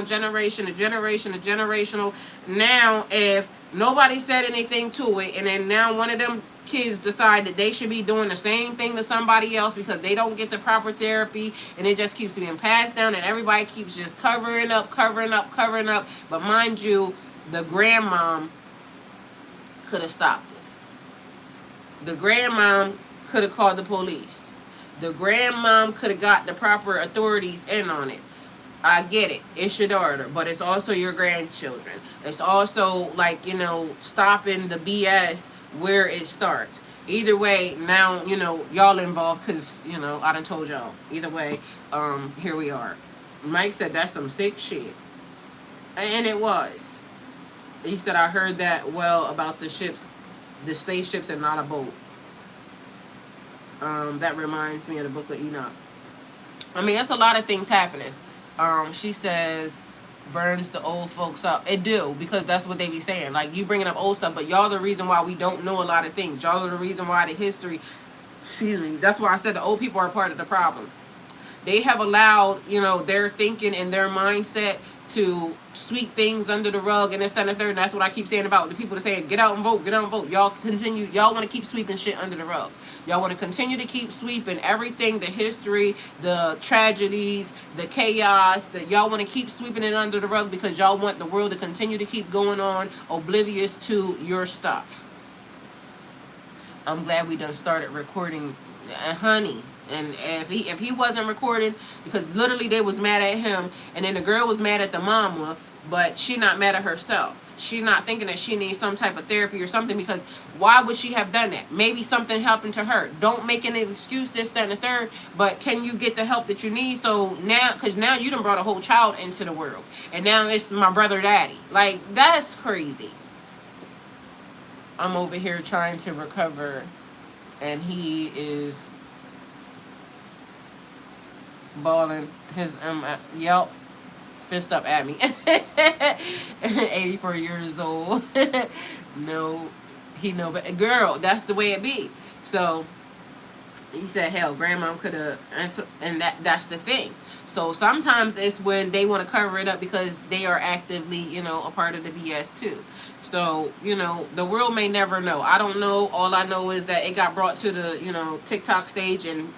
[SPEAKER 1] generation to generation to generational. Now, if nobody said anything to it, and then now one of them kids decide that they should be doing the same thing to somebody else because they don't get the proper therapy, and it just keeps being passed down, and everybody keeps just covering up. But mind you, the grandmom could have stopped it. The grandmom could have called the police. The grandmom could have got the proper authorities in on it. I get it. It's your daughter, but it's also your grandchildren. It's also, like, you know, stopping the BS where it starts. Either way, now, you know, y'all involved, because, you know, I done told y'all. Either way, here we are. Mike said that's some sick shit. And it was. He said, I heard that well about the spaceships and not a boat. That reminds me of the Book of Enoch. I mean, that's a lot of things happening. She says, burns the old folks up. It do, because that's what they be saying. Like, you bringing up old stuff, but y'all the reason why we don't know a lot of things. Y'all are the reason why the history, excuse me, that's why I said the old people are part of the problem. They have allowed, you know, their thinking and their mindset to sweep things under the rug and this, that, and the third. And that's what I keep saying about the people that say, get out and vote, get out and vote. Y'all continue, y'all want to keep sweeping shit under the rug. Y'all want to continue to keep sweeping everything, the history, the tragedies, the chaos, that y'all want to keep sweeping it under the rug because y'all want the world to continue to keep going on oblivious to your stuff. I'm glad we done started recording, honey. And if he wasn't recording, because literally they was mad at him, and then the girl was mad at the mama, but she not mad at herself. She not thinking that she needs some type of therapy or something, because why would she have done that? Maybe something happened to her. Don't make an excuse, this, that, and the third, but can you get the help that you need? So now, because now you done brought a whole child into the world, and now it's my brother daddy. Like, that's crazy. I'm over here trying to recover, and he is balling his yelp fist up at me. 84 years old. No, he know, but girl, that's the way it be. So he said, hell, grandma could have, and that's the thing. So sometimes it's when they want to cover it up because they are actively, you know, a part of the BS too. So, you know, the world may never know. I don't know. All I know is that it got brought to the, you know, TikTok stage, and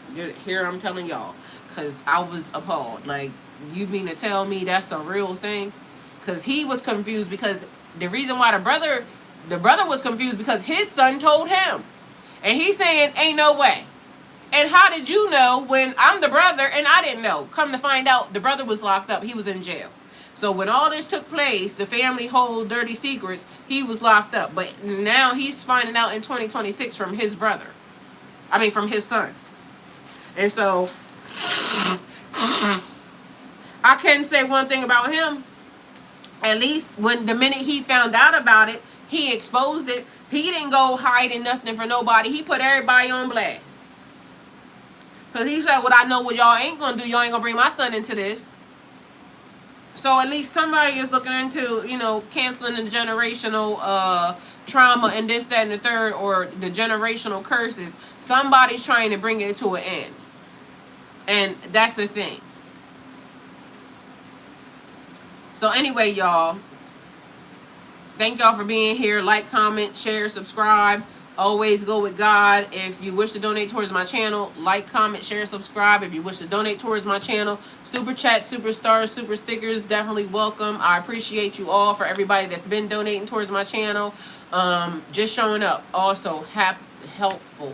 [SPEAKER 1] here I'm telling y'all, because I was appalled. Like, you mean to tell me that's a real thing? Because he was confused, because the reason why the brother was confused because his son told him. And he's saying, ain't no way. And how did you know when I'm the brother and I didn't know? Come to find out, the brother was locked up. He was in jail. So when all this took place, the family hold dirty secrets, he was locked up. But now he's finding out in 2026 from his brother. I mean, from his son. And so I can say one thing about him. At least when the minute he found out about it, he exposed it. He didn't go hiding nothing for nobody. He put everybody on blast. Because he said, what I know what y'all ain't going to do, y'all ain't going to bring my son into this. So at least somebody is looking into, you know, canceling the generational trauma and this, that, and the third, or the generational curses. Somebody's trying to bring it to an end. And that's the thing. So anyway, y'all, thank y'all for being here. Like, comment, share, subscribe. Always go with God. If you wish to donate towards my channel, like, comment, share, subscribe. If you wish to donate towards my channel, super chat, super stars, super stickers, definitely welcome. I appreciate you all, for everybody that's been donating towards my channel. Just showing up. Also, helpful.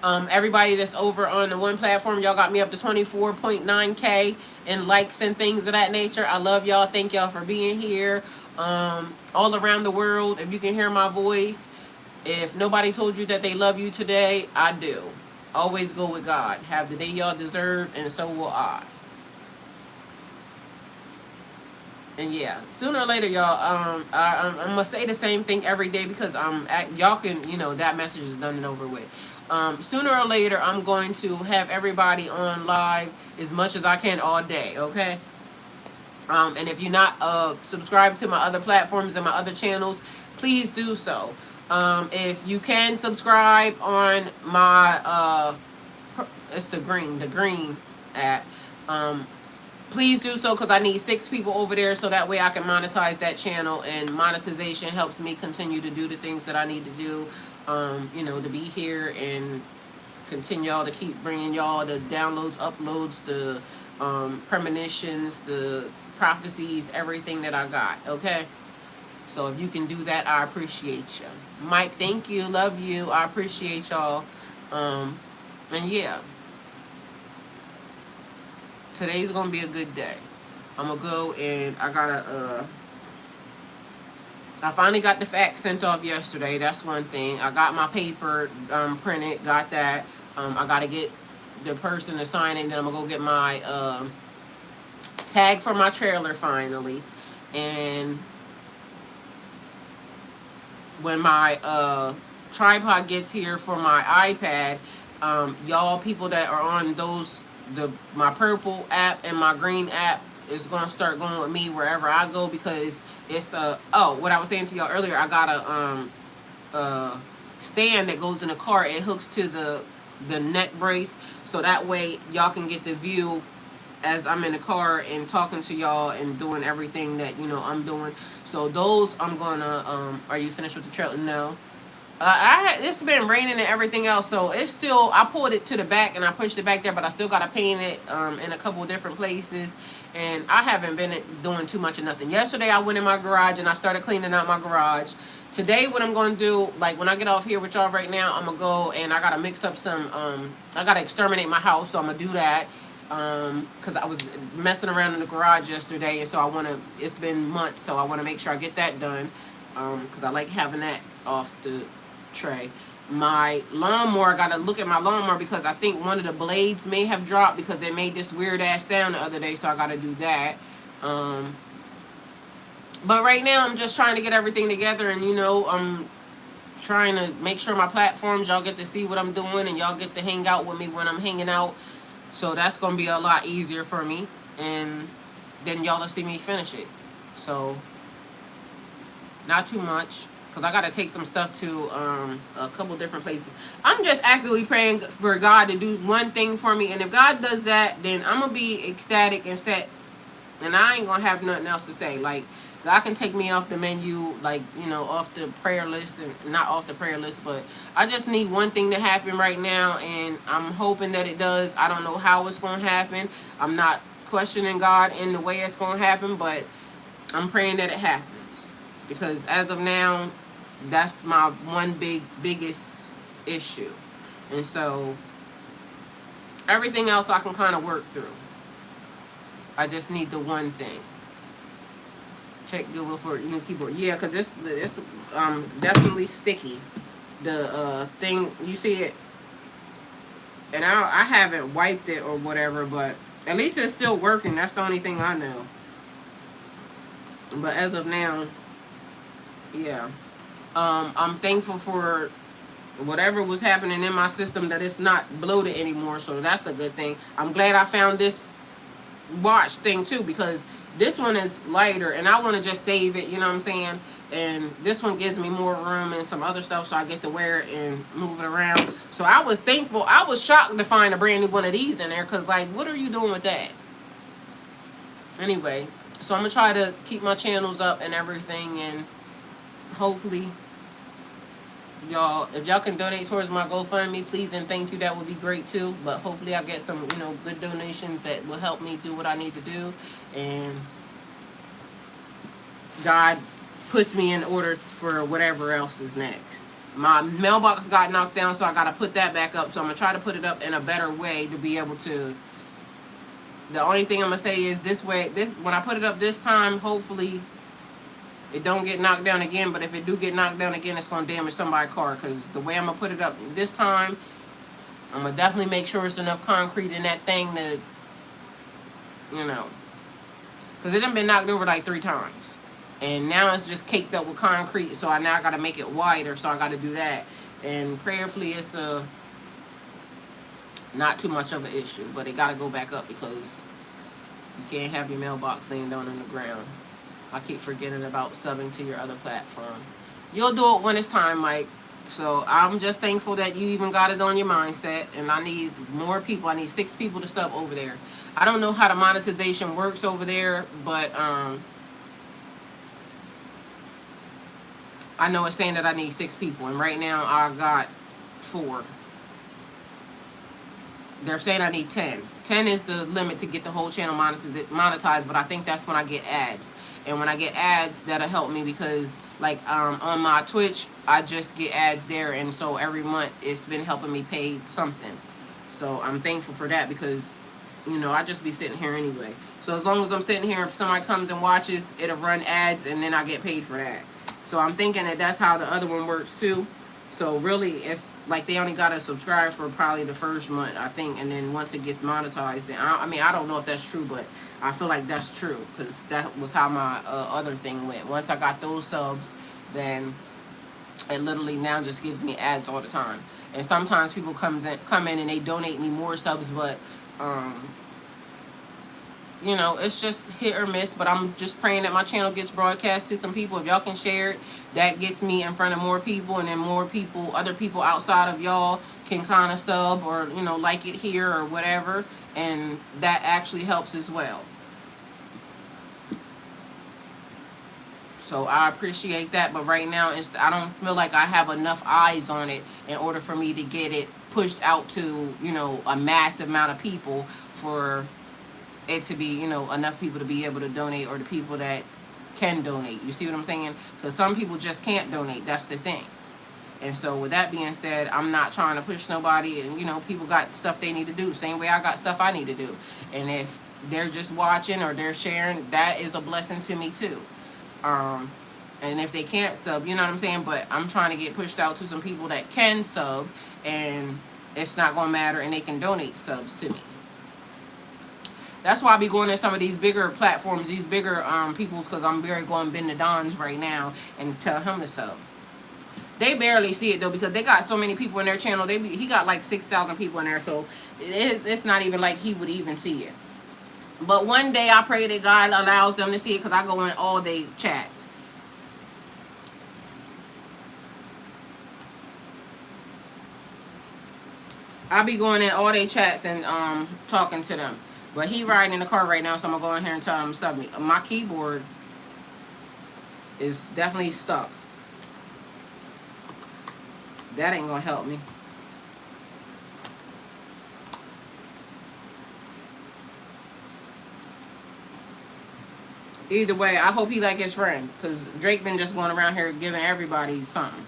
[SPEAKER 1] Everybody that's over on the one platform, y'all got me up to 24.9K in likes and things of that nature. I love y'all. Thank y'all for being here. All around the world, if you can hear my voice, if nobody told you that they love you today, I do. Always go with God. Have the day y'all deserve, and so will I. And yeah, sooner or later, y'all, I'm gonna say the same thing every day, because y'all can, you know, that message is done and over with. Sooner or later, I'm going to have everybody on live as much as I can all day, okay? And if you're not subscribed to my other platforms and my other channels, please do so. If you can subscribe on my, it's the green app. Please do so, because I need 6 people over there, so that way I can monetize that channel, and monetization helps me continue to do the things that I need to do, you know, to be here and continue y'all to keep bringing y'all the downloads, uploads, the premonitions, the prophecies, everything that I got, okay? So if you can do that, I appreciate you. Mike, thank you, love you, I appreciate y'all. And yeah, today's gonna be a good day. I'm gonna go, and I finally got the fax sent off yesterday. That's one thing. I got my paper printed, got that. I gotta get the person to sign it, and then I'm gonna go get my tag for my trailer finally. And when my tripod gets here for my iPad, y'all people that are on those, my purple app and my green app, is going to start going with me wherever I go, because it's oh, what I was saying to y'all earlier, I got a stand that goes in the car. It hooks to the neck brace, so that way y'all can get the view as I'm in the car and talking to y'all and doing everything that, you know, I'm doing. So those I'm gonna are you finished with the trail? No. It's been raining and everything else, so it's still, I pulled it to the back and I pushed it back there, but I still got to paint it in a couple of different places, and I haven't been doing too much of nothing. Yesterday I went in my garage and I started cleaning out my garage. Today what I'm going to do, like when I get off here with y'all right now, I'm going to go and I got to mix up some, I got to exterminate my house, so I'm going to do that. Because I was messing around in the garage yesterday, and so I want to, it's been months, so I want to make sure I get that done, because I like having that off the tray. My lawnmower, I gotta look at my lawnmower because I think one of the blades may have dropped because it made this weird ass sound the other day, so I gotta do that. But right now I'm just trying to get everything together, and you know, I'm trying to make sure my platforms, y'all get to see what I'm doing and y'all get to hang out with me when I'm hanging out, so that's gonna be a lot easier for me, and then y'all will see me finish it. So not too much, because I got to take some stuff to a couple different places. I'm just actively praying for God to do one thing for me. And if God does that, then I'm going to be ecstatic and set. And I ain't going to have nothing else to say. Like, God can take me off the menu, like, you know, off the prayer list. And not off the prayer list, but I just need one thing to happen right now. And I'm hoping that it does. I don't know how it's going to happen. I'm not questioning God in the way it's going to happen, but I'm praying that it happens. Because as of now, that's my one biggest issue. And so everything else I can kind of work through. I just need the one thing. Check Google for new keyboard. Yeah, because it's definitely sticky. The thing, you see it, and I haven't wiped it or whatever, but at least it's still working. That's the only thing I know. But as of now, yeah. I'm thankful for whatever was happening in my system, that it's not bloated anymore, so that's a good thing. I'm glad I found this watch thing too, because this one is lighter and I want to just save it, you know what I'm saying? And this one gives me more room and some other stuff, so I get to wear it and move it around. So I was thankful. I was shocked to find a brand new one of these in there, because like, what are you doing with that? Anyway, so I'm gonna try to keep my channels up and everything, and hopefully y'all, if y'all can donate towards my GoFundMe, please and thank you, that would be great too. But hopefully I get some, you know, good donations that will help me do what I need to do, and God puts me in order for whatever else is next. My mailbox got knocked down, so I got to put that back up. So I'm going to try to put it up in a better way to be able to. The only thing I'm going to say is this way, when I put it up this time, hopefully it don't get knocked down again. But if it do get knocked down again, it's going to damage somebody's car, because the way I'm going to put it up this time, I'm going to definitely make sure it's enough concrete in that thing to, you know, because it done been knocked over like 3 times. And now it's just caked up with concrete, so I got to make it wider, so I got to do that. And prayerfully it's not too much of an issue, but it got to go back up, because you can't have your mailbox laying down on the ground. I keep forgetting about subbing to your other platform. You'll do it when it's time, Mike. So I'm just thankful that you even got it on your mindset, and I need more people. I need 6 people to sub over there. I don't know how the monetization works over there, but I know it's saying that I need 6 people, and right now I got 4. They're saying I need 10. 10 is the limit to get the whole channel monetized, but I think that's when I get ads. And when I get ads, that'll help me, because like on my Twitch, I just get ads there, and so every month it's been helping me pay something. So I'm thankful for that, because you know, I just be sitting here anyway. So as long as I'm sitting here, if somebody comes and watches, it'll run ads, and then I get paid for that. So I'm thinking that that's how the other one works too. So really, it's like they only got to subscribe for probably the first month, I think. And then once it gets monetized, then I mean, I don't know if that's true, but I feel like that's true, because that was how my other thing went. Once I got those subs, then it literally now just gives me ads all the time. And sometimes people come in and they donate me more subs, but you know, it's just hit or miss, but I'm just praying that my channel gets broadcast to some people. If y'all can share it, that gets me in front of more people, and then more people, other people outside of y'all can kind of sub or, you know, like it here or whatever, and that actually helps as well. So I appreciate that, but right now I don't feel like I have enough eyes on it in order for me to get it pushed out to, you know, a massive amount of people for it to be, you know, enough people to be able to donate, or the people that can donate. You see what I'm saying? Because some people just can't donate. That's the thing. And so with that being said, I'm not trying to push nobody, and, you know, people got stuff they need to do. Same way I got stuff I need to do. And if they're just watching or they're sharing, that is a blessing to me too. And if they can't sub, you know what I'm saying? But I'm trying to get pushed out to some people that can sub, and it's not going to matter, and they can donate subs to me. That's why I be going to some of these bigger platforms, these bigger peoples, because I'm very going Ben the Dons right now and tell him to sub. They barely see it though, because they got so many people in their channel. He got like 6,000 people in there, so it's not even like he would even see it. But one day I pray that God allows them to see it, because I go in all day chats. I be going in all day chats and talking to them. But he riding in the car right now, so I'm gonna go in here and tell him to sub me. My keyboard is definitely stuck. That ain't gonna help me. Either way, I hope he like his friend, because Drake been just going around here giving everybody something.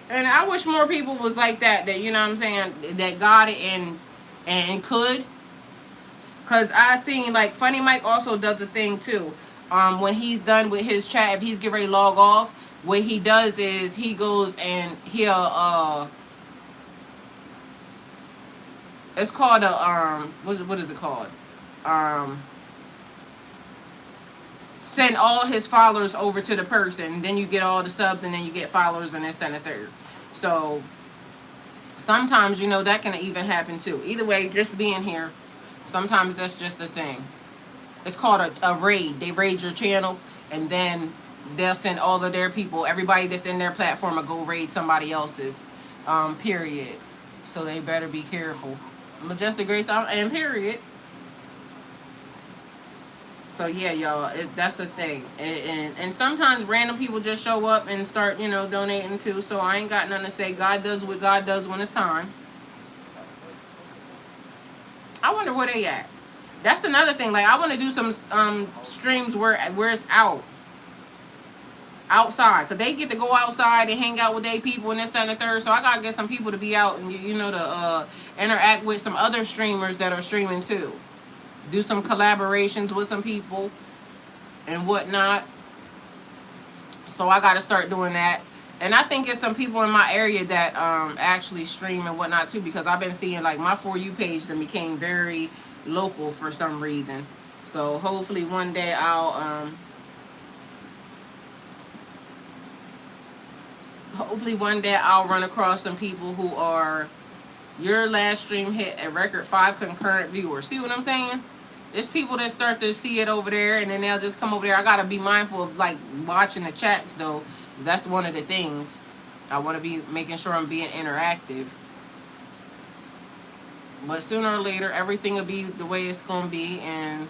[SPEAKER 1] And I wish more people was like that, you know what I'm saying, that got it and could. Because I seen, like, Funny Mike also does a thing too. When he's done with his chat, if he's getting ready to log off, what he does is he goes and he'll, it's called a, what is it called? Send all his followers over to the person, then you get all the subs, and then you get followers, and this, that, and the third. So sometimes, you know, that can even happen too. Either way, just being here, sometimes that's just the thing. It's called a raid. They raid your channel, and then they'll send all of their people, everybody that's in their platform, will go raid somebody else's, period. So they better be careful. Majestic Grace, and period. So yeah, y'all, that's the thing. And sometimes random people just show up and start, you know, donating too. So I ain't got nothing to say. God does what God does when it's time. I wonder where they at. That's another thing. Like, I want to do some streams where it's outside, because they get to go outside and hang out with their people and this, that, and the third. So I gotta get some people to be out and, you know, to interact with some other streamers that are streaming too. Do some collaborations with some people and whatnot. So I got to start doing that. And I think it's some people in my area that actually stream and whatnot too, because I've been seeing, like, my For You page that became very local for some reason. So hopefully one day I'll run across some people who are, your last stream hit a record 5 concurrent viewers. See what I'm saying? There's people that start to see it over there, and then they'll just come over there. I gotta be mindful of, like, watching the chats though. That's one of the things. I want to be making sure I'm being interactive. But sooner or later, everything will be the way it's gonna be, and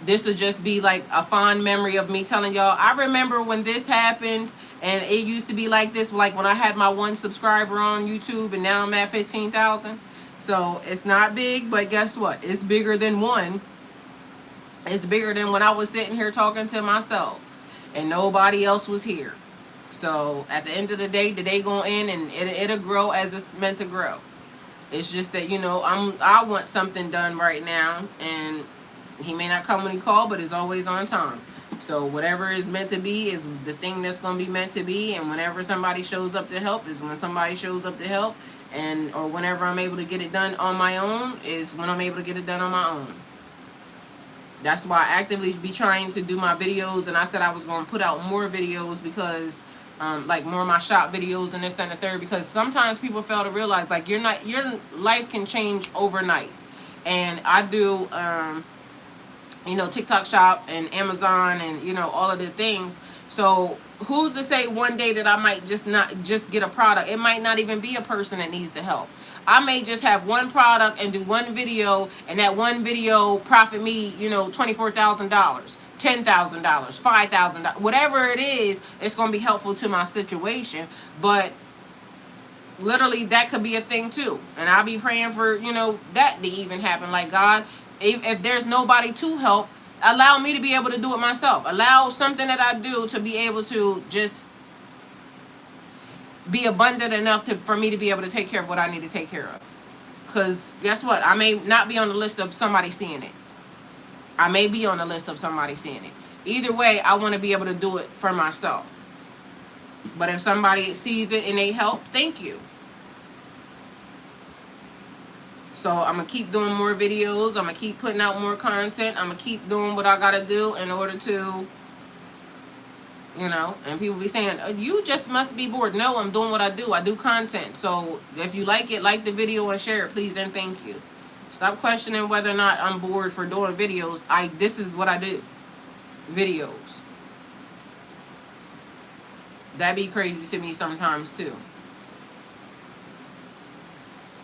[SPEAKER 1] this will just be like a fond memory of me telling y'all, I remember when this happened, and it used to be like this, like when I had my 1 subscriber on YouTube, and now I'm at 15,000. So it's not big, but guess what? It's bigger than 1. It's bigger than when I was sitting here talking to myself and nobody else was here. So at the end of the day going in, and it'll grow as it's meant to grow. It's just that, you know, I want something done right now, and he may not come when he called, but it's always on time. So whatever is meant to be is the thing that's going to be meant to be, and whenever somebody shows up to help is when somebody shows up to help, and or whenever I'm able to get it done on my own is when I'm able to get it done on my own. That's why I actively be trying to do my videos, and I said I was going to put out more videos, because like more of my shop videos and this, that, and the third, because sometimes people fail to realize, like, your life can change overnight. And I do, you know, TikTok shop and Amazon and, you know, all of the things. So who's to say one day that I might just not just get a product? It might not even be a person that needs the help. I may just have one product and do one video, and that one video profit me, you know, $24,000, $10,000, $5,000, whatever it is. It's going to be helpful to my situation. But literally, that could be a thing too. And I'll be praying for, you know, that to even happen. Like, God, if there's nobody to help, allow me to be able to do it myself. Allow something that I do to be able to just be abundant enough for me to be able to take care of what I need to take care of. Because guess what? I may not be on the list of somebody seeing it. I may be on the list of somebody seeing it. Either way, I want to be able to do it for myself. But if somebody sees it and they help, thank you. So I'm going to keep doing more videos. I'm going to keep putting out more content. I'm going to keep doing what I got to do in order to, you know, and people be saying, you just must be bored. No, I'm doing what I do. I do content. So if you like it, like the video and share it, please and thank you. Stop questioning whether or not I'm bored for doing videos. This is what I do. Videos. That'd be crazy to me sometimes too.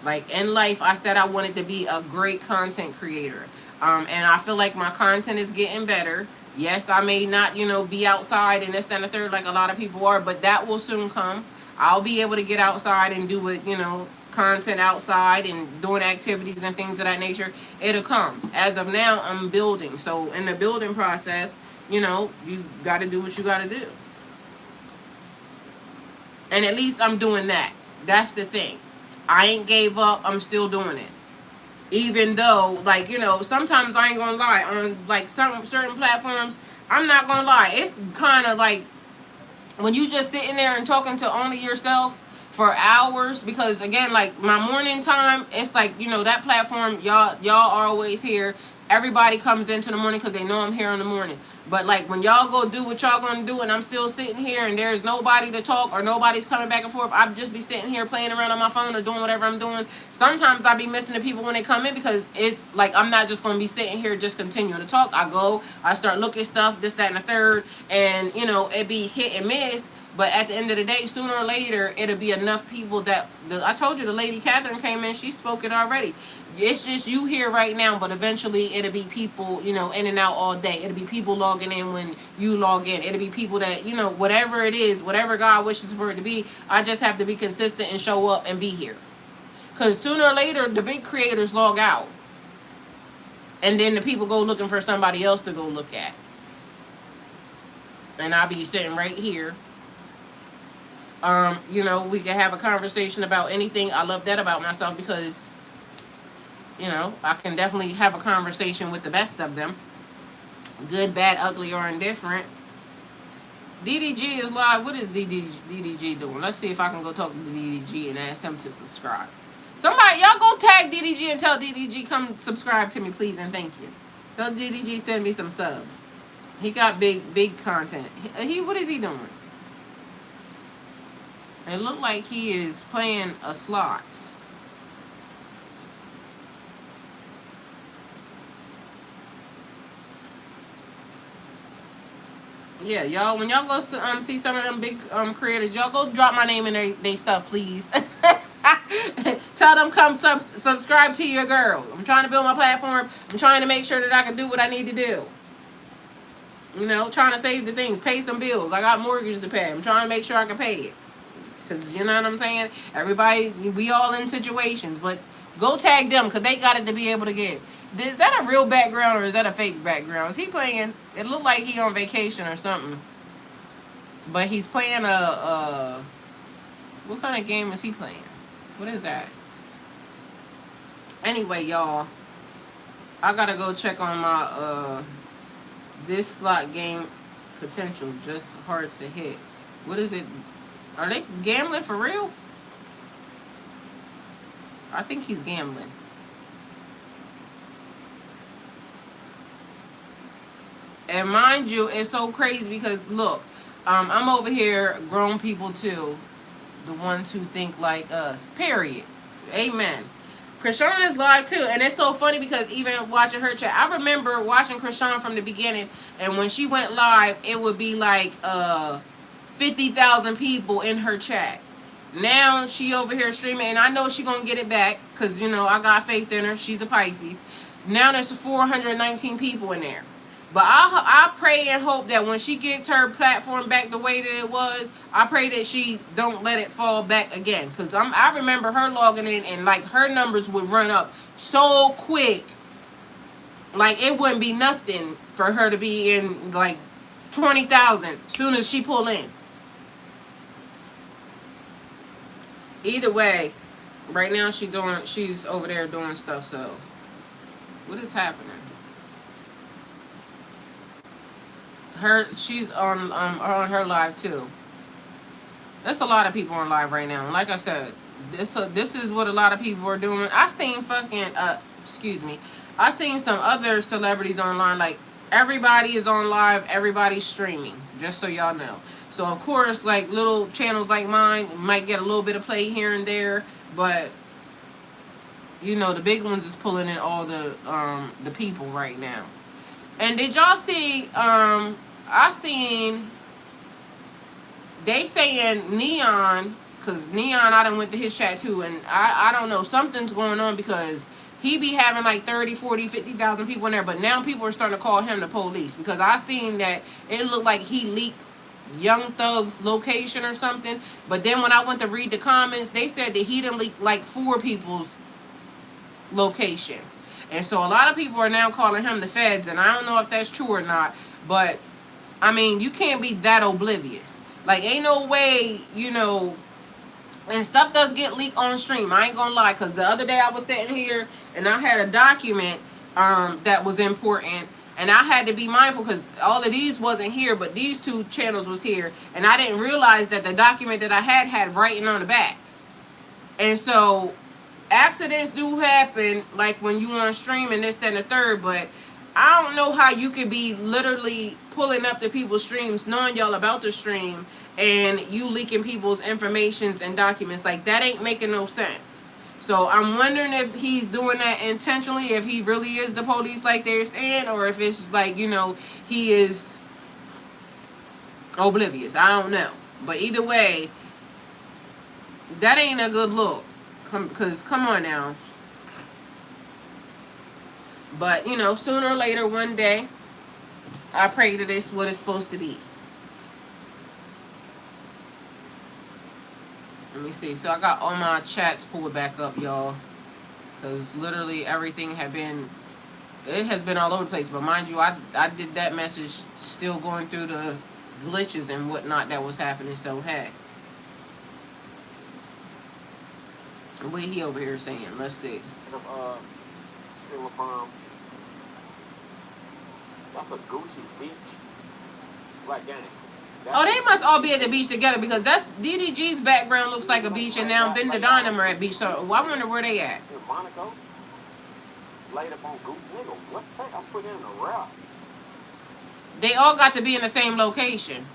[SPEAKER 1] Like, in life, I said I wanted to be a great content creator. And I feel like my content is getting better. Yes, I may not, you know, be outside and this, that, and the third like a lot of people are, but that will soon come. I'll be able to get outside and do it, you know, content outside and doing activities and things of that nature. It'll come. As of now, I'm building. So in the building process, you know, you got to do what you got to do. And at least I'm doing that. That's the thing. I ain't gave up. I'm still doing it. Even though, like, you know, sometimes I ain't gonna lie. On, like, some certain platforms, I'm not gonna lie. It's kind of like when you just sitting there and talking to only yourself for hours. Because, again, like, my morning time, it's like, you know, that platform, y'all are always here. Everybody comes into the morning because they know I'm here in the morning. But, like, when y'all go do what y'all gonna do and I'm still sitting here and there's nobody to talk or nobody's coming back and forth, I'll just be sitting here playing around on my phone or doing whatever I'm doing. Sometimes I be missing the people when they come in because it's like I'm not just gonna be sitting here just continuing to talk. I start looking stuff, this, that, and the third, and, you know, it be hit and miss. But at the end of the day, sooner or later, it'll be enough people that... I told you, the lady Catherine came in, she spoke it already. It's just you here right now, but eventually it'll be people, you know, in and out all day. It'll be people logging in when you log in. It'll be people that, you know, whatever it is, whatever God wishes for it to be, I just have to be consistent and show up and be here. Because sooner or later, the big creators log out. And then the people go looking for somebody else to go look at. And I'll be sitting right here. You know, we can have a conversation about anything. I love that about myself because, you know, I can definitely have a conversation with the best of them. Good, bad, ugly, or indifferent. DDG is live. What is DDG doing? Let's see if I can go talk to DDG and ask him to subscribe. Somebody, y'all go tag DDG and tell DDG come subscribe to me, please, and thank you. Tell DDG send me some subs. He got big content. What is he doing? It looked like he is playing a slots. Yeah, y'all, when y'all go see some of them big creators, y'all go drop my name in they stuff, please. Tell them come subscribe to your girl. I'm trying to build my platform. I'm trying to make sure that I can do what I need to do. You know, trying to save the things, pay some bills. I got mortgages to pay. I'm trying to make sure I can pay it. Because, you know what I'm saying? Everybody, we all in situations. But go tag them because they got it to be able to get. Is that a real background or is that a fake background? Is he playing? It looked like he on vacation or something. But he's playing what kind of game is he playing? What is that? Anyway, y'all. I got to go check on my this slot game potential. Just hard to hit. What is it? Are they gambling for real? I think he's gambling. And mind you, it's so crazy because look, I'm over here, grown people too, the ones who think like us. Period. Amen. Krishan is live too, and it's so funny because even watching her chat, I remember watching Krishan from the beginning, and when she went live, it would be like 50,000 people in her chat. Now she over here streaming, and I know she gonna get it back because you know I got faith in her. She's a Pisces. Now there's 419 people in there. But I pray and hope that when she gets her platform back the way that it was, I pray that she don't let it fall back again. Because I remember her logging in and like her numbers would run up so quick. Like it wouldn't be nothing for her to be in like 20,000 as soon as she pull in. Either way, right now she's over there doing stuff. So what is happening? She's on her live too. There's a lot of people on live right now. Like I said, this is what a lot of people are doing. I seen fucking excuse me. I seen some other celebrities online. Like everybody is on live, everybody's streaming. Just so y'all know. So of course, like little channels like mine might get a little bit of play here and there, but you know the big ones is pulling in all the people right now. And did y'all see? I seen they saying Neon, because Neon, I done went to his chat too, and I don't know, something's going on because he be having like 30, 40, 50,000 people in there, but now people are starting to call him the police because I seen that it looked like he leaked Young Thug's location or something, but then when I went to read the comments, they said that he done leaked like 4 people's location. And so a lot of people are now calling him the feds, and I don't know if that's true or not, but I mean, you can't be that oblivious. Like, ain't no way, you know, and stuff does get leaked on stream. I ain't gonna lie, because the other day I was sitting here and I had a document that was important, and I had to be mindful because all of these wasn't here, but these 2 channels was here, and I didn't realize that the document that I had writing on the back. And so accidents do happen, like when you on stream and this, that, and the third, but I don't know how you could be literally pulling up to people's streams, knowing y'all about the stream, and you leaking people's informations and documents. Like, that ain't making no sense. So I'm wondering if he's doing that intentionally, if he really is the police like they're saying, or if it's like, you know, he is oblivious. I don't know. But either way, that ain't a good look. Because, come on now. But, you know, sooner or later, one day, I pray that it's what it's supposed to be. Let me see. So, I got all my chats pulled back up, y'all. Because literally everything it has been all over the place. But mind you, I did that message still going through the glitches and whatnot that was happening. So, hey. What he over here saying? Let's see.
[SPEAKER 2] That's a Gucci beach. Like, gang.
[SPEAKER 1] Oh, they must all be at the beach together because that's DDG's background looks like a beach, and now Ben the Dynamo are at beach. So I wonder where they at.
[SPEAKER 2] In Monaco. Laid up on Gucci. Nigga, what the heck? I put in a rap.
[SPEAKER 1] They all got to be in the same location.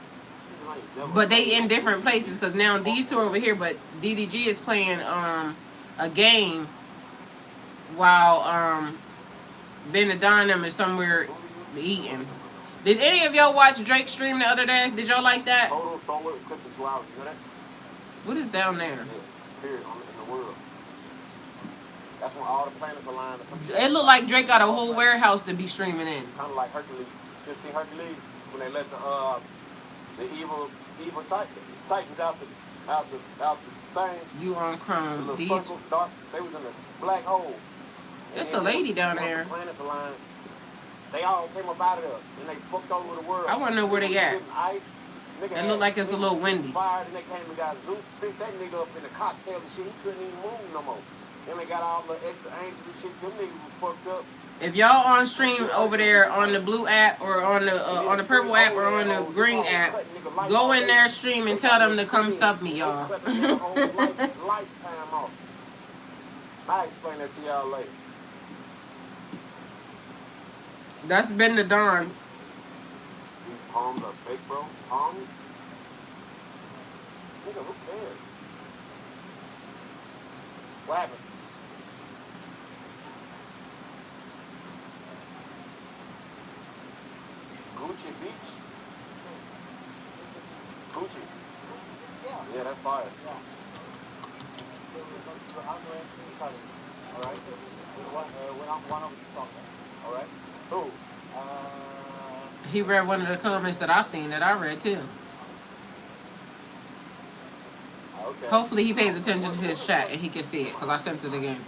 [SPEAKER 1] But they in different places because now these 2 are over here, but DDG is playing a game while Ben the Dynamo is somewhere eating. Did any of y'all watch Drake stream the other day? Did y'all like that?
[SPEAKER 2] Total solar eclipse of 2 hours. You know that?
[SPEAKER 1] What is down there?
[SPEAKER 2] Yeah, period, in the world. That's when all the planets align.
[SPEAKER 1] It looked like Drake got a whole warehouse to be streaming in.
[SPEAKER 2] Kind of like Hercules. You see Hercules when they let the evil Titans out the thing.
[SPEAKER 1] You on Chrome? These.
[SPEAKER 2] Circle, dark, they was in a black hole.
[SPEAKER 1] There's a lady down there.
[SPEAKER 2] The planets aligned. They all came up out of there, and they fucked over the world.
[SPEAKER 1] I want to know where they at. It looked like it's a little windy.
[SPEAKER 2] Fired, and they came and got Zeus, picked that nigga up in the cocktail and shit. He couldn't even move no more. Then they got all the extra angels and shit. Them niggas were fucked up.
[SPEAKER 1] If y'all on stream over there on the blue app or on the purple app or on the green app, go in there, stream, and tell them to come sub me, y'all.
[SPEAKER 2] I'll explain that to y'all later.
[SPEAKER 1] That's been the dawn.
[SPEAKER 2] These palms are fake, bro. Palms? Nigga, who cares? What happened? Gucci Beach. Gucci. Yeah, that's fire. All right. One of the songs. All right. Who?
[SPEAKER 1] He read one of the comments that I've seen that I read too.
[SPEAKER 2] Okay.
[SPEAKER 1] Hopefully he pays attention to his chat and he can see it because I sent it again.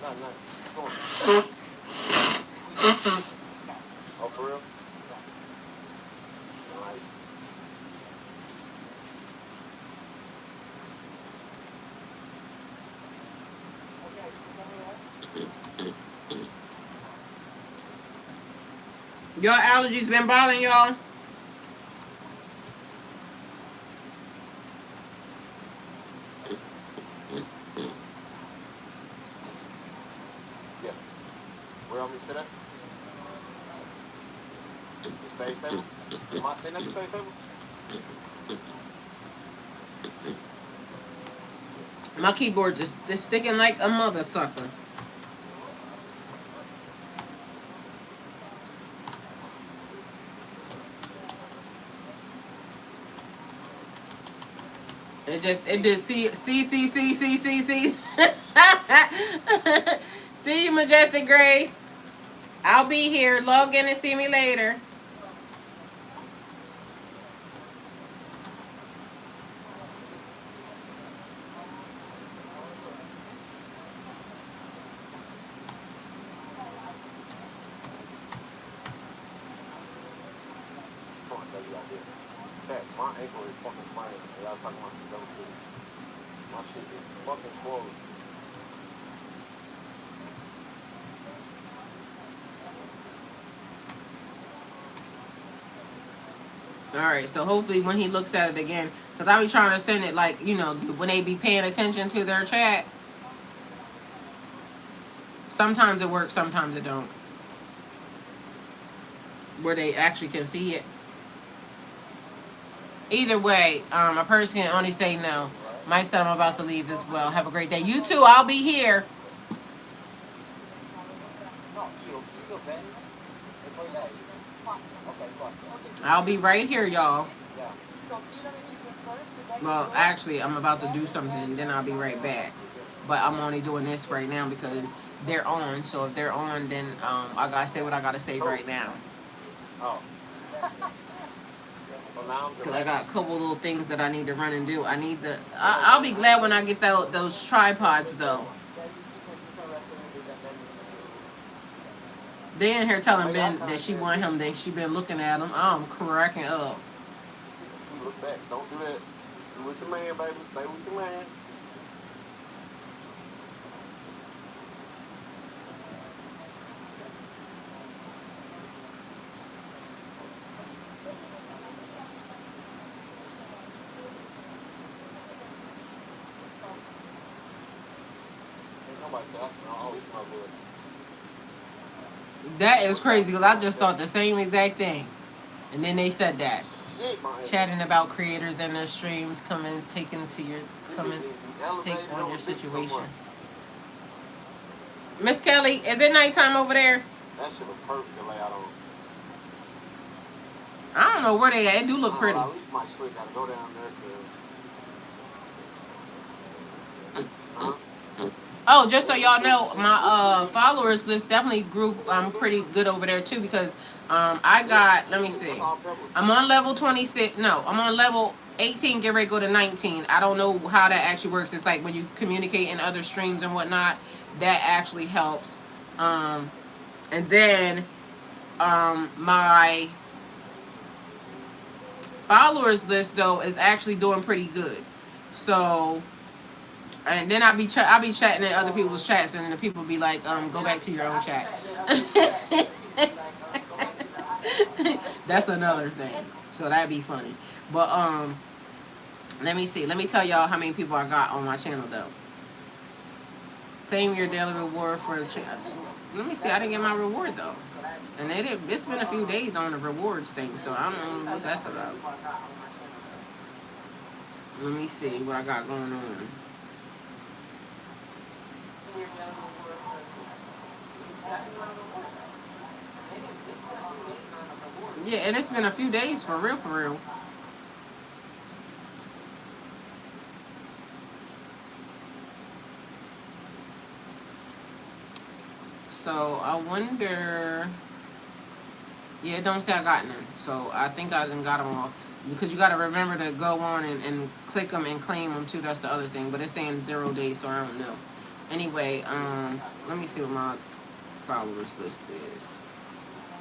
[SPEAKER 2] Oh, for real? Nice.
[SPEAKER 1] Your allergies been bothering y'all?
[SPEAKER 2] Yeah. Where want me to sit at? The stage table? Am I sitting at the stage table?
[SPEAKER 1] My keyboard just is sticking like a mother sucker. It did see. See you, Majestic Grace. I'll be here. Log in and see me later.
[SPEAKER 2] My ankle is fucking fine. Y'all talking about some dumb shit. My shit is fucking swollen.
[SPEAKER 1] Alright, so hopefully when he looks at it again, because I be trying to send it like, you know, when they be paying attention to their chat. Sometimes it works, sometimes it don't. Where they actually can see it. Either way, a person can only say no. Mike said I'm about to leave as well. Have a great day. You too. I'll be here. I'll be right here, y'all. Well, actually, I'm about to do something, and then I'll be right back. But I'm only doing this right now because they're on. So if they're on, then I gotta say what I gotta say right now.
[SPEAKER 2] Oh.
[SPEAKER 1] Because I got a couple little things that I need to run and do. I need the. I'll be glad when I get those tripods though. They in here telling Ben that she want him. That she been looking at him. I'm cracking up.
[SPEAKER 2] Look back. Don't do that. Do with your man, baby. Stay with your man.
[SPEAKER 1] That is crazy because I just thought the same exact thing. And then they said that. Chatting about creators and their streams come and take on your situation. Miss Kelly, is it nighttime over there?
[SPEAKER 2] That shit was perfect to lay out on.
[SPEAKER 1] I don't know where they at. It do look pretty.
[SPEAKER 2] At least my slick gotta go down there to...
[SPEAKER 1] Oh, just so y'all know, my followers list definitely grew pretty good over there too because I got, let me see, I'm on level 26, no, I'm on level 18, get ready to go to 19. I don't know how that actually works. It's like when you communicate in other streams and whatnot, that actually helps. And then my followers list though is actually doing pretty good. So... And then I'll be chatting in other people's chats, and the people be like, go back to your own chat. That's another thing. So that'd be funny. But let me see. Let me tell y'all how many people I got on my channel though. Claim your daily reward for the channel. Let me see. I didn't get my reward though, and it's been a few days on the rewards thing, so I don't know what that's about. Let me see what I got going on.
[SPEAKER 3] Yeah, and it's been a few days for real, for real. So I wonder. Yeah, it don't say I got none. So I think I done got them all. Because you got to remember to go on and click them and claim them too. That's the other thing. But it's saying 0 days, so I don't know. Anyway, let me see what my followers list is.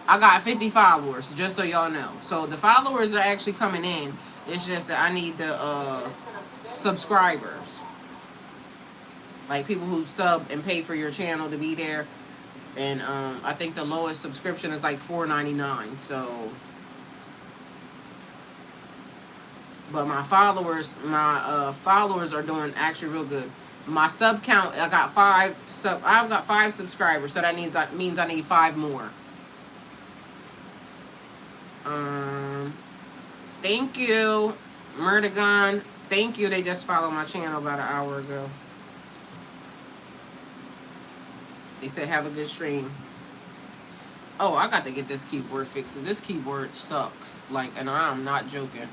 [SPEAKER 3] I got 50 followers, just so y'all know. So the followers are actually coming in. It's just that I need the subscribers. Like people who sub and pay for your channel to be there. And I think the lowest subscription is like $4.99. So, but my followers are doing actually real good. My sub count, I've got 5 subscribers, so that means I need 5 more. Thank you, Murdagon. Thank you. They just followed my channel about an hour ago. They said have a good stream. Oh, I got to get this keyboard fixed. This keyboard sucks. Like, and I'm not joking.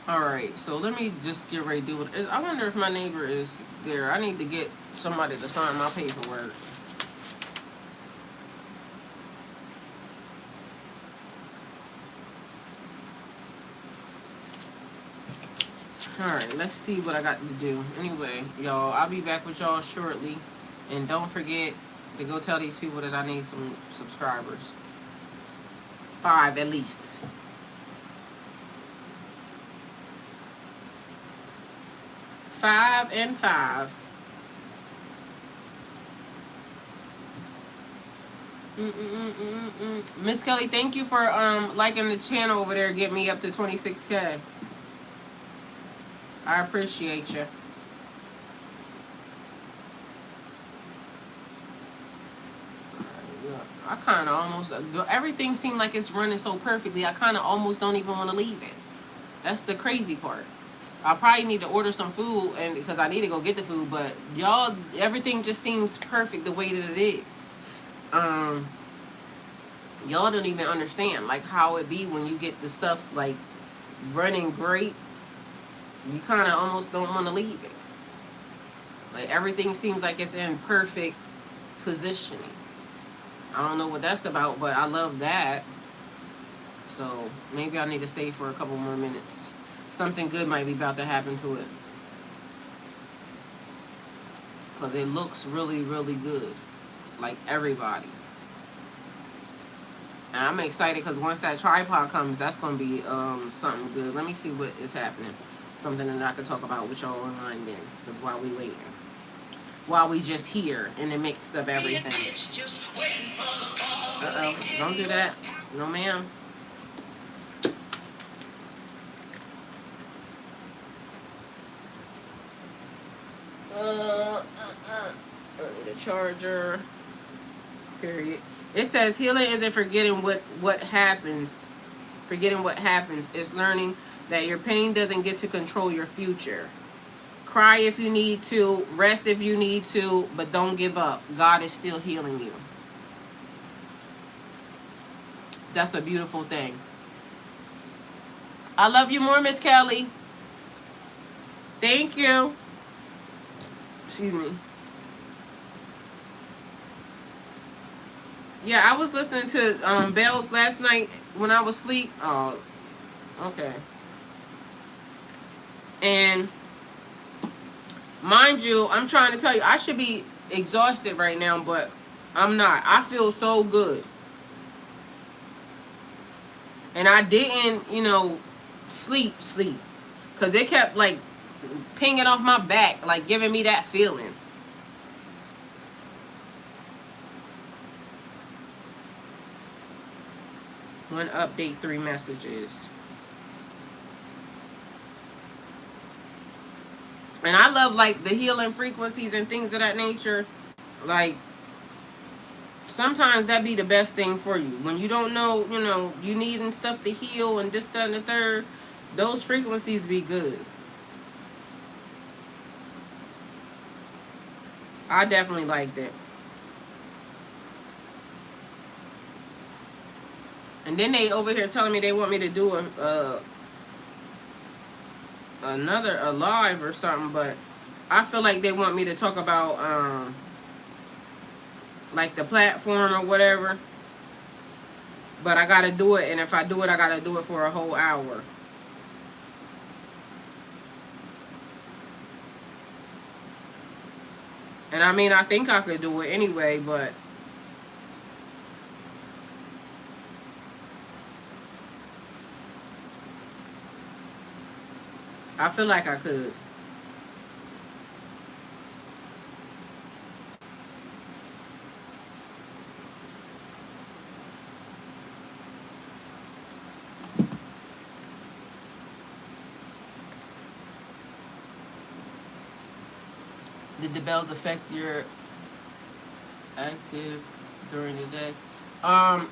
[SPEAKER 3] Alright, so let me just get ready to do it. I wonder if my neighbor is there. I need to get somebody to sign my paperwork. Alright, let's see what I got to do. Anyway, y'all, I'll be back with y'all shortly. And don't forget to go tell these people that I need some subscribers. 5 at least. Five and 5. Miss Kelly, thank you for liking the channel over there. Get me up to 26K. I appreciate you. I kind of almost, everything seemed like it's running so perfectly, I kind of almost don't even want to leave it. That's the crazy part. I probably need to order some food, and because I need to go get the food, but y'all, everything just seems perfect the way that it is. Y'all don't even understand, like, how it be when you get the stuff, like, running great. You kind of almost don't want to leave it. Like, everything seems like it's in perfect positioning. I don't know what that's about, but I love that. So maybe I need to stay for a couple more minutes. Something good might be about to happen to it. Because it looks really, really good. Like everybody. And I'm excited because once that tripod comes, that's going to be something good. Let me see what is happening. Something that I can talk about with y'all online then. Because while we waiting. While we just here and it mixed up everything. Uh-oh. Don't do that. No, ma'am. I need a charger. Period. It says healing isn't forgetting what happens. Forgetting what happens. It's learning that your pain doesn't get to control your future. Cry if you need to. Rest if you need to. But don't give up. God is still healing you. That's a beautiful thing. I love you more, Miss Kelly. Thank you. Excuse me. Yeah, I was listening to Bells last night when I was asleep. Oh, okay. And mind you, I'm trying to tell you, I should be exhausted right now, but I'm not. I feel so good. And I didn't, sleep. Because it kept, like, pinging off my back, like, giving me that feeling. One update, 3 messages. And I love, like, the healing frequencies and things of that nature. Like, sometimes that be the best thing for you. When you don't know, you needing stuff to heal and this, that, and the third, those frequencies be good. I definitely liked it. And then they over here telling me they want me to do a live or something, but I feel like they want me to talk about like the platform or whatever. But I gotta do it, and if I do it, I gotta do it for a whole hour. And I mean, I think I could do it anyway, but I feel like I could. Did the bells affect your active during the day? I'm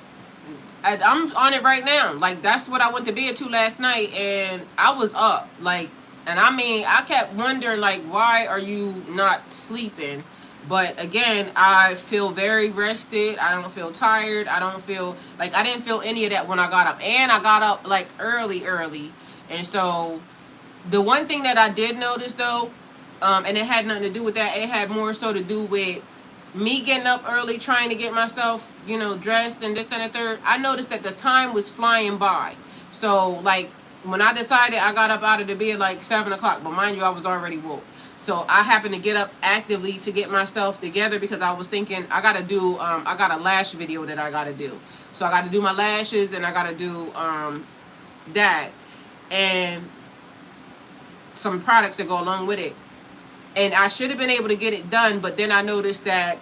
[SPEAKER 3] on it right now. Like, that's what I went to bed to last night, and I was up. Like, and I mean, I kept wondering, like, why are you not sleeping? But again, I feel very rested. I don't feel tired. I don't feel like I didn't feel any of that when I got up, and I got up like early, and so the one thing that I did notice though, and it had nothing to do with that. It had more so to do with me getting up early, trying to get myself, dressed and this and the third. I noticed that the time was flying by. So like when I decided, I got up out of the bed like 7 o'clock, but mind you, I was already woke. So I happened to get up actively to get myself together because I was thinking I got a lash video that I got to do. So I got to do my lashes, and I got to do that. And some products that go along with it. And I should have been able to get it done, but then I noticed that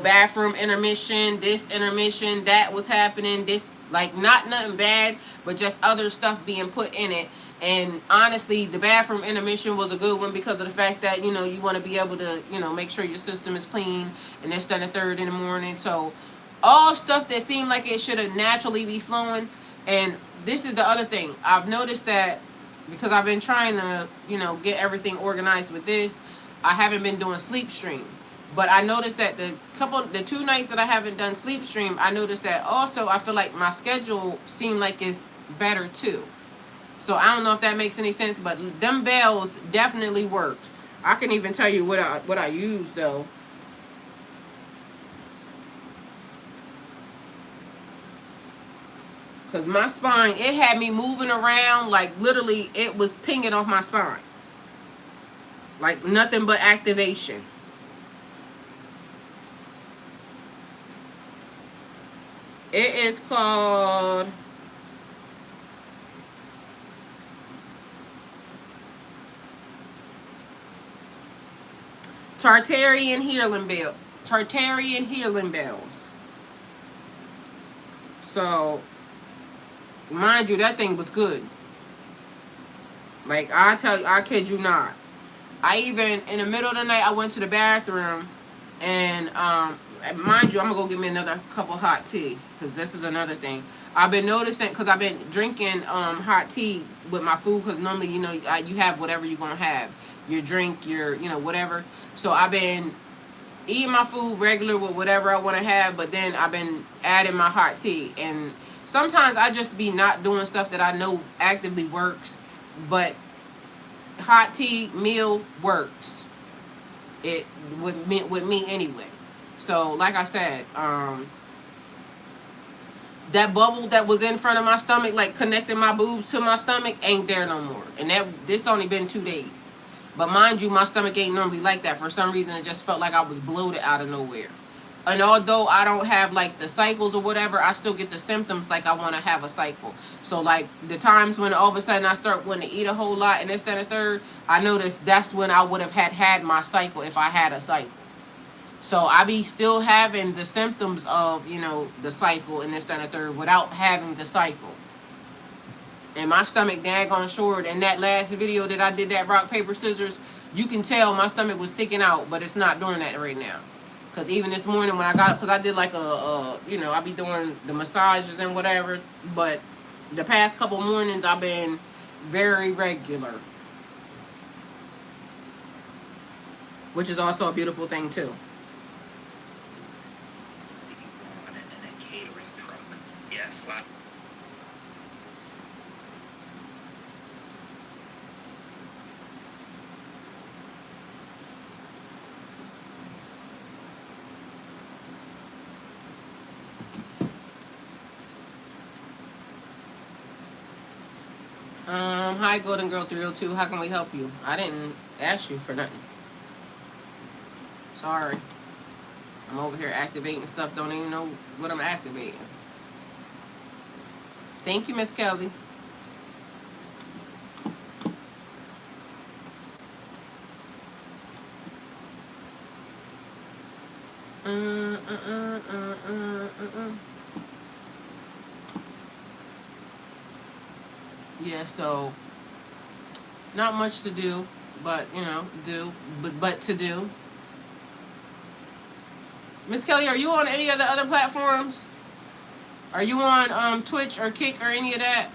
[SPEAKER 3] bathroom intermission, this intermission, that was happening, this, like, not nothing bad, but just other stuff being put in it. And honestly, the bathroom intermission was a good one because of the fact that, you want to be able to, make sure your system is clean, and this, that, and the third in the morning. So all stuff that seemed like it should have naturally be flowing. And this is the other thing. I've noticed that because I've been trying to, get everything organized with this, I haven't been doing sleep stream. But I noticed that the 2 nights that I haven't done sleep stream, I noticed that also I feel like my schedule seemed like it's better too. So I don't know if that makes any sense, but them bells definitely worked. I can even tell you what I used though. Because my spine, it had me moving around, like literally it was pinging off my spine. Like nothing but activation. It is called Tartarian Healing Bells. So mind you, that thing was good. Like, I tell you, I kid you not. I even, in the middle of the night, I went to the bathroom, and mind you, I'm gonna go get me another cup of hot tea, because this is another thing I've been noticing, because I've been drinking hot tea with my food, because normally, you have whatever you're gonna have, your drink, your, whatever. So I've been eating my food regular with whatever I want to have, but then I've been adding my hot tea. And sometimes I just be not doing stuff that I know actively works, but hot tea meal works. It with me anyway. So like I said, that bubble that was in front of my stomach, like connecting my boobs to my stomach, ain't there no more. And this only been 2 days. But mind you, my stomach ain't normally like that. For some reason, it just felt like I was bloated out of nowhere. And although I don't have like the cycles or whatever, I still get the symptoms like I want to have a cycle. So like the times when all of a sudden I start wanting to eat a whole lot and this, that, and third, I noticed that's when I would have had my cycle if I had a cycle. So I be still having the symptoms of, the cycle and this, that, and third without having the cycle. And my stomach daggone short. In that last video that I did, that rock, paper, scissors, you can tell my stomach was sticking out, but it's not doing that right now. Because even this morning when I got up, because I did like I be doing the massages and whatever, but the past couple mornings I've been very regular. Which is also a beautiful thing too.
[SPEAKER 4] In a catering truck slap.
[SPEAKER 3] Hi, Golden Girl 302. How can we help you? I didn't ask you for nothing. Sorry. I'm over here activating stuff. Don't even know what I'm activating. Thank you, Miss Kelly. Yeah, so not much to do, but you know, but to do. Miss Kelly, are you on any of the other platforms? Are you on Twitch or Kick or any of that?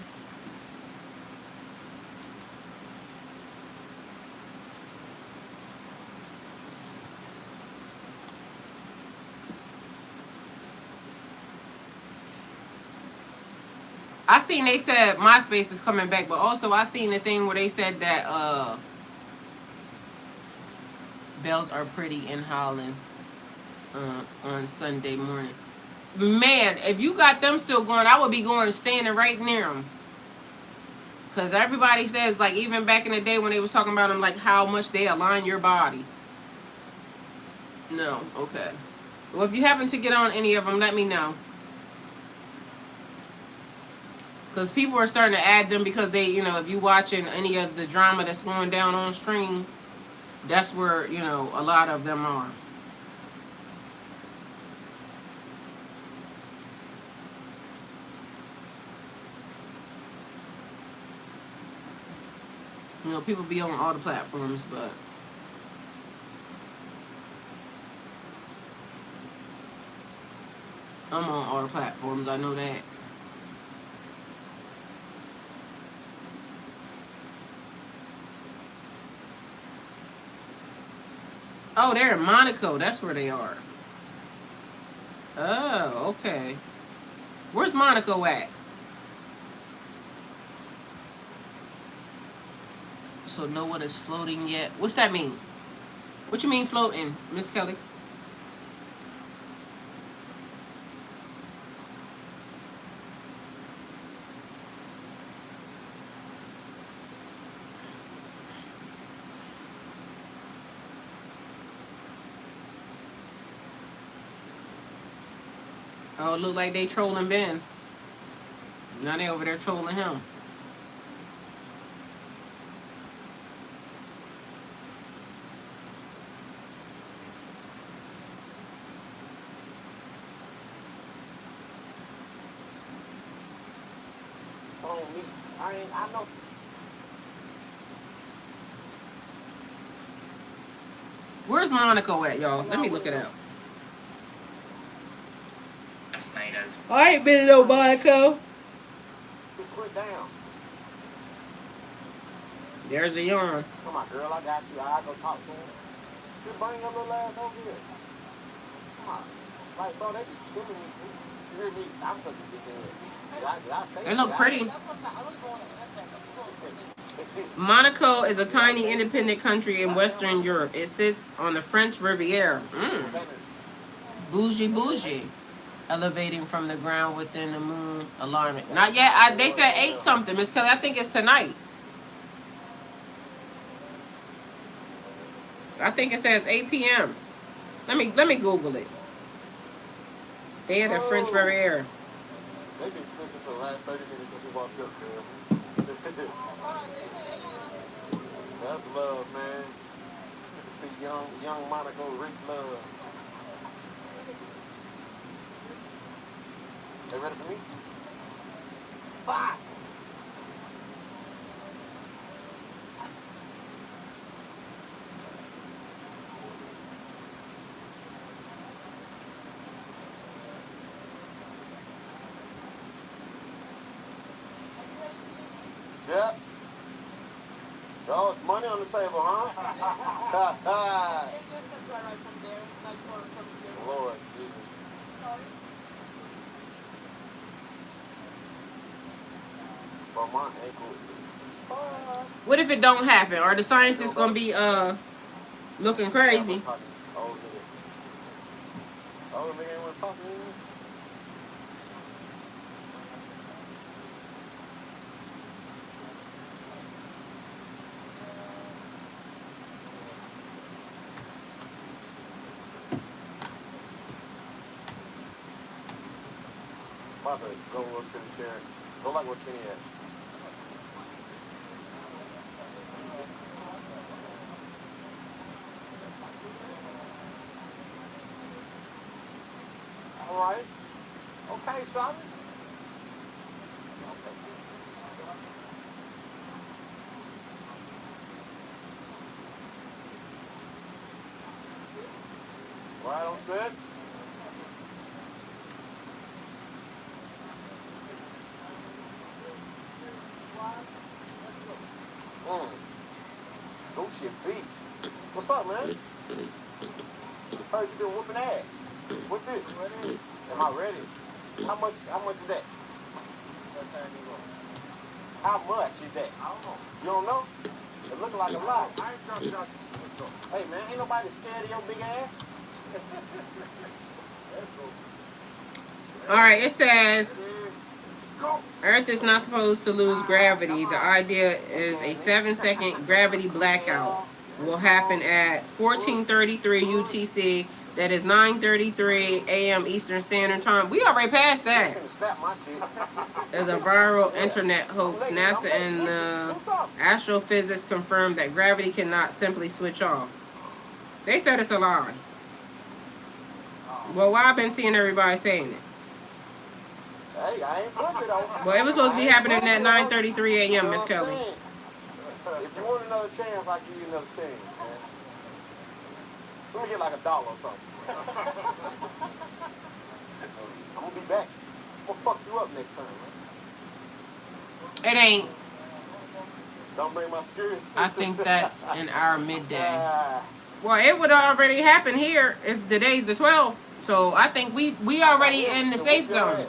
[SPEAKER 3] I seen they said MySpace is coming back, but also I seen the thing where they said that bells are pretty in Holland on Sunday morning. Man, if you got them still going, I would be going and standing right near them. Because everybody says, like, even back in the day when they was talking about them, like, how much they align your body. No, okay. Well, if you happen to get on any of them, let me know. Because people are starting to add them because they, you know, if you watching any of the drama that's going down on stream, that's where, you know, a lot of them are. You know, people be on all the platforms, but I'm on all the platforms. I know that. Oh, they're in Monaco. That's where they are. Oh, okay. Where's Monaco at? So no one is floating yet. What's that mean? What you mean floating, Miss Kelly? Oh, it look like they trolling Ben. Now they over there trolling him.
[SPEAKER 2] On me. I know.
[SPEAKER 3] Where's Monaco at, y'all? Let me look it up.
[SPEAKER 4] Last night as
[SPEAKER 3] I ain't been in no Monaco.
[SPEAKER 2] Just put down.
[SPEAKER 3] There's a yarn.
[SPEAKER 2] Come on, girl, I got you. I go talk to him. Just bring your little ass over here. Come on. Like, bro, they be killing me. You hear me? I'm supposed to get there.
[SPEAKER 3] They look pretty. Monaco is a tiny independent country in Western Europe. It sits on the French Riviera. Bougie bougie. Elevating from the ground within the moon. Alarming. Not yet. They said 8 something, Miss Kelly. I think it's tonight. I think it says 8 p.m. Let me Google it. They had the French Riviera.
[SPEAKER 2] They've been pushing for the last 30 minutes since we walked up, girl. That's love, man. Good to see young Monaco, rich love. They ready for me? 5. Yeah. Oh, it's money on the table, huh? Lord Jesus. Bro, my ankle.
[SPEAKER 3] What if it don't happen? Are the scientists gonna be looking crazy?
[SPEAKER 2] Oh, nigga ain't want to talk to me. About to go up to the chair. Go like where Kenny at. All right. Okay, son. Right on set. Oh shit, beat. What's up, man? Heard you been whooping ass. What's this? Am I ready? How much is that? How much is that? I don't know. You don't know? It looks like a lot. I ain't trying to. Hey man, ain't nobody scared of your big ass.
[SPEAKER 3] All right, it says Earth is not supposed to lose gravity. The idea is a 7-second gravity blackout will happen at 14:33 UTC. That is 9:33 a.m. Eastern Standard Time. We already passed that. As a viral internet hoax, NASA and astrophysics confirmed that gravity cannot simply switch off. They said it's a lie. Well, why I've been seeing everybody saying it?
[SPEAKER 2] Hey, I ain't pushing though.
[SPEAKER 3] Well, it was supposed to be happening at 9:33 a.m., Miss Kelly.
[SPEAKER 2] If you want another chance, I'll give you another chance, man. Let me get like $1 or something. I'm gonna be back. I'm gonna fuck you up next time, man.
[SPEAKER 3] It ain't.
[SPEAKER 2] Don't bring my security.
[SPEAKER 3] I think that's in our midday. Well, it would already happen here if the day's the 12th. So I think we already in the safe zone.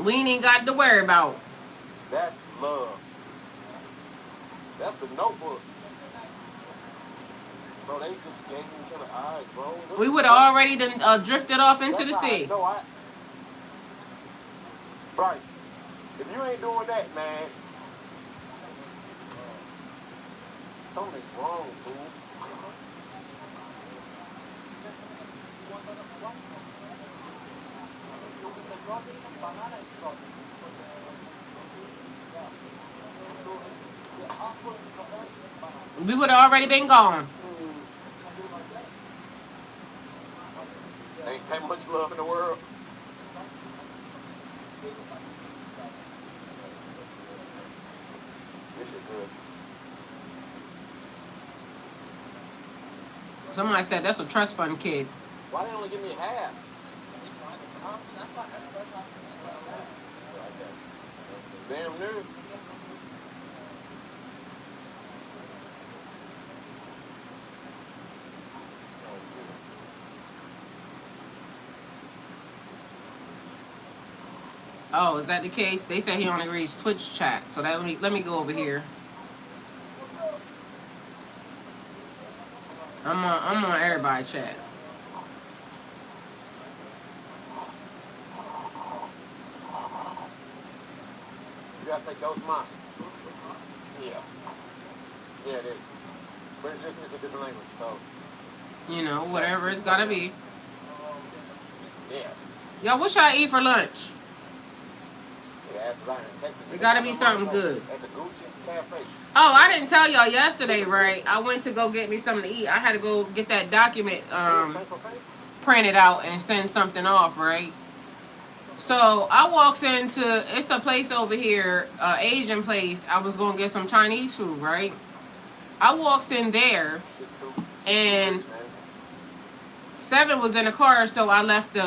[SPEAKER 3] We ain't even got to worry about.
[SPEAKER 2] That's love. That's the Notebook. Bro, they just gave each other eyes, bro.
[SPEAKER 3] We would have already done, drifted off into the sea.
[SPEAKER 2] Bryce, if you ain't doing that, man, something's wrong, fool.
[SPEAKER 3] We would have already been gone.
[SPEAKER 2] Ain't that much love in the world. This is good.
[SPEAKER 3] Somebody said that's a trust fund kid.
[SPEAKER 2] Why they only give me half? Damn near.
[SPEAKER 3] Oh, is that the case? They said he only reads Twitch chat. So that let me go over here. I'm on everybody chat.
[SPEAKER 2] You gotta say Ghost Mom. Yeah. Yeah, it is. But it's just a different language, so.
[SPEAKER 3] You know, whatever it's gotta be.
[SPEAKER 2] Yeah.
[SPEAKER 3] Y'all, what y'all eat for lunch? It gotta be something good. Oh, I didn't tell y'all yesterday, right? I went to go get me something to eat. I had to go get that document printed out and send something off, right? So I walks into, it's a place over here, Asian place. I was gonna get some Chinese food, right? I walks in there and 7 was in the car, so I left the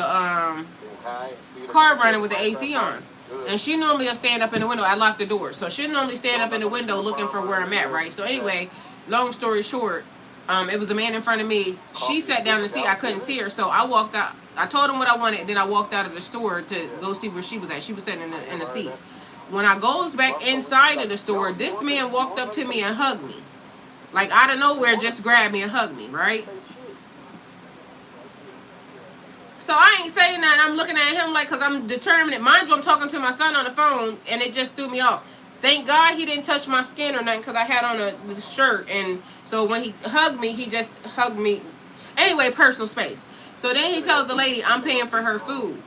[SPEAKER 3] car running with the AC on. And she normally will stand up in the window. I locked the door. So she normally stand up in the window looking for where I'm at, right? So anyway, long story short, it was a man in front of me. She sat down to see. I couldn't see her. So I walked out. I told him what I wanted, then I walked out of the store to go see where she was at. She was sitting in the seat. When I goes back inside of the store, this man walked up to me and hugged me. Like out of nowhere, just grabbed me and hugged me, right? So I ain't saying that. I'm looking at him like, because I'm determined. Mind you, I'm talking to my son on the phone, and it just threw me off. Thank God he didn't touch my skin or nothing, because I had on the shirt. And so when he hugged me, he just hugged me. Anyway, personal space. So then he tells the lady, I'm paying for her food.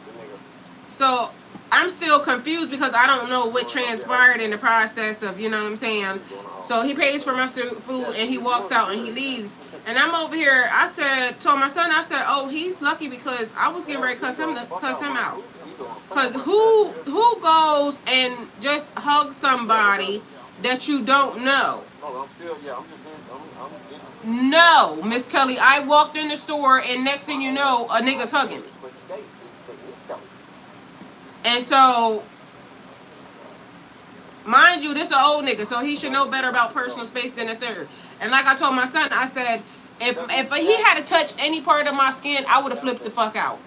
[SPEAKER 3] So I'm still confused because I don't know what transpired in the process of, you know what I'm saying? So he pays for my food and he walks out and he leaves. And I'm over here, told my son, I said, oh, he's lucky because I was getting ready to cuss him out. Because who goes and just hugs somebody that you don't know? No, Miss Kelly, I walked in the store and next thing you know, a nigga's hugging me. And so, mind you, this is an old nigga, so he should know better about personal space than a third. And like I told my son, I said, if he had touched any part of my skin, I would have flipped the fuck out.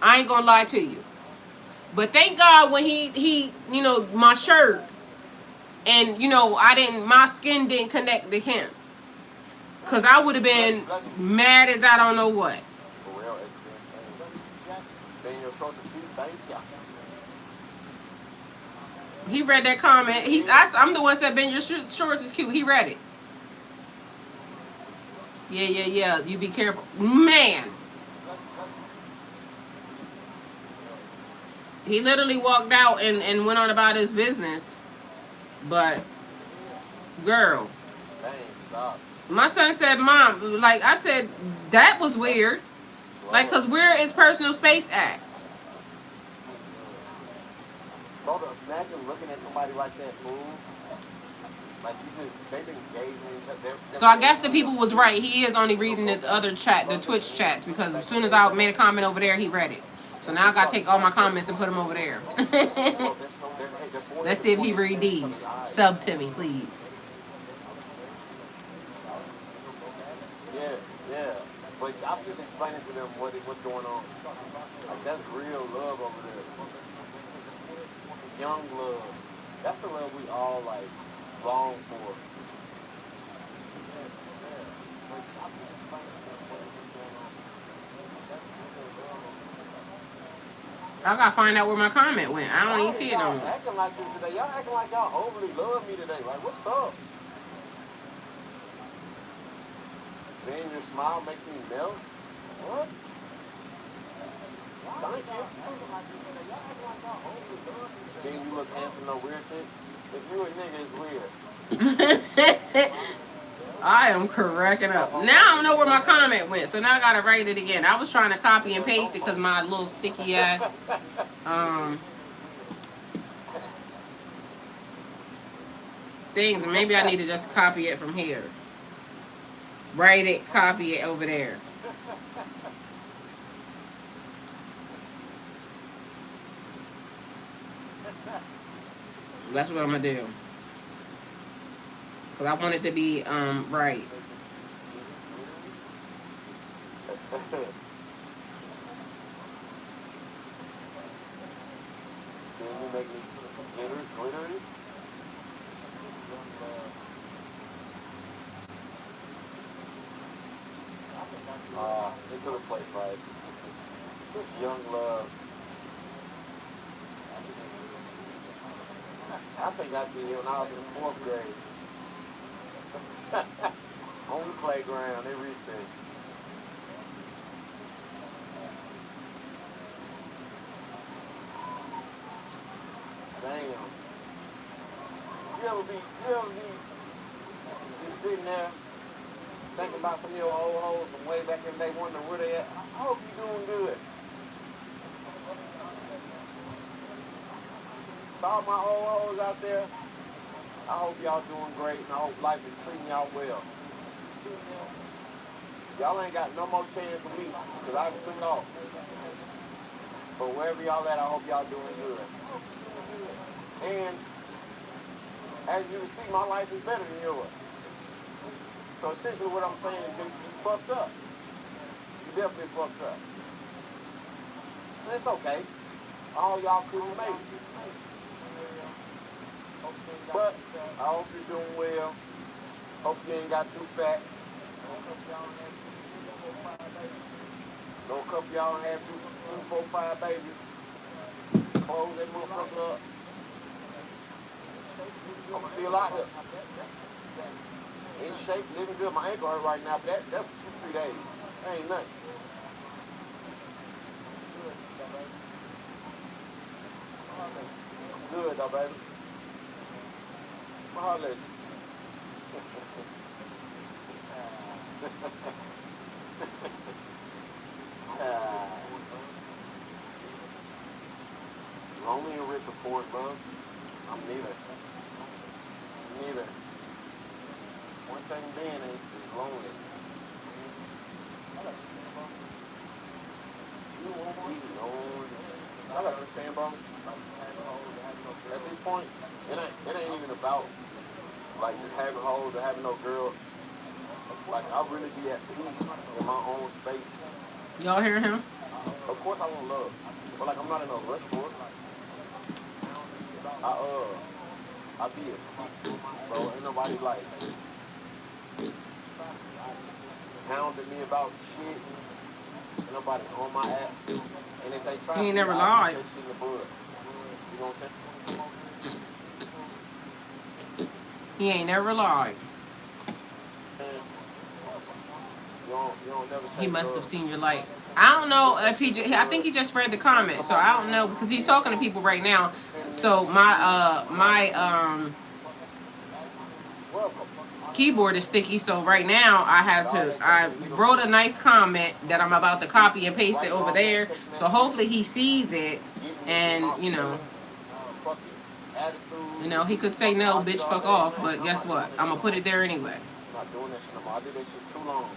[SPEAKER 3] I ain't gonna lie to you. But thank God when he you know, my shirt, and you know, my skin didn't connect to him. Cause I would have been mad as I don't know what. He read that comment. I'm the one that said, Ben, your shorts is cute. He read it. Yeah. You be careful. Man. He literally walked out and went on about his business. But, girl. My son said, Mom, like I said, that was weird. Like, because where is personal space at?
[SPEAKER 2] Imagine looking at somebody like that move. Like they've been engaging.
[SPEAKER 3] So I guess the people was right. He is only reading the other chat, the Twitch chats, because as soon as I made a comment over there, he read it. So now I gotta take all my comments and put them over there. Let's see if he read these. Sub to me, please.
[SPEAKER 2] Yeah. But I'm just explaining to them what's going on. Like that's real love over there. Young love. That's the love we all like long for.
[SPEAKER 3] I gotta find out where my comment went. I don't even see it no more.
[SPEAKER 2] Acting like this today. Y'all acting like y'all overly love me today. Like what's up? Then your smile makes me melt. What? Thank you. Then you look handsome, no weird shit. If you a nigga, it's weird.
[SPEAKER 3] I am cracking up. Now I don't know where my comment went, so now I gotta write it again. I was trying to copy and paste it because my little sticky ass things. Maybe I need to just copy it from here. Write it, copy it over there. That's what I'm gonna do. Cause I want it to be right.
[SPEAKER 2] Into the place, right? Young love. I think I did when I was in 4th grade. On the playground, everything. Damn. You ever be sitting there thinking about some of your old hoes from way back in the day, wondering where they at? I hope you're doing good. All my old hoes out there, I hope y'all doing great, and I hope life is treating y'all well. Y'all ain't got no more chance for me, because I took off. But wherever y'all at, I hope y'all doing good. And as you can see, my life is better than yours. So essentially what I'm saying is you fucked up. You definitely fucked up. It's okay. All y'all couldn't make it. But I hope you're doing well. Hope you ain't got too fat. No couple y'all have 2, 4, 5 babies. Close that motherfucker up. I'm still out here. In shape, living good. My ankle hurt right now, but that's 2, 3 days. That ain't nothing. Good though, baby. Holla at you. Lonely and rich report, bro. I'm neither. Neither. One thing being is lonely. I gotta understand, bro. At this point, it ain't even about like just having hoes or having no girl. Like I really be at peace in my own space.
[SPEAKER 3] Y'all hear him?
[SPEAKER 2] Of course I want love, but like I'm not in a rush for it. I be at peace, bro. Ain't nobody like hounding me about shit. Ain't nobody on my ass. And if they try
[SPEAKER 3] He ain't never
[SPEAKER 2] I
[SPEAKER 3] lied.
[SPEAKER 2] that shit in the bud. You know what I'm saying?
[SPEAKER 3] He ain't never lied.
[SPEAKER 2] And you don't never
[SPEAKER 3] He
[SPEAKER 2] take
[SPEAKER 3] must have
[SPEAKER 2] love.
[SPEAKER 3] seen your light. I don't know if I think he just read the comment, so I don't know because he's talking to people right now. So my keyboard is sticky, so right now I wrote a nice comment that I'm about to copy and paste it over there. So hopefully he sees it, and he could say no, bitch, fuck off, but guess what? I'm gonna put it there anyway.
[SPEAKER 2] I'm not doing that shit no more. I did that shit too long.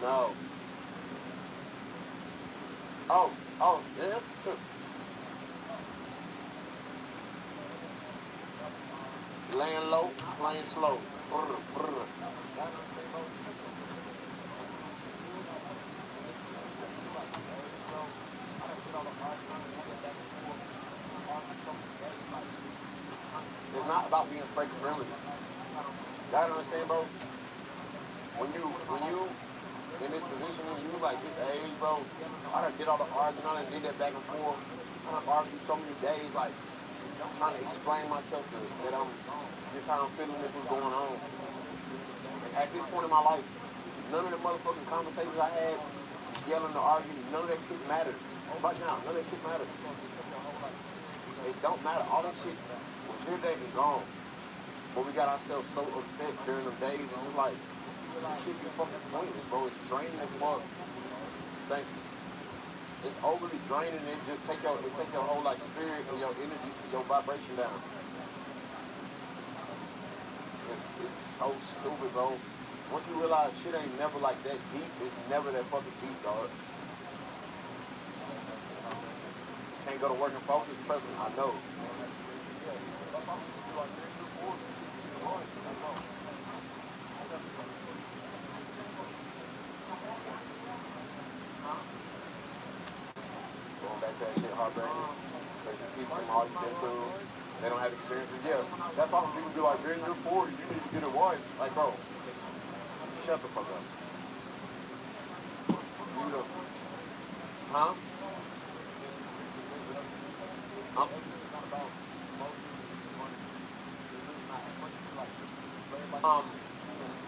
[SPEAKER 2] No. Oh, yeah. Laying low, playing slow. Brr, brr. It's not about being fake friendly. Y'all understand, bro? When you in this position, when you like this age, bro, I done did all the arguing, I done did that back and forth. I done argued so many days, like trying to explain myself that I'm just how I'm feeling this was going on. And at this point in my life, none of the motherfucking conversations I had, yelling or arguing, none of that shit matters. Right now, none of that shit matters. It don't matter. All that shit was here, they been gone. But we got ourselves so upset during them days, and it's like, this shit be fucking pointless, bro. It's draining as fuck. Thank you. It's overly draining, and it just take your whole like spirit and your energy, your vibration down. It's so stupid, bro. Once you realize shit ain't never like that deep, it's never that fucking deep, dog. Can't go to work and focus, trust me, I know. Going back to that shit, heartbreaking. Because people from all these been through, they don't have experiences. Yeah, that's why when people be like, man, you're 40, you need to get a wife. Like, bro, shut the fuck up. You know, huh?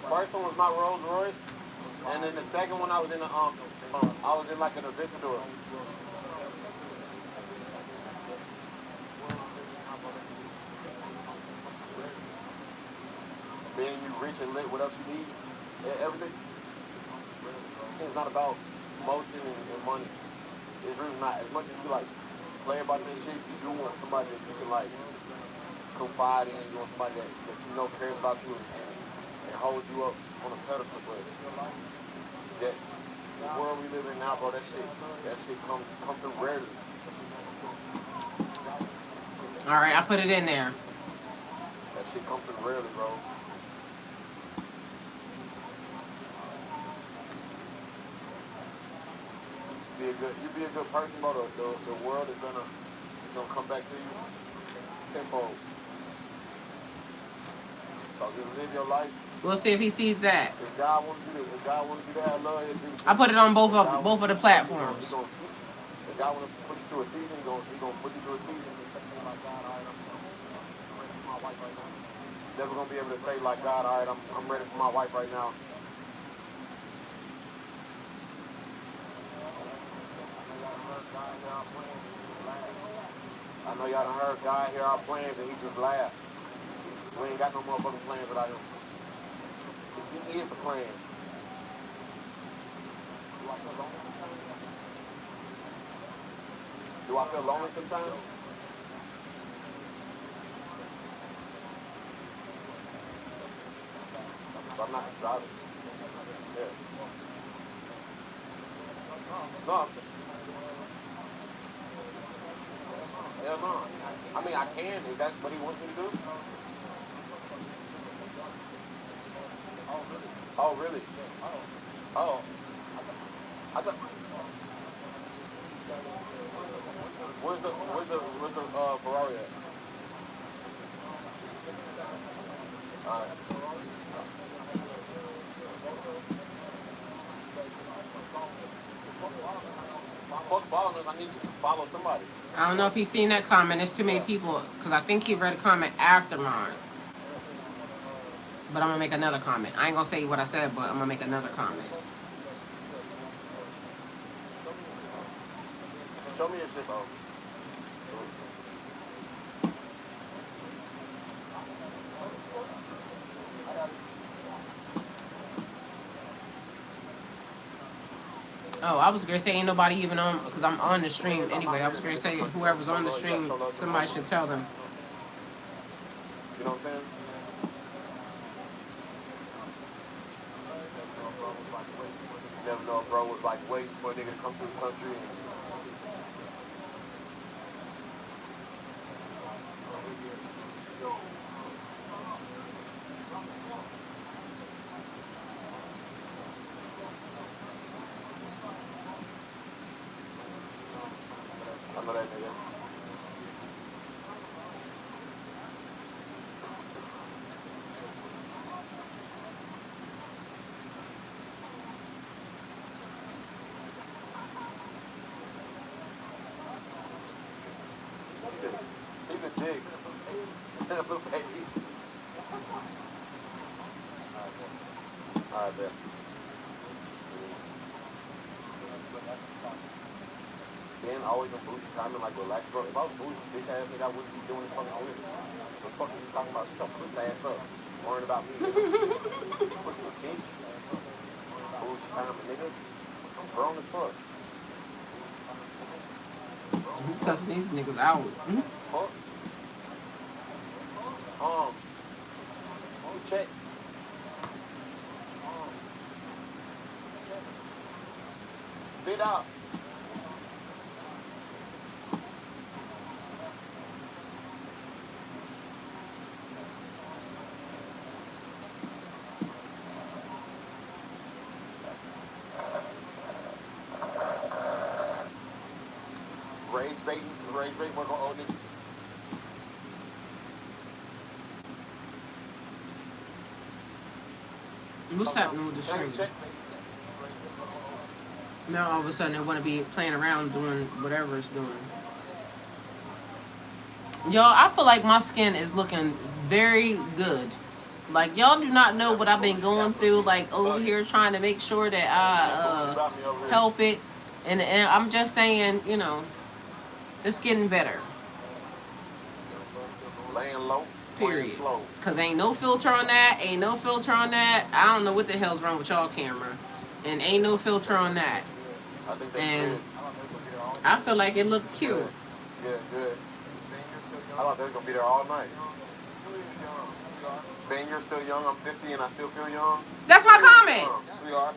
[SPEAKER 2] First one was my Rolls Royce, and then the second one I was in like an Aventador. Being you rich and lit, what else you need? Everything. It's not about motion and money. It's really not. As much as you like play about this shit, you do want somebody that you can like confide in. You want somebody that you know cares about you and holds you up on a pedestal. But that the world we live in now, bro, that shit comes through rarely.
[SPEAKER 3] All right, I put it in there.
[SPEAKER 2] That shit comes through rarely, bro. be a good person, bro. The world is gonna come back to you tenfold. So just live your life.
[SPEAKER 3] We'll see if he sees that.
[SPEAKER 2] If God wants you to have love,
[SPEAKER 3] I put it on both of the platforms.
[SPEAKER 2] If God wants to put you through a season, He's gonna put you through a season. Never gonna be able to say like God, all right, I'm ready for my wife right now. I know y'all done heard God hear our plans and He just laughed. We ain't got no motherfucking plans without Him. He is the plan. Do I feel lonely sometimes? I'm not driving. Yeah. No. Hell no. I mean, I can if that's what He wants me to do. Oh, really? Oh. I thought. Where's the Ferrari at? Alright. Fuck following us, I need to follow somebody.
[SPEAKER 3] I don't know if he's seen that comment. There's too many people, because I think he read a comment after mine. But I'm going to make another comment. I ain't going to say what I said, but I'm going to make another comment.
[SPEAKER 2] Show me your shit, bro.
[SPEAKER 3] Oh, I was going to say ain't nobody even on, because I'm on the stream anyway. I was going to say whoever's on the stream, somebody should tell them.
[SPEAKER 2] You know what I'm saying? You never know if bro was like waiting for a nigga to come to the country and I know that nigga. He's a dick. Little baby. Alright, bet. Ben always on bougie timing, like relax, bro. If I was bougie, bitch ass nigga, I wouldn't be doing this fucking shit. What the fuck are you talking about? Shut your ass up. Worrying about me, nigga. What's the bitch? Bougie timing, nigga. I'm grown as fuck.
[SPEAKER 3] Cussing these niggas out.
[SPEAKER 2] Fuck. Check. Spit out. Rage bait, work on old niggas.
[SPEAKER 3] What's happening with the stream? Now all of a sudden they want to be playing around doing whatever it's doing. Y'all, I feel like my skin is looking very good. Like, y'all do not know what I've been going through, like, over here trying to make sure that I help it. And I'm just saying, you know, it's getting better.
[SPEAKER 2] Laying low.
[SPEAKER 3] Period. Because ain't no filter on that. Ain't no filter on that. I don't know what the hell's wrong with y'all camera. And ain't no filter on that. And good. I feel like it looked cute.
[SPEAKER 2] Good, good. I thought they was going to be there all night. Ben, you're still young. I'm 50 and I still feel young.
[SPEAKER 3] That's my comment.
[SPEAKER 2] Sweetheart.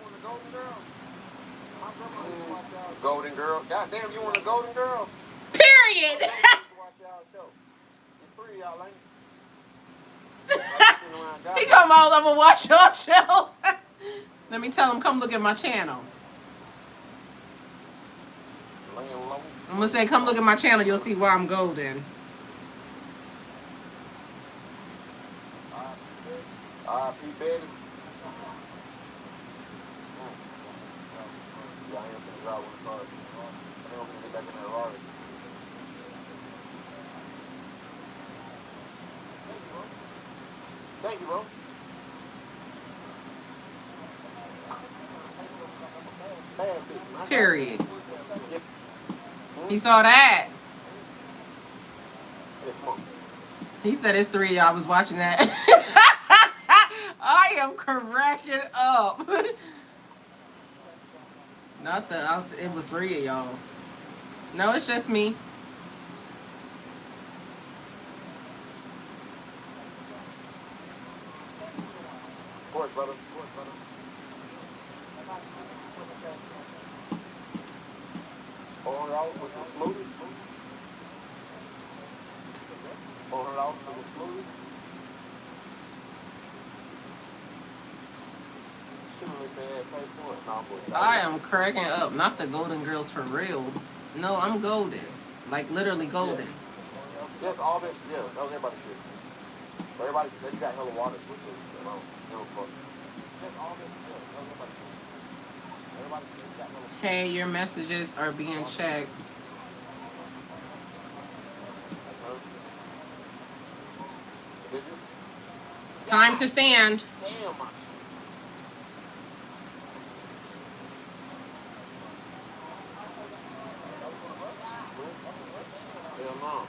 [SPEAKER 2] Golden girl. God damn, you want a golden girl?
[SPEAKER 3] Period. He come out, I'm gonna watch your show. Let me tell him, come look at my channel. I'm gonna say, come look at my channel. You'll see why I'm golden.
[SPEAKER 2] R.I.P. Betty. Yeah, I am finna drive with the car. I think I'm gonna get back in that Rari. Thank you, bro.
[SPEAKER 3] Period.
[SPEAKER 2] Yes.
[SPEAKER 3] He saw that.
[SPEAKER 2] Yes, come on.
[SPEAKER 3] He said it's 3 of y'all was watching that. I am cracking up. Not the, it was 3 of y'all. No, it's just me.
[SPEAKER 2] Of course, brother. Of course, brother. $400 with the smoothie. $400 for the smoothie. Shouldn't let that pay for it. No, boy.
[SPEAKER 3] I am cracking up. Not the golden girls for real. No, I'm golden. Like literally golden.
[SPEAKER 2] Yes, all this. Yeah, that was everybody's shit. Everybody, they got hella water, which is, you know, fuck. Yes, all this. Yeah, that was everybody's shit. Everybody got hella water.
[SPEAKER 3] Hey, your messages are being checked.
[SPEAKER 2] Did you?
[SPEAKER 3] Time to stand.
[SPEAKER 2] Damn, my hell no.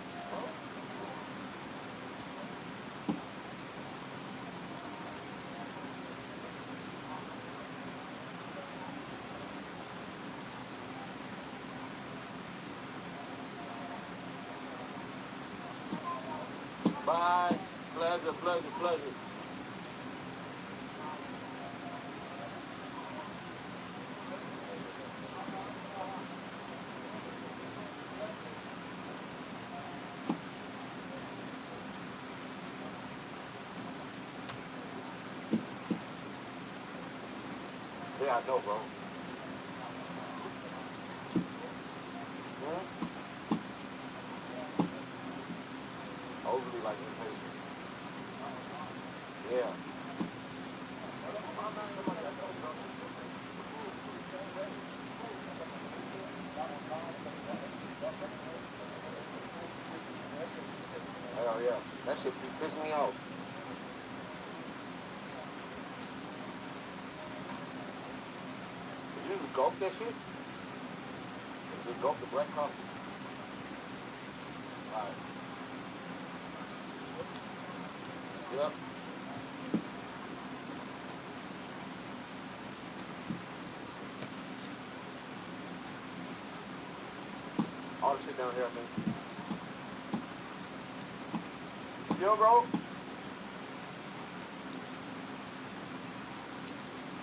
[SPEAKER 2] Bye. Pleasure, pleasure, pleasure. Yeah, I know, bro. Overly like impatient. Yeah. Hell yeah. That shit be pissing me off. Did you just gulp that shit? Did you just gulp the black coffee? Alright. Yep. All the shit down here, I think. Yo, bro.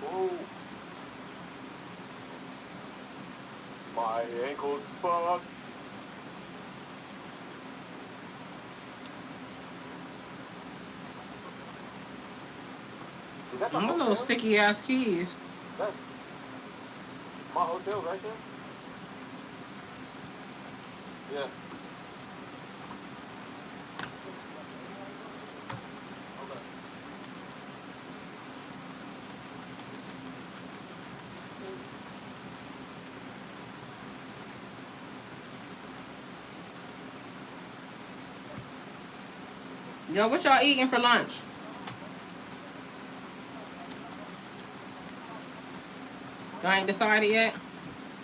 [SPEAKER 2] Ooh. My ankle's fucked. Is that the
[SPEAKER 3] My little
[SPEAKER 2] hotel?
[SPEAKER 3] sticky ass keys.
[SPEAKER 2] That's my hotel right there? Yeah. Okay.
[SPEAKER 3] Yo, what y'all eating for lunch? Y'all ain't decided yet?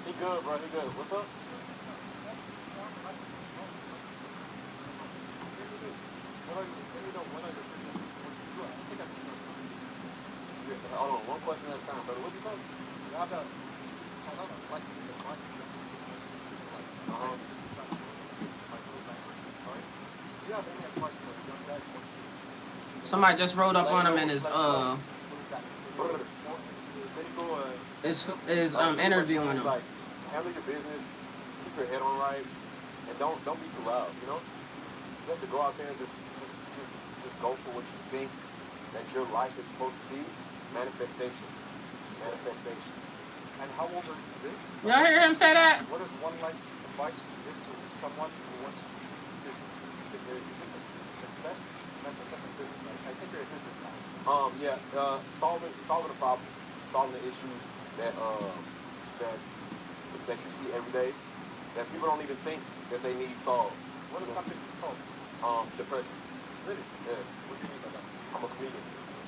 [SPEAKER 2] He good, bro. He good. What's up? Hold on, one question at a time, brother. What you think?
[SPEAKER 3] Somebody just rolled up on him and is interviewing him.
[SPEAKER 2] Like, handle your business, keep your head on right, and don't be too loud, you know? You have to go out there and just go for what you think that your life is supposed to be. Manifestation. Manifestation. And how old are you?
[SPEAKER 3] Y'all hear him say that?
[SPEAKER 2] What is one life?
[SPEAKER 4] advice would you give to someone who wants to see business? If they're success, not success in business. I think you're a business now.
[SPEAKER 2] Solving the problem, solving the issues that that you see every day, that people don't even think that they need solved.
[SPEAKER 4] What is something you solve?
[SPEAKER 2] Depression.
[SPEAKER 4] Really?
[SPEAKER 2] Yeah.
[SPEAKER 4] What do you mean by that?
[SPEAKER 2] I'm a comedian.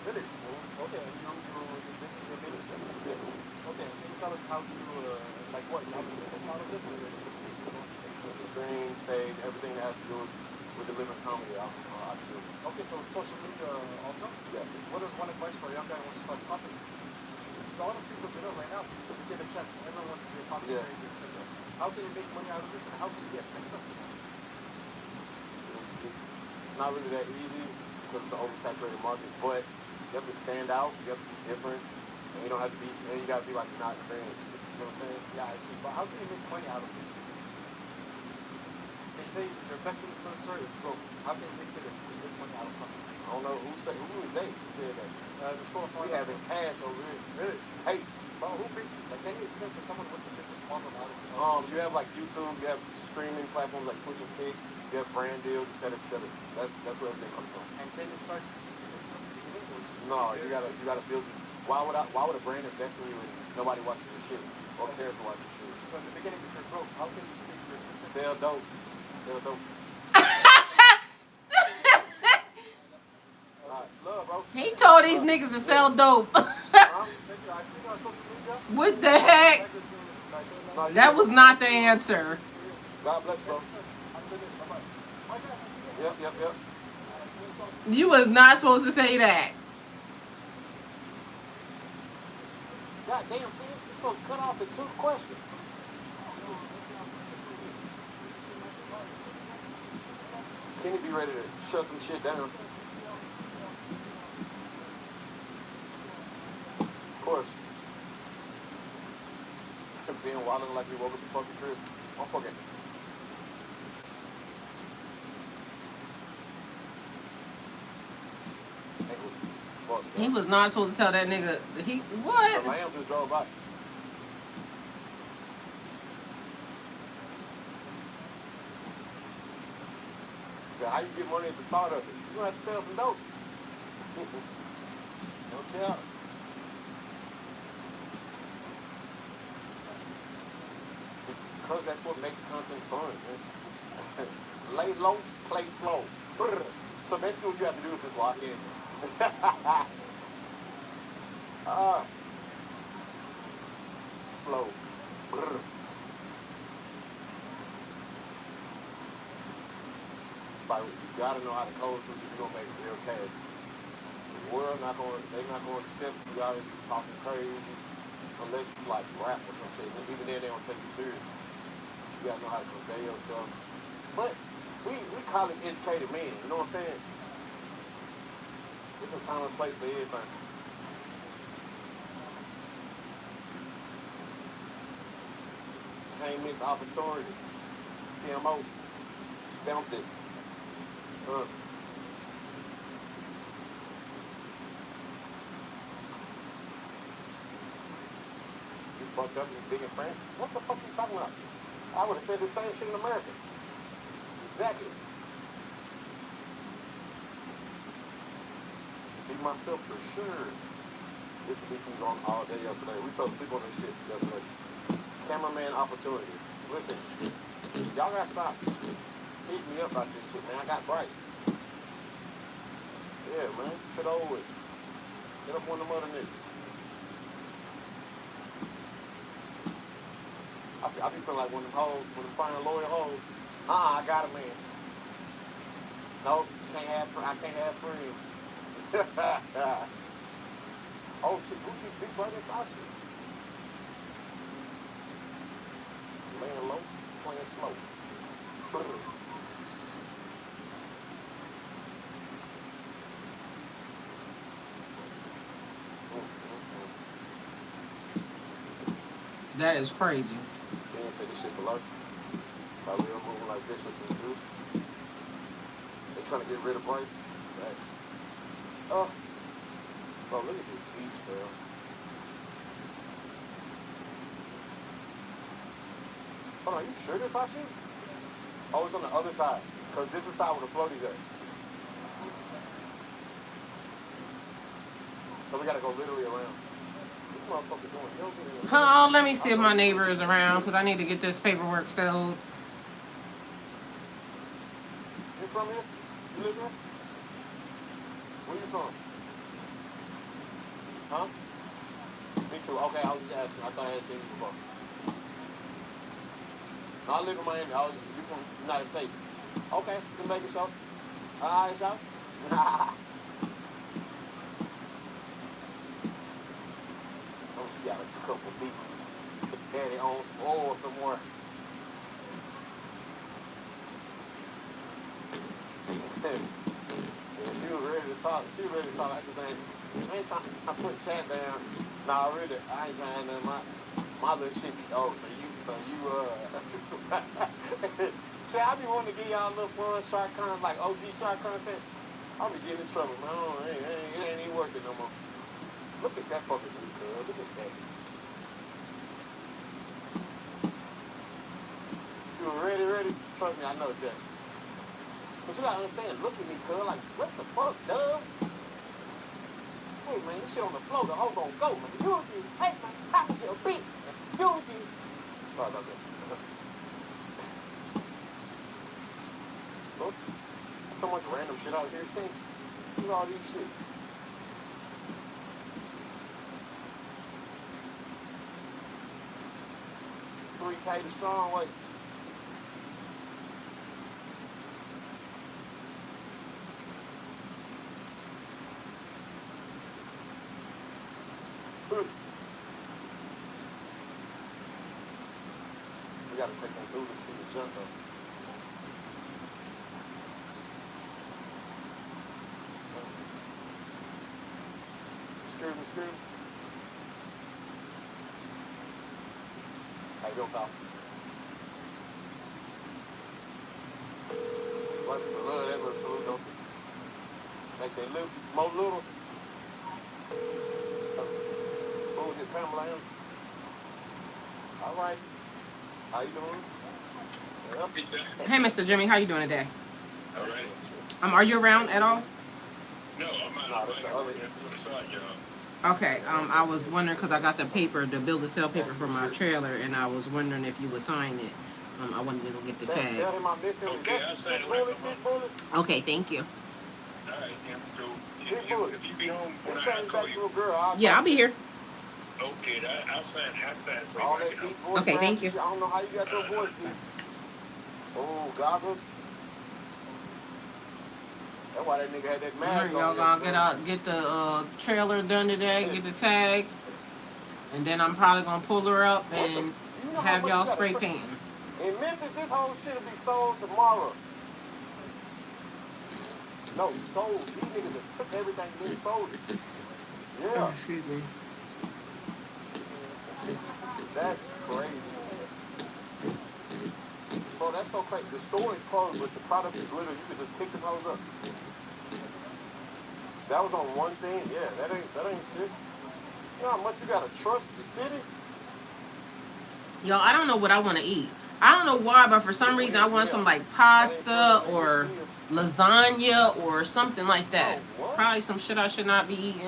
[SPEAKER 4] Really? Okay, and this is your business.
[SPEAKER 2] Yeah.
[SPEAKER 4] Okay, can you tell us how you, like what, you have a business out of this? Or
[SPEAKER 2] The screen, stage, everything that has to do with delivering comedy, I can do it.
[SPEAKER 4] okay, so social media also?
[SPEAKER 2] Yeah.
[SPEAKER 4] What is one advice for a young guy who wants to start a company? Because a lot of people, right now, you get a check, everyone wants to be a content
[SPEAKER 2] Yeah.
[SPEAKER 4] creator, etc. How can you make money out of this and how can you get successful?
[SPEAKER 2] It's not really that easy because it's an oversaturated market, but you have to stand out, you have to be different, and you don't have to be, and you got to be like you're not famous. You know what I'm saying?
[SPEAKER 4] Yeah, I see. But how can you make money out of this? They say your best influencer is broke. How can you make it and make money out of something?
[SPEAKER 2] I don't know who is they who said that.
[SPEAKER 4] The store
[SPEAKER 2] We having cash over here.
[SPEAKER 4] Really?
[SPEAKER 2] Hey,
[SPEAKER 4] But who makes, like, can you explain to someone what the business model out of it?
[SPEAKER 2] you have like YouTube, you have streaming platforms like Twitch and Kick, you have brand deals, etc., etc. That's where everything comes from.
[SPEAKER 4] And can you start these things from the beginning? Or is it
[SPEAKER 2] No, you gotta build it. Why would a brand invest in you and nobody watches your shit or cares to watch your shit?
[SPEAKER 4] So in the beginning, if you're broke, how can you stay persistent?
[SPEAKER 2] Sell dope. Sell dope. Love, bro.
[SPEAKER 3] He told these niggas to sell dope.
[SPEAKER 4] Thank you. I see you on social media.
[SPEAKER 3] What the heck?
[SPEAKER 2] No, you
[SPEAKER 3] That
[SPEAKER 2] good,
[SPEAKER 3] was
[SPEAKER 2] bro.
[SPEAKER 3] not the answer.
[SPEAKER 2] God bless, bro. Yep.
[SPEAKER 3] You was not supposed to say that.
[SPEAKER 2] God damn, man, you're supposed to cut off the two questions. Kenny be ready to shut some shit down. Of course. Being wild like we woke up the fucking trip. I'm fucking.
[SPEAKER 3] He was not supposed to tell that nigga. He
[SPEAKER 2] The
[SPEAKER 3] what?
[SPEAKER 2] lamb just drove by. So how you get money at the start of it? You gonna have to sell some dope. No doubt. Because that's what makes content fun, man. Lay low, play slow. Brr. So basically what you have to do is just lock in. Slow. Brr. Like, you gotta know how to code so you're gonna make real cash. The world they're not gonna accept you out here talking crazy unless you like rap or some shit. And even then they don't take you serious. You gotta know how to convey yourself. But we college educated men, you know what I'm saying? It's a time and place for everything. Can't miss opportunity. CMO. Stamped it. You fucked up, you big in France? What the fuck you talking about? I would have said the same shit in America. Exactly. Be myself for sure. This will be from on all day yesterday. We fell asleep on this shit yesterday. Cameraman opportunity. Listen, y'all gotta stop beating me up about this shit, man. I got bright. Yeah, man. Shit over with. Get up on them other niggas. I be feeling like one of them hoes, when them fine lawyer hoes. I got a man. No, I can't have friends. Oh shit, who keeps big brother about shit? Laying low, playing slow.
[SPEAKER 3] That is crazy.
[SPEAKER 2] They didn't say this shit below. While we were moving like this with the juice. They trying to get rid of Bryce. Right. Bro, look at this beach, bro. Hold on, you sure this our shit? Oh, it's on the other side. Because this is the side where the floaty's at. So we gotta go literally around. This motherfucker doing yoga.
[SPEAKER 3] Oh, let me see if my neighbor is around because I need to get this paperwork settled.
[SPEAKER 2] You from here? You live here? Where you from? Huh? Me too. Okay, I was just asking. I thought I had seen you before. No, I live in Miami. You from the United States. Okay, just making sure. Alright, y'all. Oh, she got a couple of people. Daddy owns oil somewhere. Yeah, she was ready to talk. She was ready to talk. I just ain't trying to put chat down. Nah, really, I ain't trying to. My little shit be over. So you, see, I be wanting to give y'all a little fun shark content, like OG shark content. I'll be getting in trouble, man. It ain't even working no more. Look at that fucking dude, girl. Look at that. You ready? Trust me, I know that. But you gotta understand, look at me, cuz, like, what the fuck, dub? Hey, man, this shit on the floor, the hoe gonna go, man. You and you, hey, man, I can get a bitch. You and you. Sorry about that. Look, so much random shit out here, see? Look at all these shit. $3K the strong way. We gotta take them through to see the jump though. Excuse me. How you doing, pal? White people love that little salute, don't they? Make that look more little. What was it, Pamela? All right. How you doing?
[SPEAKER 3] Hey, Mr. Jimmy, how you doing today?
[SPEAKER 5] All right.
[SPEAKER 3] Are you around at all?
[SPEAKER 5] No, I'm not.
[SPEAKER 2] Nah, that's the other.
[SPEAKER 3] Okay. I was wondering because I got the paper, the build to sell paper for my trailer, and I was wondering if you would sign it. I wanted to go get the tag.
[SPEAKER 5] Okay, I'll sign it when I come up.
[SPEAKER 3] Okay, thank you.
[SPEAKER 5] All right, yeah, so if you be home when I call you.
[SPEAKER 3] Yeah, I'll be here.
[SPEAKER 5] Okay, I'll sign for
[SPEAKER 2] All
[SPEAKER 5] you.
[SPEAKER 2] that deep voice.
[SPEAKER 3] Okay, thank you.
[SPEAKER 2] I don't know how you got your voice deep. Oh, goggles. That's why that nigga had that
[SPEAKER 3] All
[SPEAKER 2] mask
[SPEAKER 3] right, y'all gonna get the trailer done today, get the tag, and then I'm probably gonna pull her up and have y'all spray painting.
[SPEAKER 2] In Memphis, this whole shit will be sold tomorrow. No, sold. These niggas just took everything and then sold it. Yeah.
[SPEAKER 3] Oh, excuse me.
[SPEAKER 2] That's crazy. Bro, that's so crazy. The store is closed, but the product is literally, you can just pick the hoes up. That was on one thing. Yeah, that ain't shit. You know how much you gotta trust the city?
[SPEAKER 3] Y'all, I don't know what I want to eat. I don't know why, but for some reason I want some like pasta or lasagna or something like that. Probably some shit I should not be eating.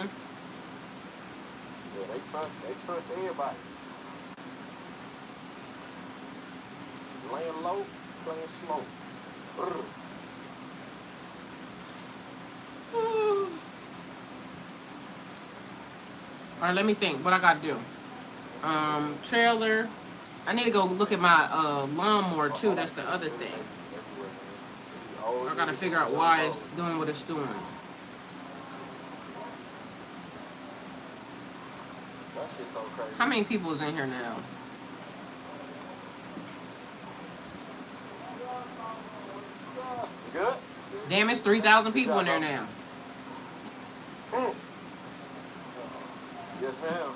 [SPEAKER 2] Yeah, they trust everybody. Laying low, playing slow. Brr.
[SPEAKER 3] All right, let me think. What I gotta do? Trailer. I need to go look at my lawnmower too. That's the other thing. I gotta figure out why it's doing what it's doing.
[SPEAKER 2] That shit's so crazy.
[SPEAKER 3] How many people is in here now?
[SPEAKER 2] You good?
[SPEAKER 3] Damn, it's 3,000 people in there now.
[SPEAKER 2] Yes, ma'am.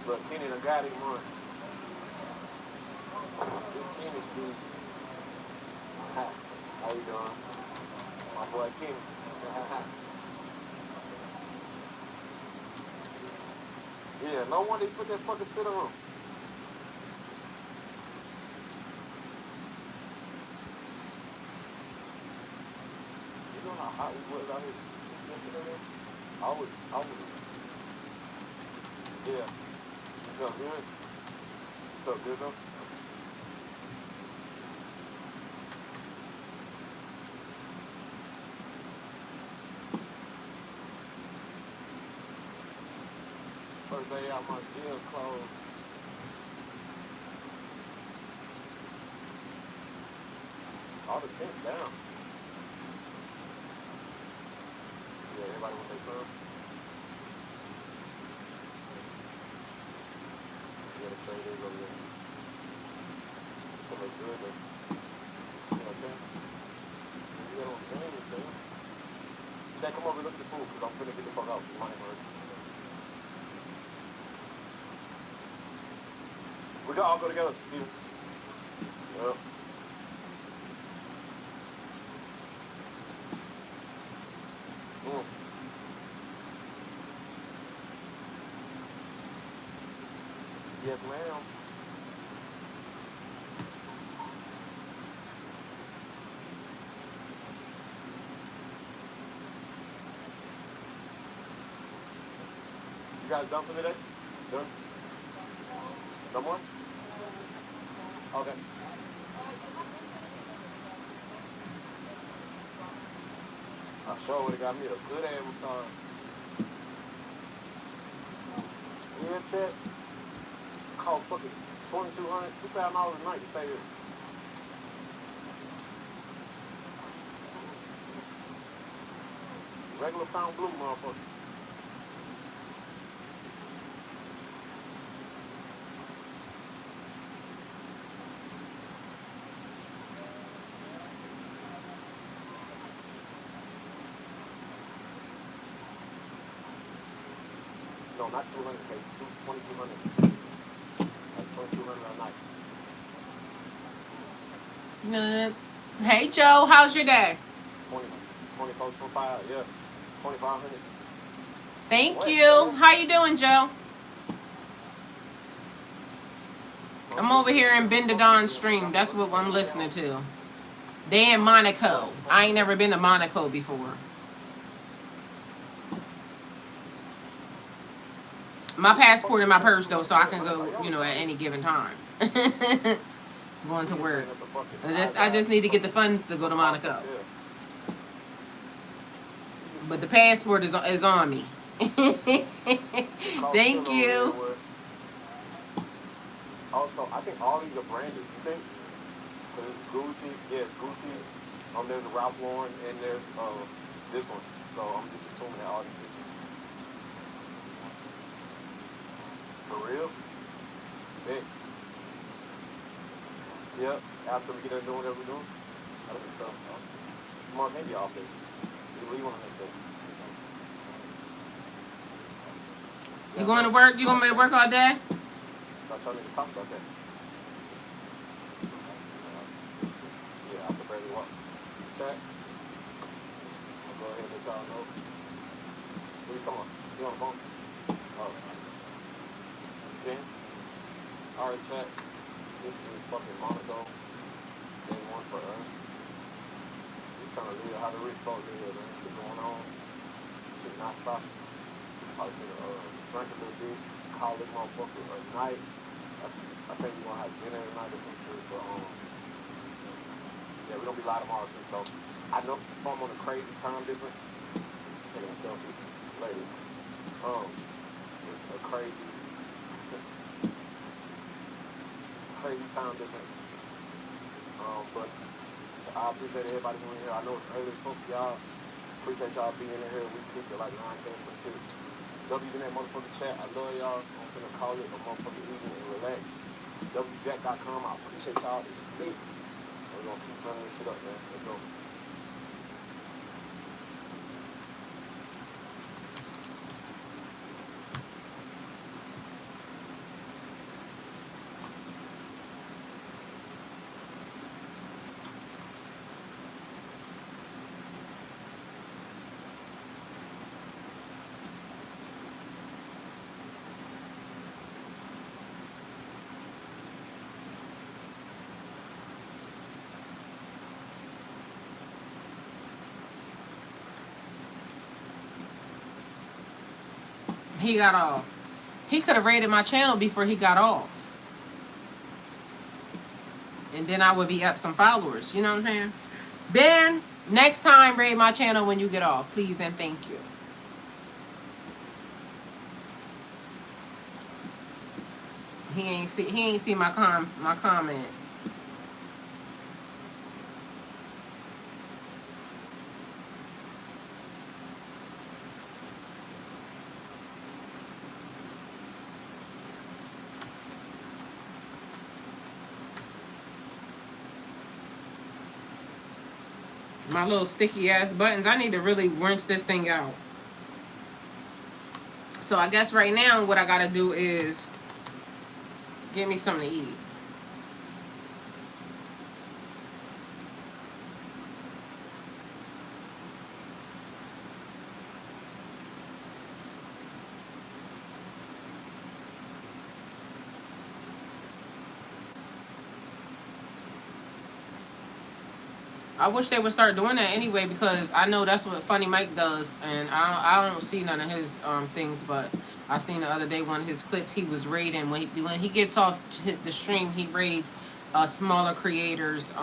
[SPEAKER 2] Look, Kenny done got him one. This Kenny Steve. How you doing? My boy Kenny. Yeah, no wonder he put that fucking shit on. You know how hot we was out here yesterday? I was, yeah. You felt good? You felt good though? First day out, my gym closed. All the tents down. Yeah, everybody with their son. Yeah, the trade is over there. It's gonna look good though. You know what I'm saying? You know what I'm saying? Dad, come over and look at the food, because I'm finna get the fuck out. My name hurts. We can all go together, Steven. Yep. Mm. Yes, ma'am. You guys done for today? Done? No more? Okay. I sure would have got me a good ass massage. Yeah, check. Cost fucking $2,200, $2,000 a night to stay here. Regular pound blue, motherfucker. No, not 200K, 2,200. Like 2,200 a night.
[SPEAKER 3] Hey Joe, how's your day?
[SPEAKER 2] 24, 25, yeah. 2,500.
[SPEAKER 3] Thank
[SPEAKER 2] What?
[SPEAKER 3] you. How you doing, Joe? I'm over here in Bendadon stream. That's what I'm listening to. They in Monaco. I ain't never been to Monaco before. My passport in my purse though, so I can go, you know, at any given time. Going to work. I just need to get the funds to go to Monaco. But the passport is on me. Thank you.
[SPEAKER 2] Also, I think all these are branded. You think? Because it's Gucci. Yeah, it's Gucci. There's a Ralph Lauren, and there's this one. So I'm just assuming that all these bitches. For real? Big. Yep. After we get done doing whatever we're doing. I don't think so. Tomorrow maybe off day. What do you want to make that?
[SPEAKER 3] You going to work? You gonna be to work all day?
[SPEAKER 2] I told you to talk about that. Yeah, I could barely walk. Chat. I'll go ahead and let y'all know. What are you talking about? You on the phone? Oh. Okay. Alright, chat. This is fucking Monaco. Day one for us. We're trying to live how the rich folks live, man. Shit going on. Shit not stopping. Probably drink a little bit, call this motherfucker a night. I think we're gonna have dinner tonight or some shit, but yeah, we're gonna be live tomorrow too, so I know I'm on a crazy time difference. Taking a selfie later. It's a crazy time difference. But I appreciate everybody being here. I know it's early folks, y'all. Appreciate y'all being in here. We keep it like 9, 10, some shit. W in that motherfucking chat. I love y'all. I'm gonna call it a motherfucking evening and relax. WJack.com. I appreciate y'all. It's me. We're gonna keep turning this shit up, man. Let's go.
[SPEAKER 3] He got off. He could have rated my channel before he got off. And then I would be up some followers. You know what I'm saying? Ben, next time rate my channel when you get off. Please and thank you. He ain't see my comment. My little sticky ass buttons. I need to really rinse this thing out. So I guess right now what I gotta do is get me something to eat. I wish they would start doing that anyway, because I know that's what Funny Mike does, and I don't see none of his things, but I seen the other day one of his clips. He was raiding when he gets off the stream. He raids smaller creators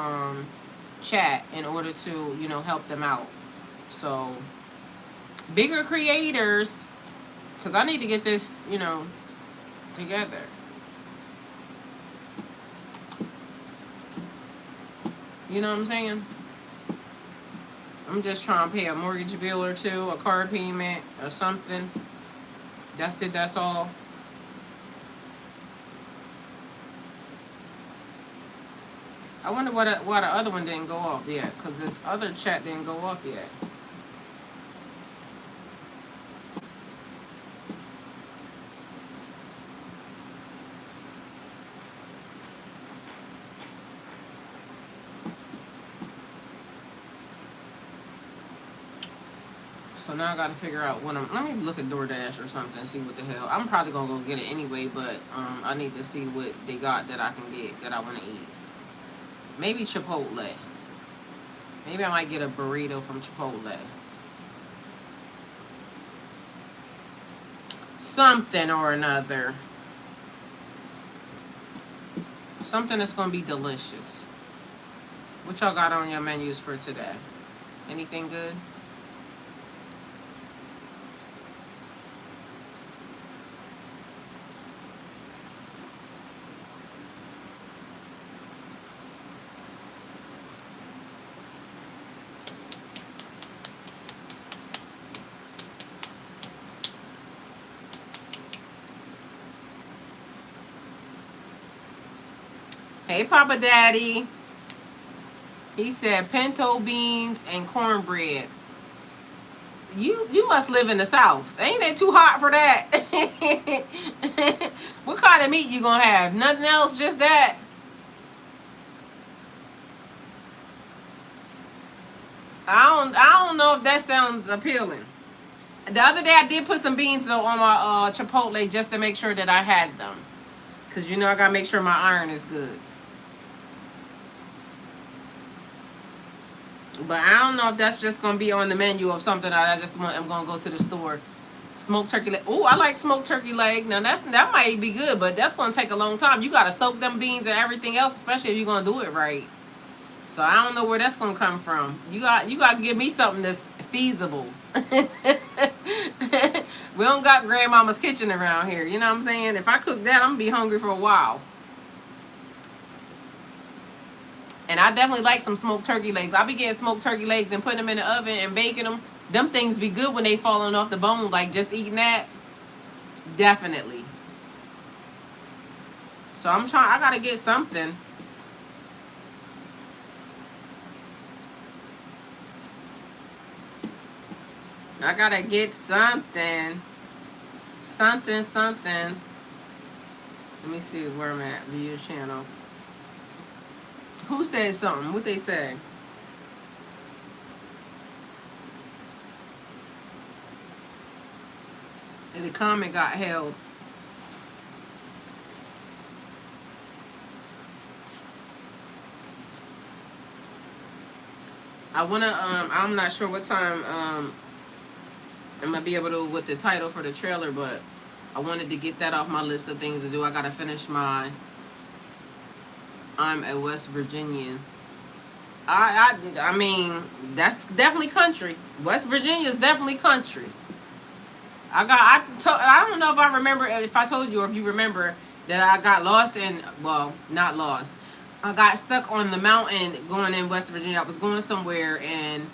[SPEAKER 3] chat in order to, you know, help them out. So bigger creators, because I need to get this, you know, together. You know what I'm saying? I'm just trying to pay a mortgage bill or two, a car payment or something. That's it, that's all. I wonder why the other one didn't go off yet, because this other chat didn't go off yet. So now I gotta figure out what let me look at DoorDash or something, see what the hell. I'm probably gonna go get it anyway, but I need to see what they got that I can get that I want to eat. Maybe Chipotle. Maybe I might get a burrito from Chipotle. Something or another. Something that's gonna be delicious. What y'all got on your menus for today? Anything good? Hey, Papa Daddy. He said pinto beans and cornbread. You must live in the South. Ain't it too hot for that? What kind of meat you gonna have? Nothing else, just that? I don't know if that sounds appealing. The other day I did put some beans though on my Chipotle just to make sure that I had them. Cause you know I gotta make sure my iron is good. But I don't know if that's just gonna be on the menu of something I'm gonna go to the store. Smoked turkey leg. Oh, I like smoked turkey leg. Now that might be good, but that's gonna take a long time. You gotta soak them beans and everything else, especially if you're gonna do it right. So I don't know where that's gonna come from. You got to give me something that's feasible. We don't got grandmama's kitchen around here. You know what I'm saying? If I cook that, I'm gonna be hungry for a while. And I definitely like some smoked turkey legs. I be getting smoked turkey legs and putting them in the oven and baking them. Them things be good when they falling off the bone. Like just eating that. Definitely. So I gotta get something. I gotta get something. Something. Let me see where I'm at. View your channel. Who said something? What they say? And the comment got held. I'm not sure what time I'm gonna be able to with the title for the trailer, but I wanted to get that off my list of things to do. I gotta finish my I'm a West Virginian. I mean, that's definitely country. West Virginia is definitely country. I don't know if I remember, if I told you or if you remember that I got lost in, well, not lost. I got stuck on the mountain going in West Virginia. I was going somewhere and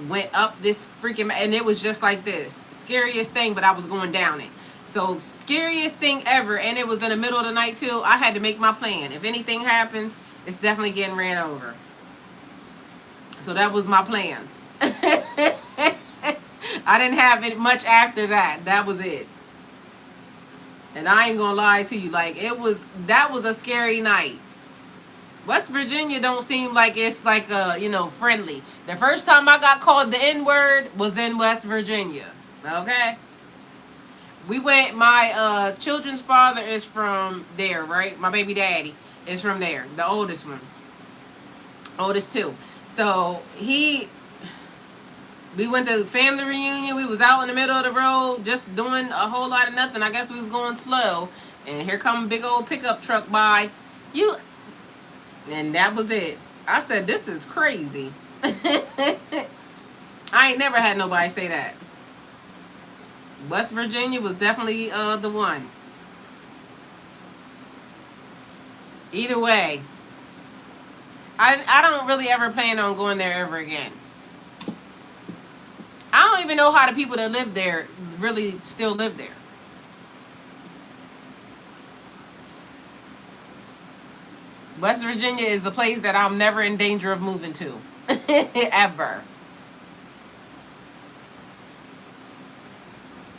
[SPEAKER 3] went up this freaking, and it was just like this. Scariest thing, but I was going down it. So scariest thing ever, and it was in the middle of the night too. I had to make my plan. If anything happens, it's definitely getting ran over. So that was my plan. I didn't have it much after that. That was it. And I ain't gonna lie to you, like that was a scary night. West Virginia don't seem like it's like friendly. The first time I got called the N-word was in West Virginia. Okay? We went, my children's father is from there, right? My baby daddy is from there. The oldest one. Oldest two. So we went to family reunion. We was out in the middle of the road just doing a whole lot of nothing. I guess we was going slow. And here come a big old pickup truck by. And that was it. I said, this is crazy. I ain't never had nobody say that. West Virginia was definitely the one. Either way, I don't really ever plan on going there ever again. I don't even know how the people that live there really still live there. West Virginia is a place that I'm never in danger of moving to. Ever.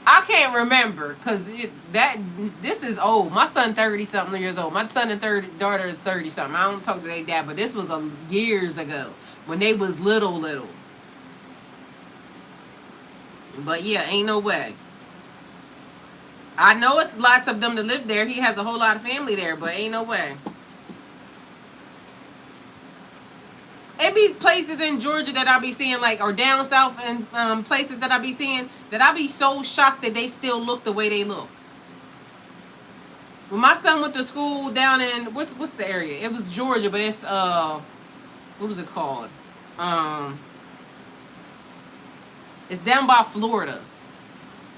[SPEAKER 3] I can't remember because this is old. My son 30-something years old. My son and daughter is 30-something. I don't talk to their dad, but this was years ago when they was little. But yeah, ain't no way. I know it's lots of them that live there. He has a whole lot of family there, but ain't no way. It be places in Georgia that I be seeing, like, or down south, and places that I be seeing that I be so shocked that they still look the way they look. When my son went to school down in what's the area? It was Georgia, but it's what was it called? It's down by Florida.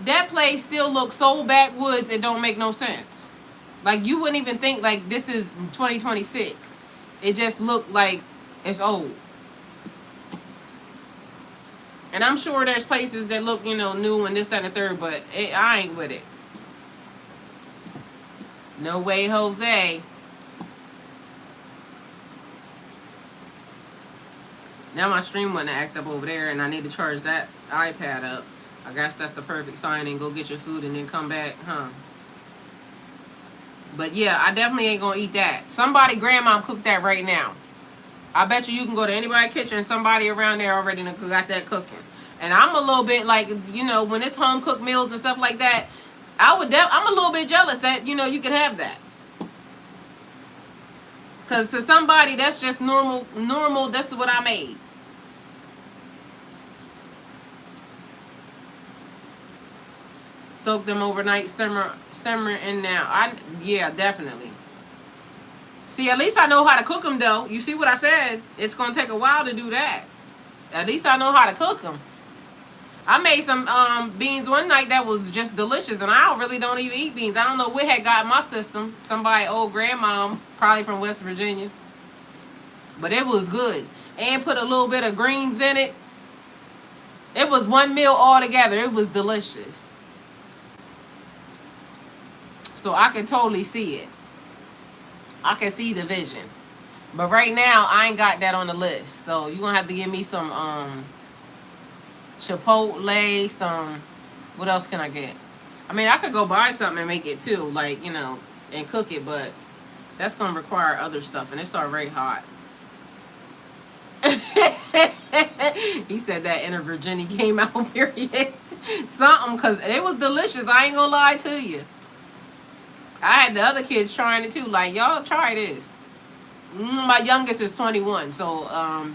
[SPEAKER 3] That place still looks so backwoods it don't make no sense. Like, you wouldn't even think like this is 2026. It just looked like it's old. And I'm sure there's places that look, new and this, that, and the third, but I ain't with it. No way, Jose. Now my stream wouldn't act up over there, and I need to charge that iPad up. I guess that's the perfect sign, and go get your food and then come back, huh? But yeah, I definitely ain't gonna eat that. Somebody grandma cooked that right now. I bet you can go to anybody's kitchen, somebody around there already got that cooking. And I'm a little bit like, when it's home cooked meals and stuff like that, I'm a little bit jealous that, you could have that. Because to somebody, that's just normal, this is what I made. Soak them overnight, simmer in now. Yeah, definitely. See, at least I know how to cook them, though. You see what I said? It's going to take a while to do that. At least I know how to cook them. I made some beans one night that was just delicious, and I really don't even eat beans. I don't know what had got in my system. Somebody, old grandmom, probably from West Virginia. But it was good. And put a little bit of greens in it. It was one meal altogether. It was delicious. So I can totally see it. I can see the vision. But right now, I ain't got that on the list. So you're going to have to give me some Chipotle, what else can I get? I mean, I could go buy something and make it too, like, and cook it, but that's going to require other stuff, and it's already hot. He said that Inner Virginia came out, period. Something, because it was delicious. I ain't going to lie to you. I had the other kids trying it too. Like, y'all try this. My youngest is 21, so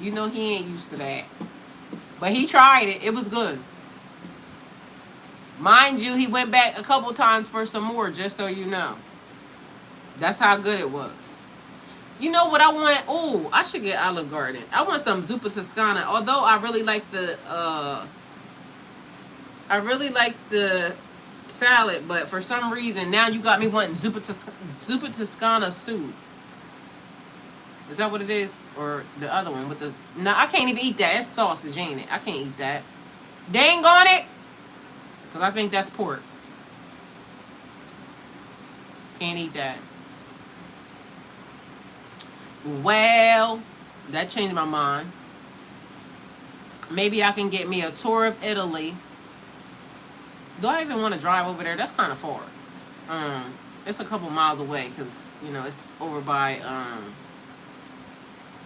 [SPEAKER 3] he ain't used to that. But he tried it. It was good. Mind you, he went back a couple times for some more, just so you know. That's how good it was. You know what I want? Oh, I should get Olive Garden. I want some Zuppa Toscana. Although I really like the salad, but for some reason now you got me wanting Zuppa Toscana soup. Is that what it is? Or the other one with the... No, I can't even eat that. It's sausage, ain't it? I can't eat that. Dang on it! Because I think that's pork. Can't eat that. Well, that changed my mind. Maybe I can get me a tour of Italy. Do I even want to drive over there? That's kind of far. It's a couple miles away because, you know, it's over by...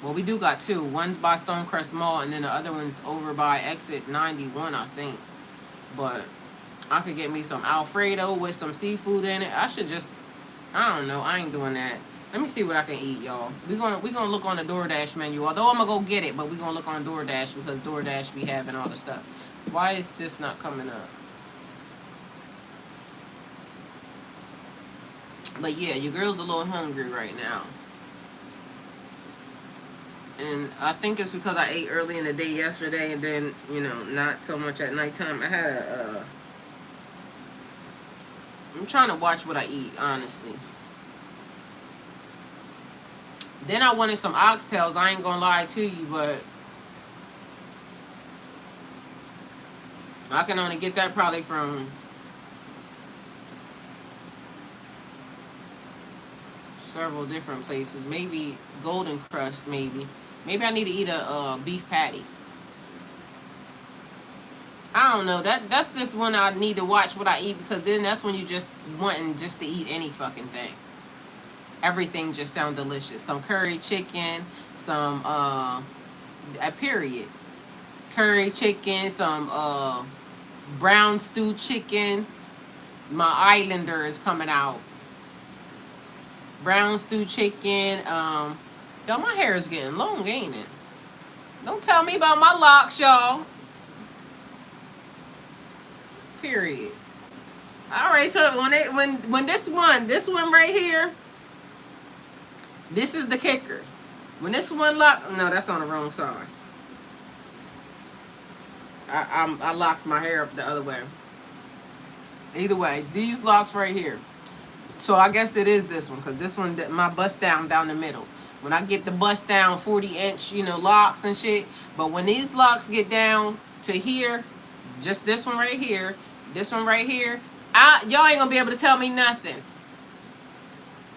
[SPEAKER 3] Well, we do got two. One's by Stonecrest Mall, and then the other one's over by Exit 91, I think. But I could get me some Alfredo with some seafood in it. I should just... I don't know. I ain't doing that. Let me see what I can eat, y'all. We gonna look on the DoorDash menu. Although I'm gonna go get it, but we gonna look on DoorDash because DoorDash be having all the stuff. Why is this not coming up? But yeah, your girl's a little hungry right now. And I think it's because I ate early in the day yesterday and then, you know, not so much at nighttime. I had I'm trying to watch what I eat, honestly. Then I wanted some oxtails. I ain't gonna lie to you, but I can only get that probably from several different places. Maybe Golden Crust, maybe. Maybe I need to eat a beef patty. I don't know. That's just when I need to watch what I eat, because then that's when you just wanting just to eat any fucking thing. Everything just sounds delicious. Some curry chicken, some period. Curry chicken, some brown stew chicken. My Islander is coming out. Brown stew chicken. Yo, my hair is getting long, ain't it? Don't tell me about my locks, y'all. Period. All right, so when this one right here, this is the kicker. When this one lock, no, that's on the wrong side. I locked my hair up the other way. Either way, these locks right here. So I guess it is this one, because this one, my bust down the middle. When I get the bust down 40-inch, you know, locks and shit. But when these locks get down to here, just this one right here, this one right here, y'all ain't gonna be able to tell me nothing.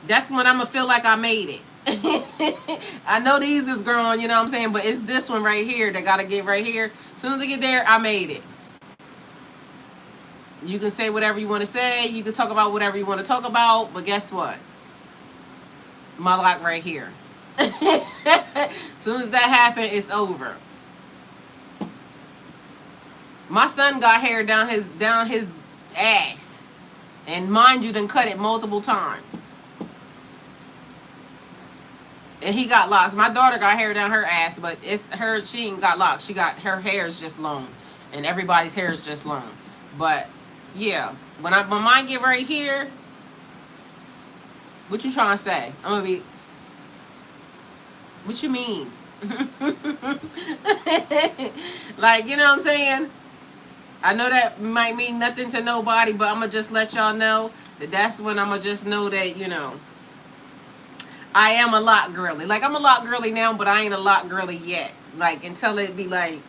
[SPEAKER 3] That's when I'm gonna feel like I made it. I know these is growing, you know what I'm saying? But it's this one right here that gotta get right here. As soon as I get there, I made it. You can say whatever you want to say. You can talk about whatever you want to talk about. But guess what? My lock right here. As soon as that happens, it's over. My son got hair down his ass. And mind you, done cut it multiple times. And he got locks. My daughter got hair down her ass, but she ain't got locks. Her hair is just long. And everybody's hair is just long. But yeah, when mine get right here, what you trying to say? I'm gonna be, what you mean? Like, you know what I'm saying? I know that might mean nothing to nobody, but I'm gonna just let y'all know that that's when I'm gonna just know that, you know, I am a lot girly. Like, I'm a lot girly now, but I ain't a lot girly yet. Like, until it be like,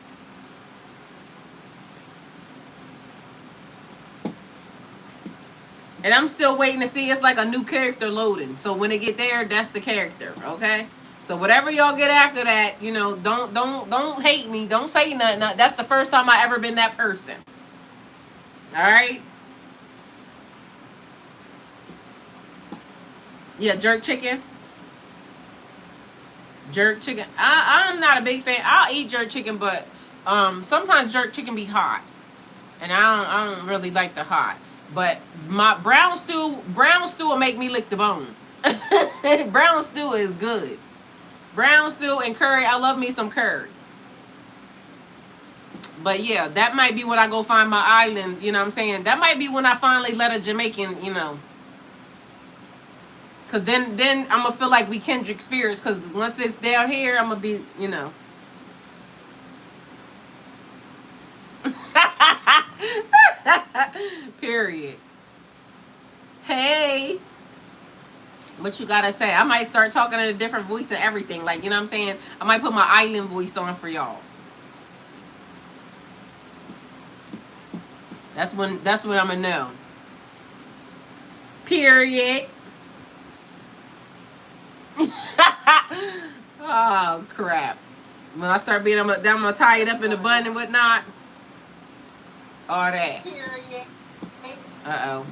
[SPEAKER 3] and I'm still waiting to see. It's like a new character loading. So when it get there, that's the character, okay? So whatever y'all get after that, you know, don't hate me. Don't say nothing. That's the first time I ever been that person. All right? Yeah, jerk chicken. Jerk chicken. I'm not a big fan. I'll eat jerk chicken, but sometimes jerk chicken be hot. And I don't really like the hot. But my brown stew will make me lick the bone. Brown stew is good. Brown stew and curry. I love me some curry. But yeah, that might be when I go find my island. You know what I'm saying? That might be when I finally let a Jamaican, you know. Cause then I'm gonna feel like we kindred spirits. Cause once it's down here, I'm gonna be, you know. Period. Hey. What you gotta say? I might start talking in a different voice and everything. Like, you know what I'm saying? I might put my island voice on for y'all. That's when I'm gonna know. Period. Oh crap. When I start being, I'm gonna tie it up in a bun and whatnot. All that. Period. Uh-oh.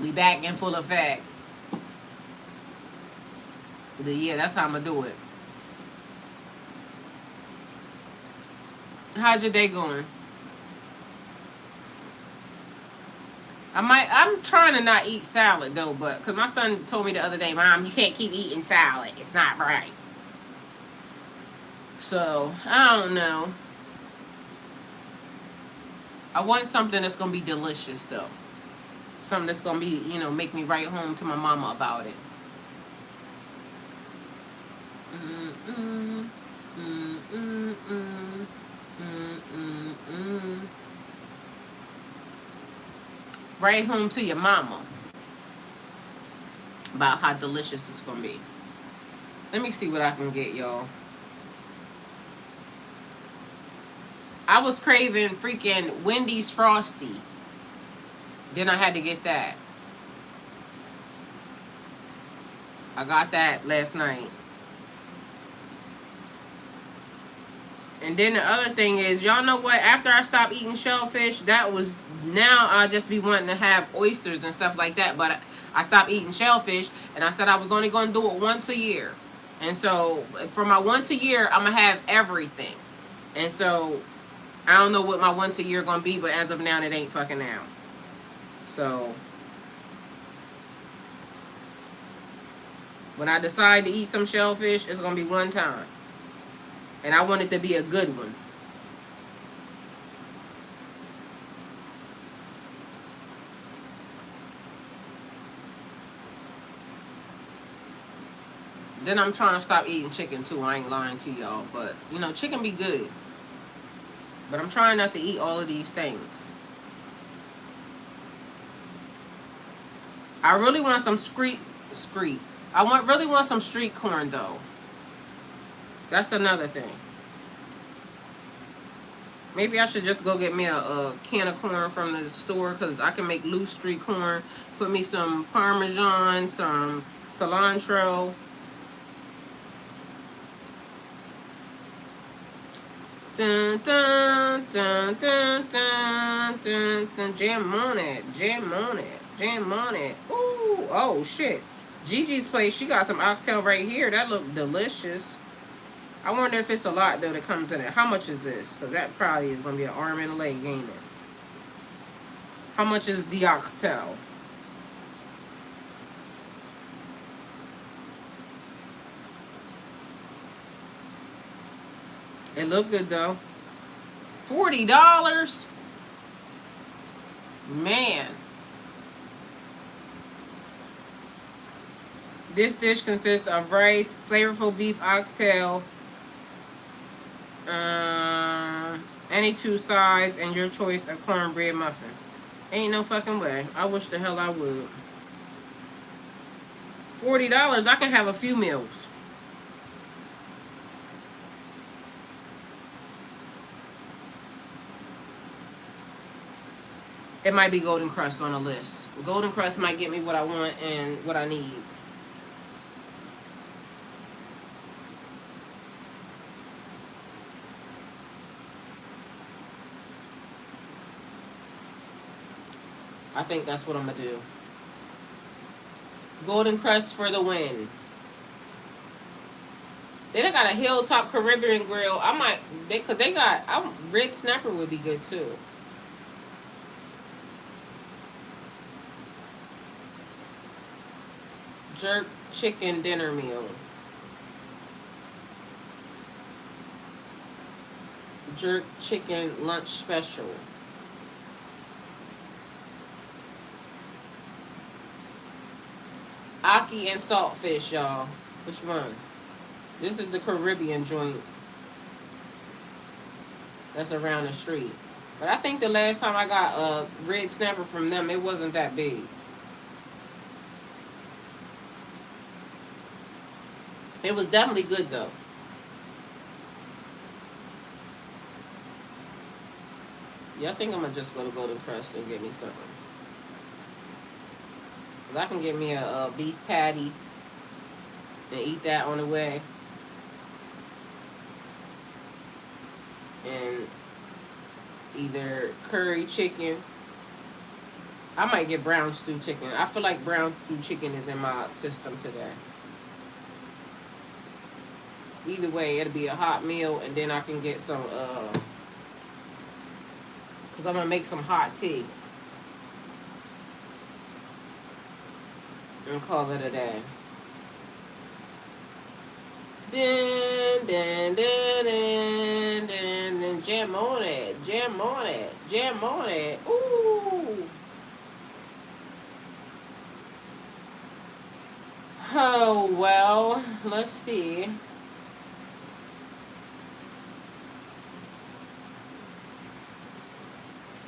[SPEAKER 3] We back in full effect. Yeah, that's how I'm gonna do it. How's your day going? I'm trying to not eat salad though, but because my son told me the other day, Mom, you can't keep eating salad. It's not right. So, I don't know. I want something that's gonna be delicious though. Something that's gonna be, you know, make me write home to my mama about it. Write home to your mama about how delicious it's gonna be. Let me see what I can get, y'all. I was craving freaking Wendy's Frosty. Then I had to get that. I got that last night. And then the other thing is, y'all know what? After I stopped eating shellfish, now I just be wanting to have oysters and stuff like that. But I stopped eating shellfish, and I said I was only going to do it once a year. And so for my once a year, I'm going to have everything. And so I don't know what my once a year going to be, but as of now, it ain't fucking now. So when I decide to eat some shellfish, it's going to be one time. And I want it to be a good one. Then I'm trying to stop eating chicken too. I ain't lying to y'all. But, you know, chicken be good. But I'm trying not to eat all of these things. I really want some really want some street corn though. That's another thing. Maybe I should just go get me a can of corn from the store, because I can make loose street corn. Put me some Parmesan, some cilantro. Dun, dun, dun, dun, dun, dun, dun. Jam on it. Jam on it. Jam on it. Ooh. Oh, shit. Gigi's place, she got some oxtail right here. That look delicious. I wonder if it's a lot, though, that comes in it. How much is this? Because that probably is going to be an arm and a leg, ain't it? How much is the oxtail? It looked good, though. $40? Man. This dish consists of rice, flavorful beef oxtail, any two sides, and your choice of cornbread muffin. Ain't no fucking way. I wish the hell I would. $40, I can have a few meals. It might be Golden Crust on the list. Golden Crust might get me what I want and what I need. I think that's what I'm going to do. Golden Crust for the win. They got a Hilltop Caribbean grill. I might, because they got, red snapper would be good too. Jerk chicken dinner meal. jerk chicken lunch special. Aki and saltfish, y'all. Which one? This is the Caribbean joint that's around the street. But I think the last time I got a red snapper from them, it wasn't that big. It was definitely good though. Yeah, I think I'm gonna just go to Golden Crust and get me something. Cause I can get me a beef patty and eat that on the way. And either curry chicken. I might get brown stew chicken. I feel like brown stew chicken is in my system today. Either way, it'll be a hot meal, and then I can get some, because I'm going to make some hot tea. And call it a day. Dun, dun, dun, dun, dun, dun. Jam on it, jam on it, jam on it. Ooh. Oh, well, let's see.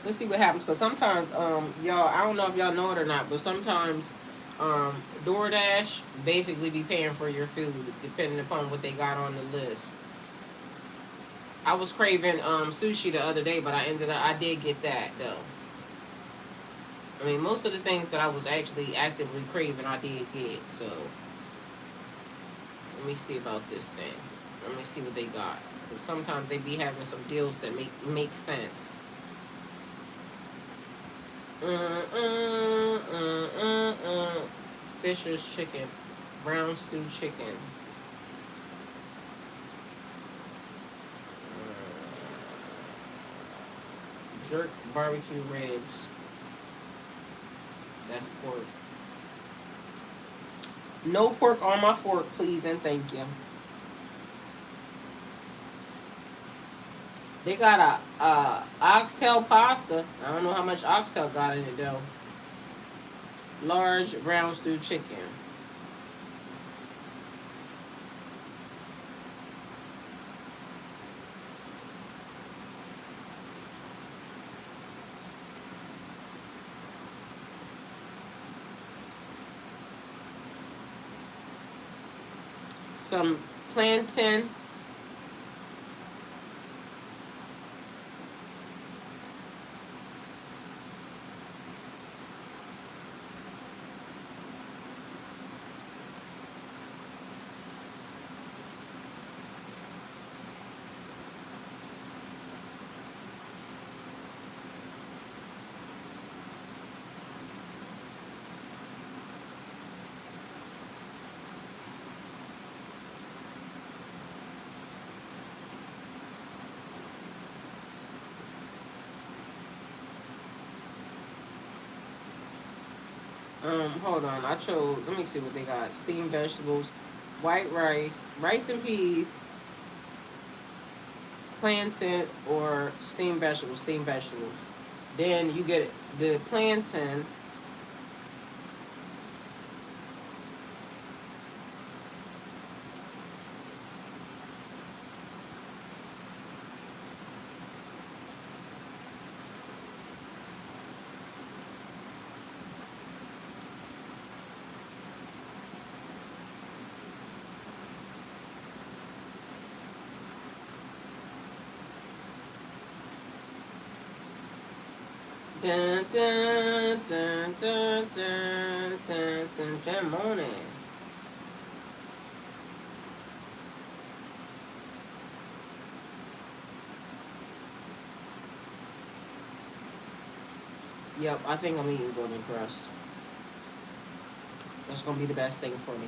[SPEAKER 3] Let's see what happens, because sometimes, y'all, I don't know if y'all know it or not, but sometimes, DoorDash basically be paying for your food, depending upon what they got on the list. I was craving, sushi the other day, but I did get that, though. I mean, most of the things that I was actually actively craving, I did get, so. Let me see about this thing. Let me see what they got. Because sometimes they be having some deals that make sense. Fisher's chicken, brown stew chicken, jerk barbecue ribs. That's pork. No pork on my fork, please and thank you. They got a oxtail pasta. I don't know how much oxtail got in it though. Large brown stew chicken. Some plantain. Hold on. I chose, let me see what they got. Steamed vegetables, white rice, rice and peas, plantain, or steamed vegetables, Then you get the plantain. Dun, dun, dun, dun, dun, dun, dun, jam on it. Yep, I think I'm eating Golden Crust. That's gonna be the best thing for me.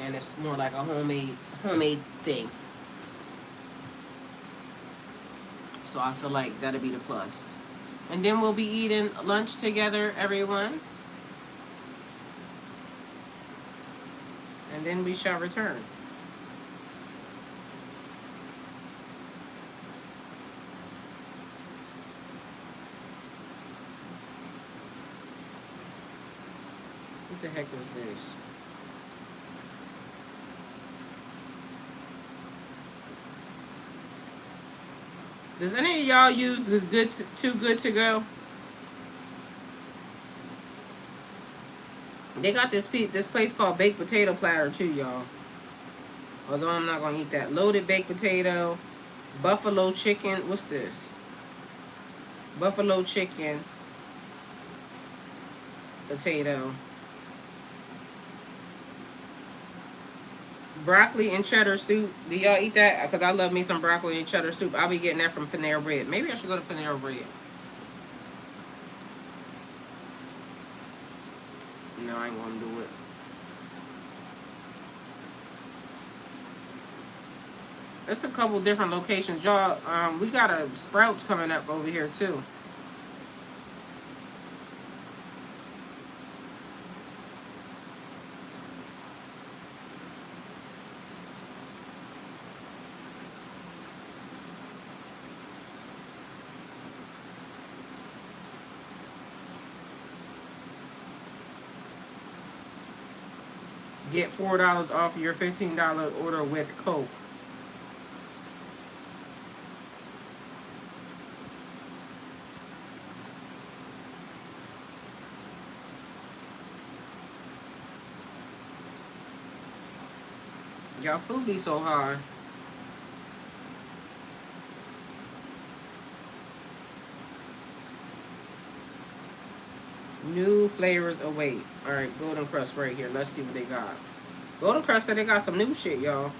[SPEAKER 3] And it's more like a homemade thing. So I feel like that'll be the plus. And then we'll be eating lunch together, everyone. And then we shall return. What the heck is this? Does any of y'all use the Too Good to Go? They got this place called Baked Potato Platter too, y'all. Although I'm not gonna eat that. Loaded baked potato, buffalo chicken. What's this? Buffalo chicken, potato, broccoli and cheddar soup. Do y'all eat that? Because I love me some broccoli and cheddar soup. I'll be getting that from Panera Bread. Maybe I should go to Panera Bread. No, I ain't gonna do it. There's a couple different locations, y'all. We got a Sprouts coming up over here too. Get $4 off your $15 order with Coke. Y'all food be so hard. New flavors await. Alright, Golden Crust right here. Let's see what they got. Golden Crust said they got some new shit, y'all.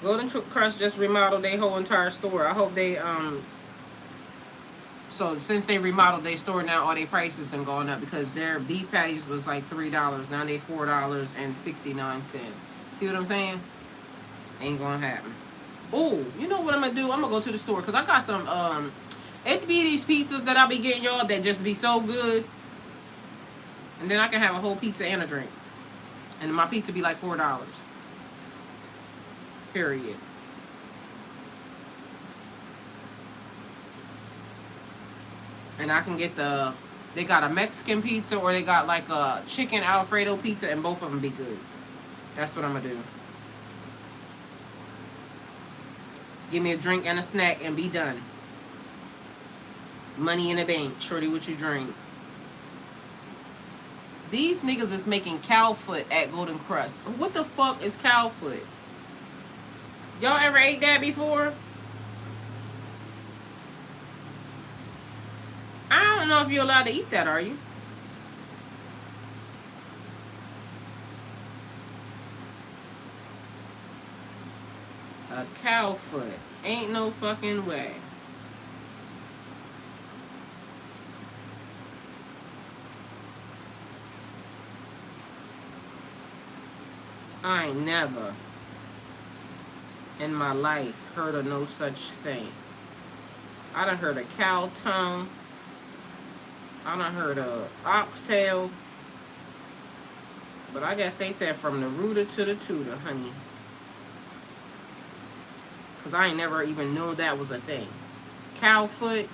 [SPEAKER 3] Golden Crust just remodeled their whole entire store. I hope they so since they remodeled their store, now all their prices done gone up, because their beef patties was like $3. Now they $4.69. See what I'm saying? Ain't gonna happen. Oh, you know what I'm gonna do? I'm gonna go to the store because I got some it be these pizzas that I be getting, y'all, that just be so good. And then I can have a whole pizza and a drink. And my pizza be like $4. Period. And I can get they got a Mexican pizza, or they got like a chicken Alfredo pizza, and both of them be good. That's what I'm gonna do. Give me a drink and a snack and be done. Money in the bank. Shorty, what you drink? These niggas is making cow foot at Golden Crust. What the fuck is cow foot? Y'all ever ate that before? I don't know if you're allowed to eat that, are you? A cow foot. Ain't no fucking way. I ain't never in my life heard of no such thing. I done heard of cow tongue. I done heard of oxtail. But I guess they said from the rooter to the tutor, honey. Because I ain't never even knew that was a thing. Cow foot.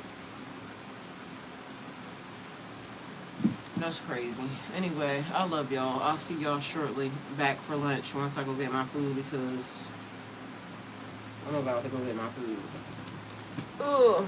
[SPEAKER 3] That's crazy. Anyway, I love y'all. I'll see y'all shortly back for lunch once I go get my food, because I'm about to go get my food. Ugh.